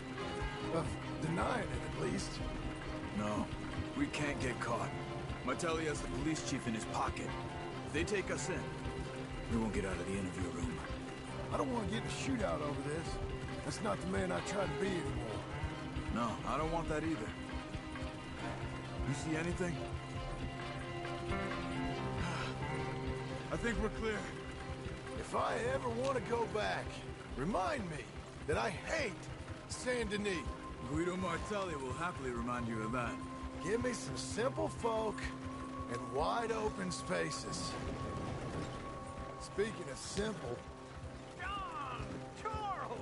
Of denying it, at least. No. We can't get caught. Martelli has the police chief in his pocket. If they take us in, we won't get out of the interview room. I don't want to get in a shootout over this. That's not the man I try to be anymore. No, I don't want that either. You see anything? I think we're clear. If I ever want to go back, remind me that I hate Saint Denis. Guido Martelli will happily remind you of that. Give me some simple folk and wide open spaces. Speaking of simple... John! Charles!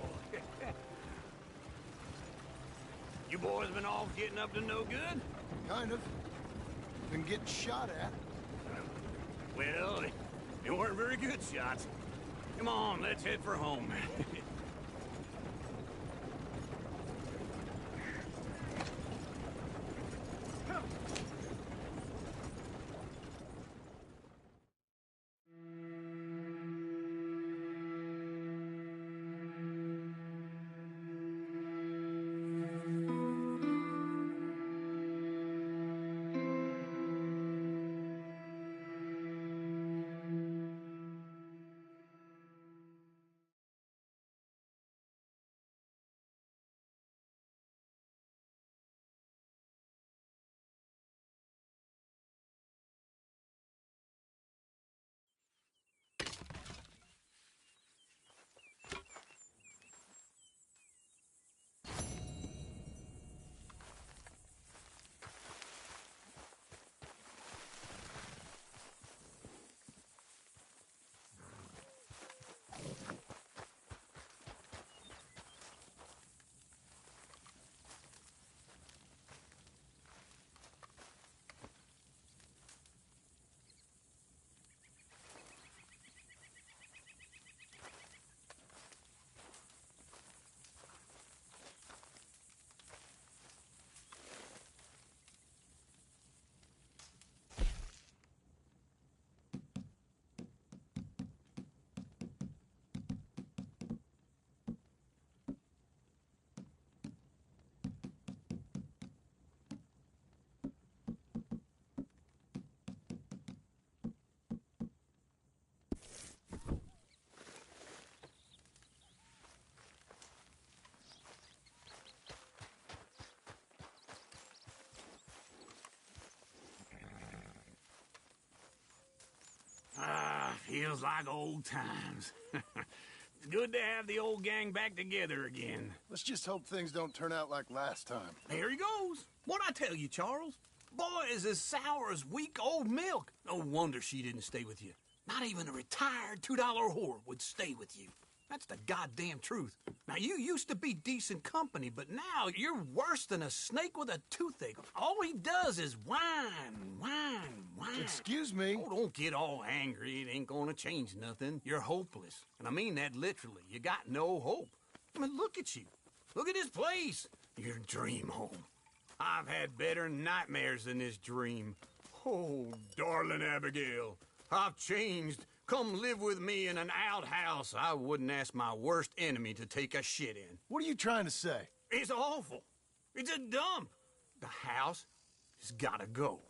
You boys been off getting up to no good? Kind of. Been getting shot at. Well, they weren't very good shots. Come on, let's head for home. Feels like old times. It's good to have the old gang back together again. Let's just hope things don't turn out like last time. There he goes. What'd I tell you, Charles? Boy is as sour as weak old milk. No wonder she didn't stay with you. Not even a retired $2 whore would stay with you. That's the goddamn truth. Now, you used to be decent company, but now you're worse than a snake with a toothache. All he does is whine. Excuse me? Oh, don't get all angry. It ain't gonna change nothing. You're hopeless. And I mean that literally. You got no hope. I mean, look at you. Look at this place. Your dream home. I've had better nightmares than this dream. Oh, darling Abigail, I've changed. Come live with me in an outhouse I wouldn't ask my worst enemy to take a shit in. What are you trying to say? It's awful. It's a dump. The house has gotta go.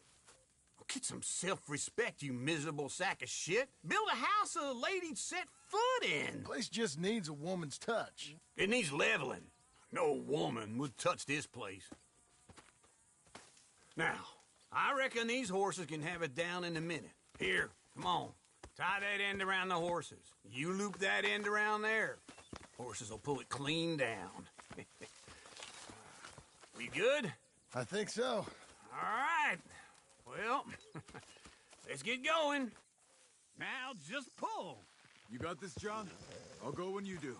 Get some self-respect, you miserable sack of shit. Build a house a lady'd set foot in. The place just needs a woman's touch. It needs leveling. No woman would touch this place. Now, I reckon these horses can have it down in a minute. Here, come on. Tie that end around the horses. You loop that end around there. Horses will pull it clean down. We good? I think so. All right. Well, let's get going. Now just pull. You got this, John? I'll go when you do.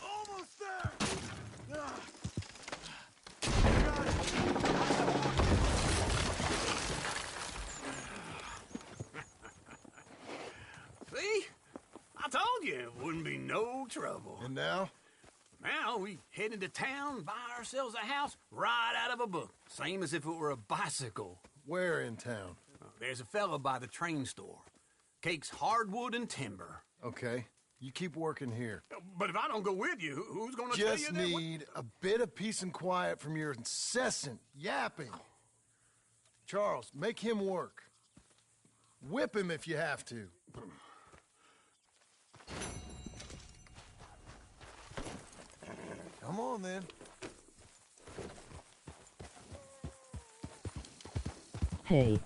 Almost there! See? I told you it wouldn't be no trouble. And now? Now we head into town, buy ourselves a house right out of a book. Same as if it were a bicycle. Where in town? There's a fella by the train store. Cakes hardwood and timber. Okay. You keep working here. But if I don't go with you, who's gonna tell you Just that? need a bit of peace and quiet from your incessant yapping. Charles, make him work. Whip him if you have to. Come on, then. Hey.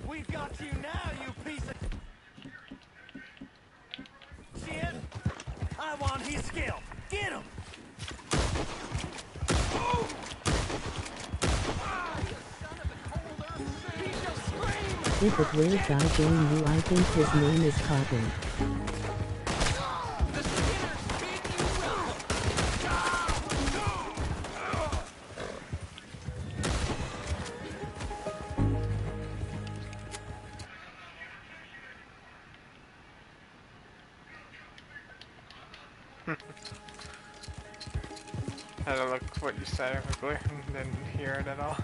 We've got you now, you piece of shit! I want his skill. Get him! If a weird guy join you, I think his name is Cotton. Had to look what you said quickly and didn't hear it at all.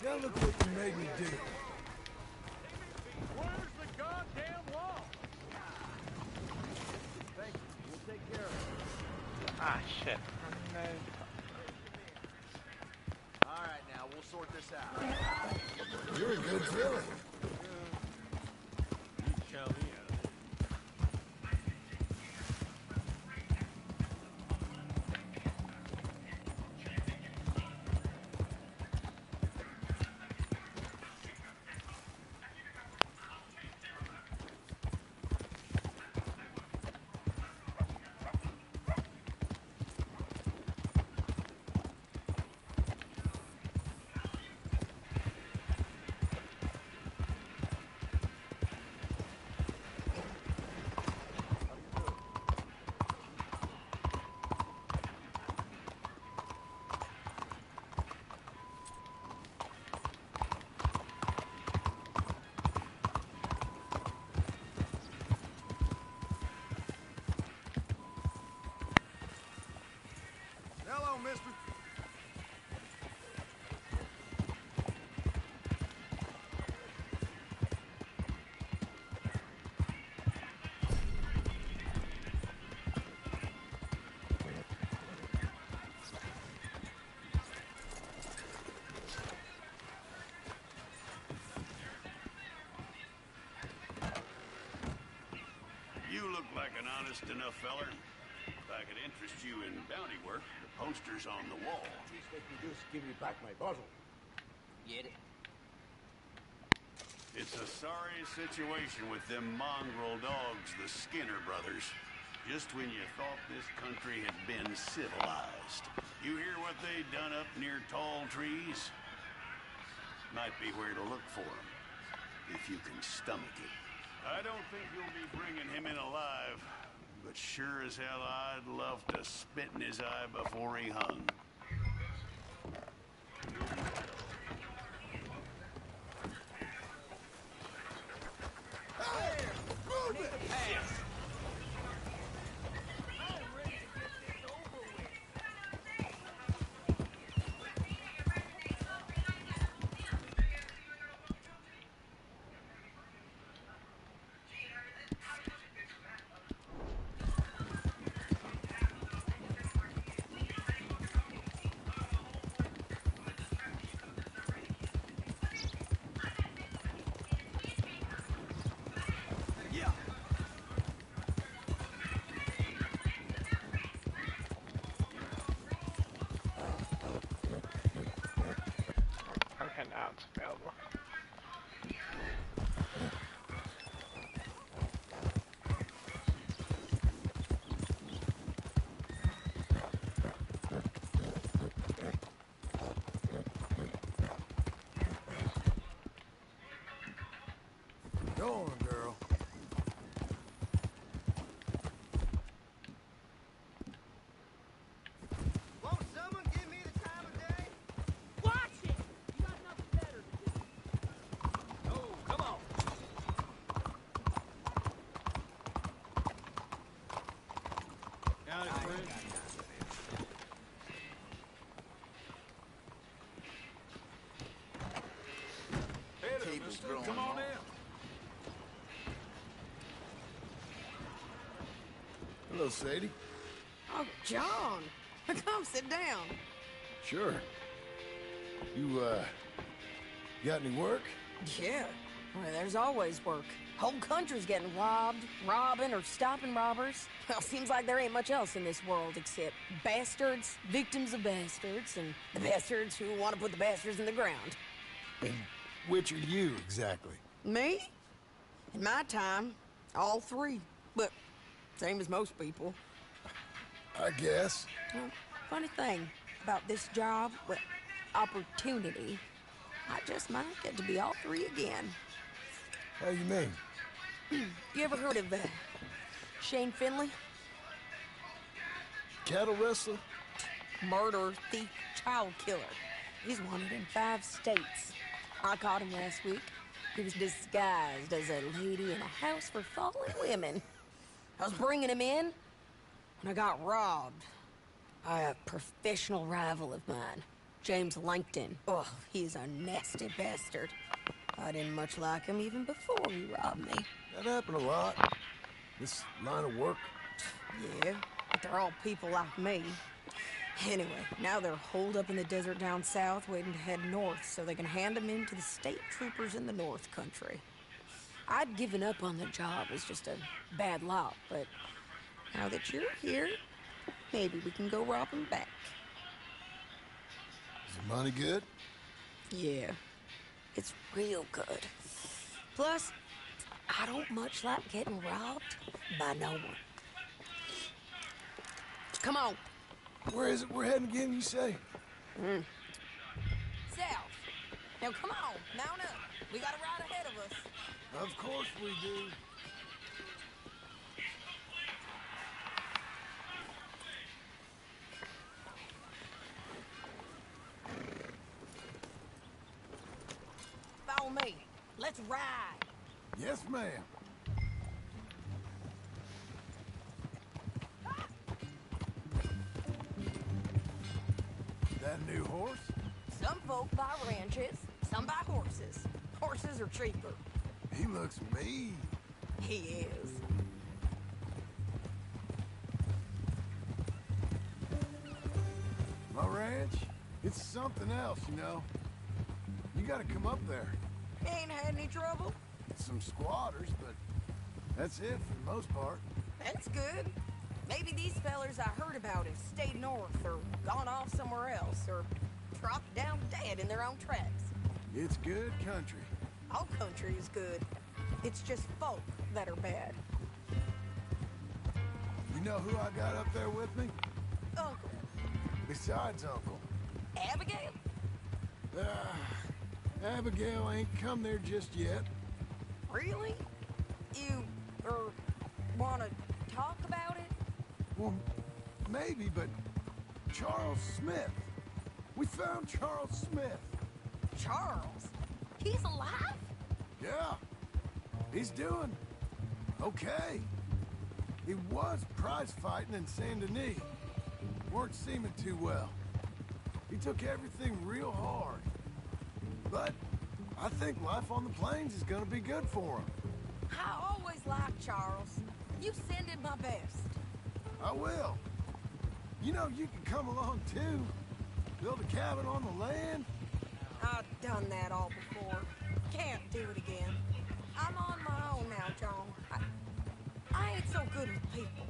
Now look what you made me do. Where's the goddamn wall? Thank you. We'll take care of it. Ah, shit. Alright, now we'll sort this out. You're a good driller. You tell me. Hello, mister. You look like an honest enough feller. If I could interest you in bounty work, the poster's on the wall. Please let me just give me back my bottle. Get it? It's a sorry situation with them mongrel dogs, the Skinner brothers. Just when you thought this country had been civilized. You hear what they done up near tall trees? Might be where to look for them, if you can stomach it. I don't think you'll be bringing him in alive, but sure as hell I'd love to spit in his eye before he hung. merda. Go on, girl. Won't someone give me the time of day? Watch it! You got nothing better to do. Oh, come on. Howdy, friend. Hey there, mister. Come on in. Hello, Sadie. Oh, John. Come sit down. Sure. You, got any work? Yeah. Well, there's always work. Whole country's getting robbed, robbing, or stopping robbers. Well, seems like there ain't much else in this world except bastards, victims of bastards, and the bastards who want to put the bastards in the ground. And which are you, exactly? Me? In my time, all three. But same as most people. I guess. Well, funny thing about this job, well, opportunity, I just might get to be all three again. How you mean? You ever heard of Shane Finley? Cattle wrestler? Murderer, thief, child killer. He's wanted in 5 states. I caught him last week. He was disguised as a lady in a house for fallen women. I was bringing him in, and I got robbed by a professional rival of mine, James Langton. Oh, he's a nasty bastard. I didn't much like him even before he robbed me. That happened a lot. This line of work. Yeah, but they're all people like me. Anyway, now they're holed up in the desert down south, waiting to head north so they can hand them in to the state troopers in the North Country. I'd given up on the job as just a bad lot, but now that you're here, maybe we can go rob them back. Is the money good? Yeah, it's real good. Plus, I don't much like getting robbed by no one. Come on. Where is it we're heading again, you say? South. Now come on, mount up. We got a ride ahead of us. Of course we do. Follow me. Let's ride. Yes, ma'am. That a new horse? Some folk buy ranches, some buy horses. Horses are cheaper. He looks mean. He is. My ranch, it's something else, you know. You gotta come up there. Ain't had any trouble? Some squatters, but that's it for the most part. That's good. Maybe these fellers I heard about have stayed north or gone off somewhere else or dropped down dead in their own tracks. It's good country. All country is good. It's just folk that are bad. You know who I got up there with me? Uncle. Besides Uncle. Abigail? Abigail ain't come there just yet. Really? You, wanna talk about it? Well, maybe, but Charles Smith. We found Charles Smith. Charles? He's alive? Yeah. He's doing okay. He was prize fighting in Saint Denis. Weren't seeming too well. He took everything real hard. But I think life on the plains is gonna be good for him. I always liked Charles. You send him my best. I will. You know, you can come along too. Build a cabin on the land. I've done that all before. Can't do it again. I'm on my own now, John. I ain't so good with people.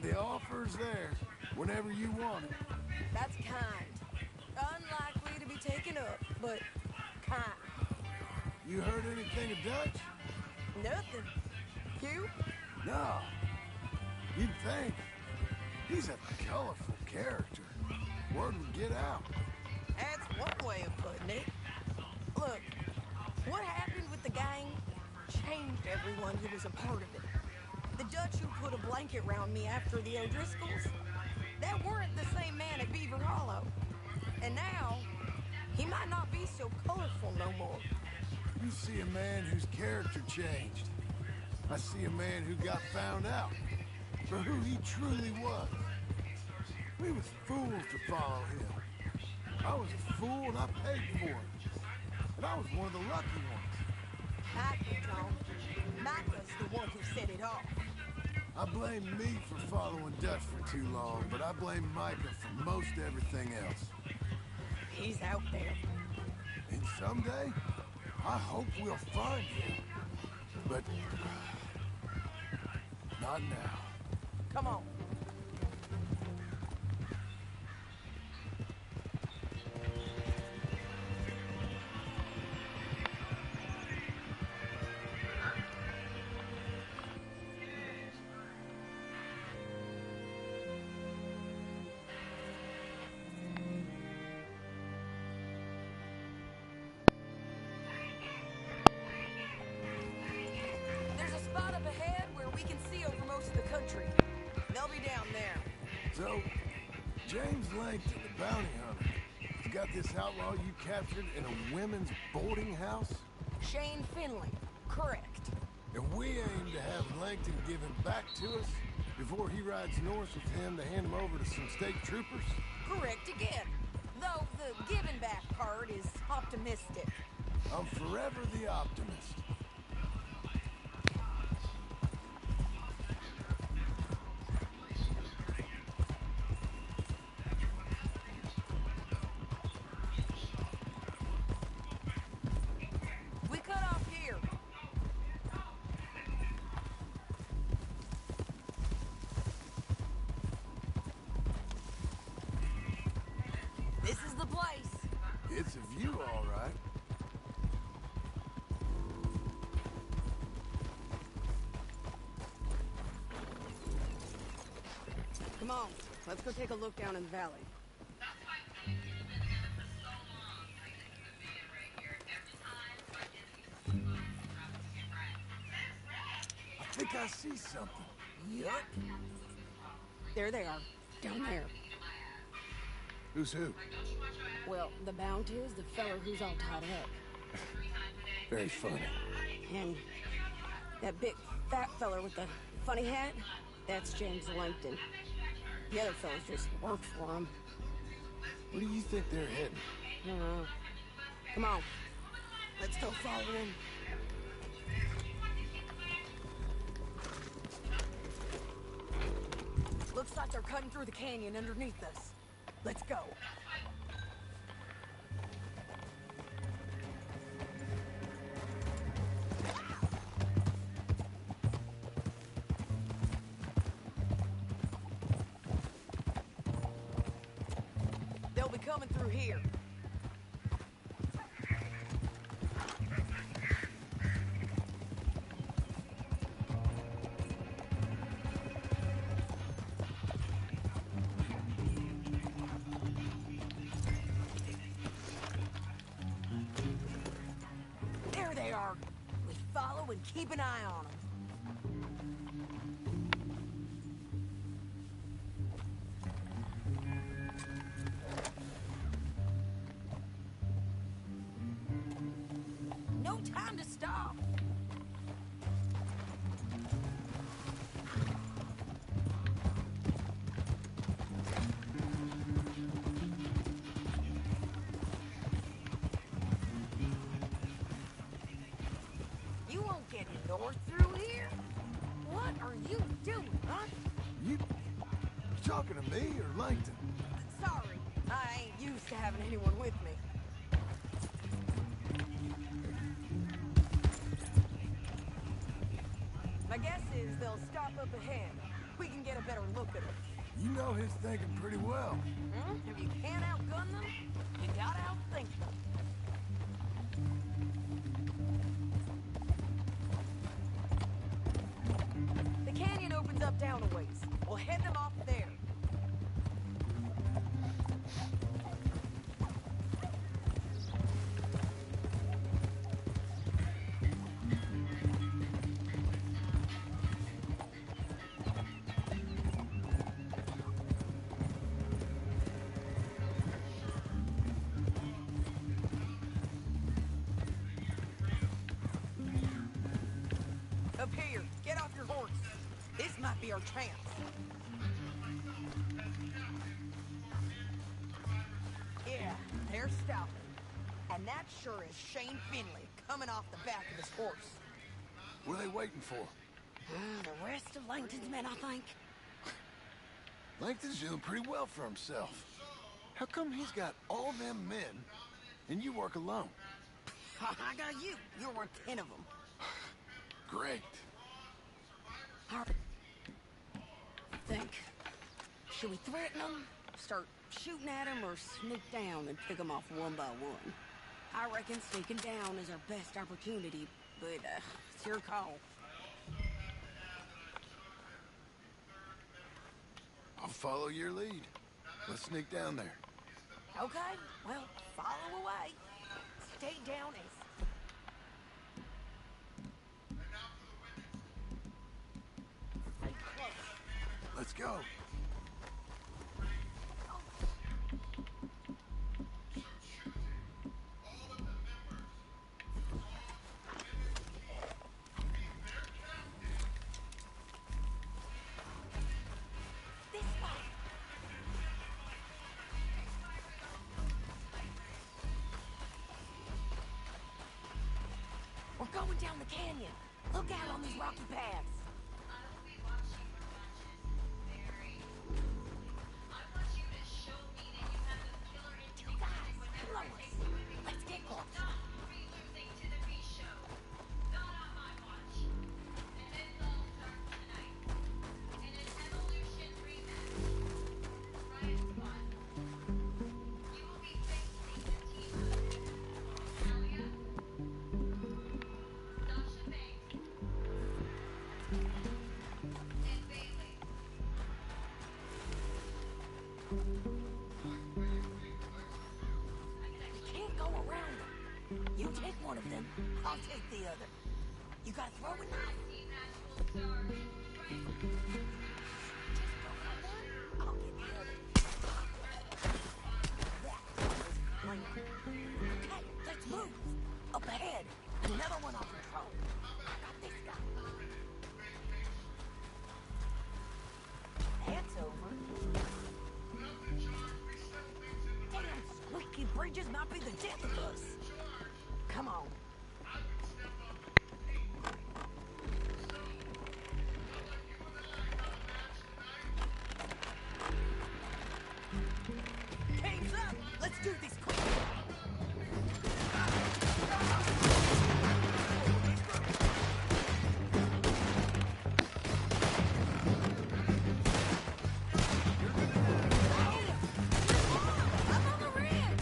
The offer's there whenever you want it. That's kind. Unlikely to be taken up, but time. You heard anything of Dutch? Nothing. You? No. You'd think. He's a colorful character. Word would get out. That's one way of putting it. Look, what happened with the gang changed everyone who was a part of it. The Dutch who put a blanket round me after the O'Driscolls, that weren't the same man at Beaver Hollow. And now, he might not be so colorful no more. You see a man whose character changed. I see a man who got found out for who he truly was. We was fools to follow him. I was a fool and I paid for it. And I was one of the lucky ones. Micah, John. Micah's the one who set it off. I blame me for following Dutch for too long, but I blame Micah for most everything else. He's out there. And someday, I hope we'll find him. But not now. Come on. There's a spot up ahead where we can see over most of the country. They'll be down there. So, James Langton, the bounty hunter, has got this outlaw you captured in a women's boarding house? Shane Finley, correct. And we aim to have Langton give him back to us before he rides north with him to hand him over to some state troopers? Correct again. Though the giving back part is optimistic. I'm forever the optimist. We cut off here. This is the place. It's a view, all right. Come on, let's go take a look down in the valley. I think I see something. Yup. There they are, down there. Who's who? Well, the bounty is the feller who's all tied up. Very funny. And that big fat feller with the funny hat, that's James Langton. The other fellas just work for him. Where do you think they're heading? I don't know. Come on, let's go follow him. Looks like they're cutting through the canyon underneath us. Let's go. They'll be coming through here. There they are. We follow and keep an eye on them. No time to stop. You won't get north through here. What are you doing, huh? You talking to me or Langton? Sorry, I ain't used to having anyone with me. My guess is they'll stop up ahead. We can get a better look at them. You know his thinking pretty well. If you can't outgun them, you gotta outthink them. up down a ways. We'll head them off there. Up here, get off your horse. This might be our chance. Yeah, they're stopping. And that sure is Shane Finley coming off the back of his horse. What are they waiting for? The rest of Langton's men, I think. Langton's doing pretty well for himself. How come he's got all them men, and you work alone? I got you. You're worth 10 of them. Great. Think. Should we threaten them, start shooting at them, or sneak down and pick them off one by one? I reckon sneaking down is our best opportunity, but it's your call. I'll follow your lead. Let's sneak down there. Okay, well, follow away. Stay down as... Let's go. We're going down the canyon. Look out on these rocky paths. Let's get close. You take one of them, I'll take the other. You got a throwing knife? I'll get the other. Okay, let's move. Up ahead, another one on patrol. I got this guy. That's over. Damn, squeaky bridges might be the death of us. Come on. Game's up. Let's do this quick. I'm on the rim.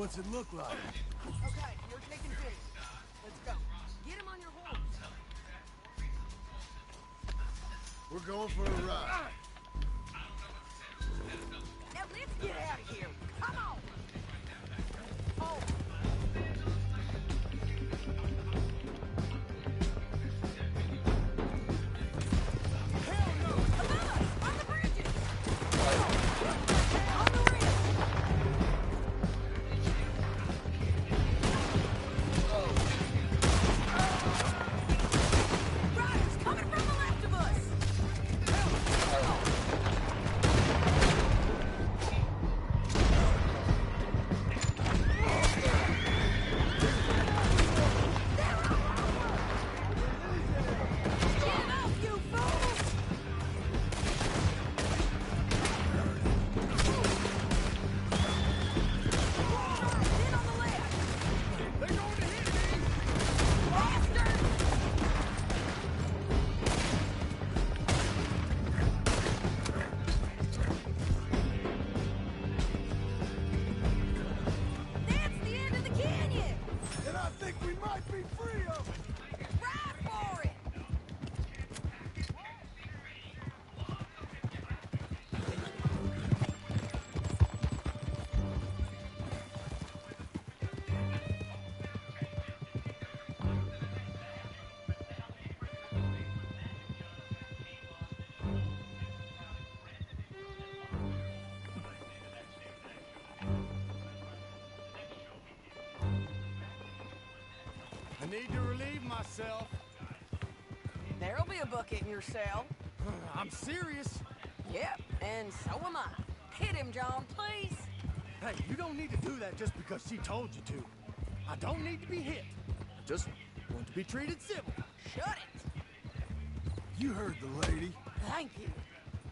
What's it look like? Okay, we're taking Vinny. Let's go. Get him on your horse. We're going for a ride. Now let's get out of here. Come on. Oh. I need to relieve myself. There'll be a bucket in your cell. I'm serious. Yep, and so am I. Hit him, John, please. Hey, you don't need to do that just because she told you to. I don't need to be hit. I just want to be treated civil. Shut it. You heard the lady. Thank you.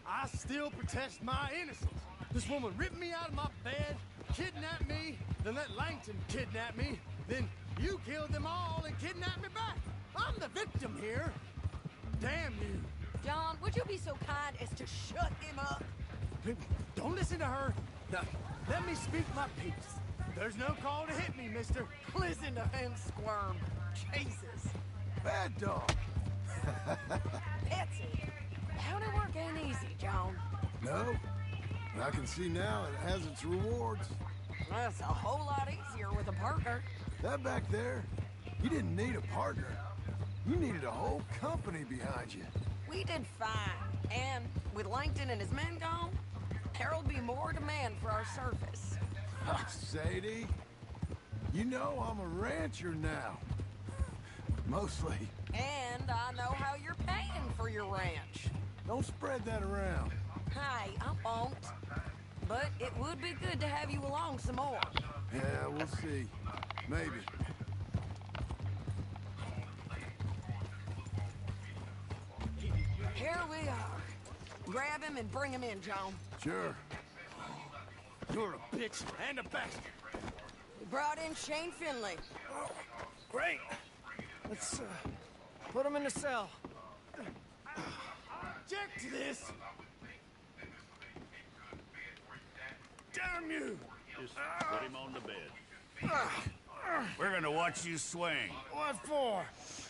I still protest my innocence. This woman ripped me out of my bed, kidnapped me, then let Langton kidnap me, then you killed them all and kidnapped me back. I'm the victim here. Damn you. John, would you be so kind as to shut him up? Don't listen to her. Now, let me speak my piece. There's no call to hit me, mister. Listen to him squirm. Jesus. Bad dog. Betsy, county work ain't easy, John. No, but I can see now it has its rewards. That's a whole lot easier with a partner. That back there, you didn't need a partner. You needed a whole company behind you. We did fine. And with Langton and his men gone, there'll be more demand for our service. Sadie, you know I'm a rancher now. Mostly. And I know how you're paying for your ranch. Don't spread that around. Hi, I won't. But it would be good to have you along some more. Yeah, we'll see. Maybe. Here we are. Grab him and bring him in, John. Sure. You're a bitch and a bastard. We brought in Shane Finley. Oh, great. Let's put him in the cell. Object to this. Damn you! Just put him on the bed. We're gonna watch you swing. What for?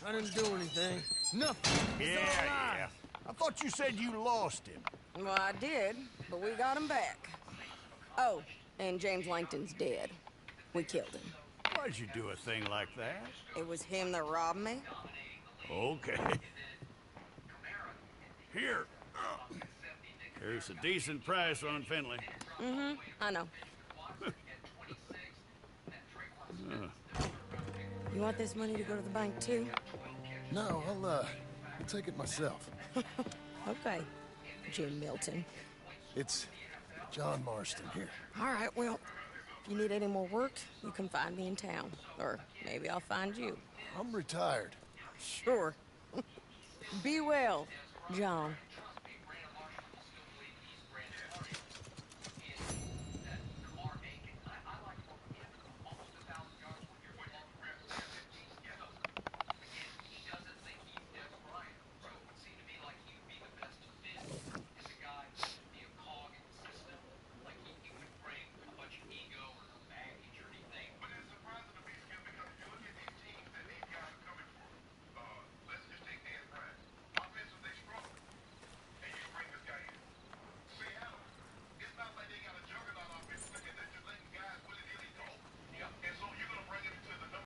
I didn't do anything. Nothing. Yeah. I thought you said you lost him. Well, I did, but we got him back. Oh, and James Langton's dead. We killed him. Why'd you do a thing like that? It was him that robbed me. Okay. Here. There's a decent price on Finley. Mm-hmm, I know. You want this money to go to the bank, too? No, I'll take it myself. Okay, Jim Milton. It's John Marston here. All right, well, if you need any more work, you can find me in town. Or maybe I'll find you. I'm retired. Sure. Be well, John.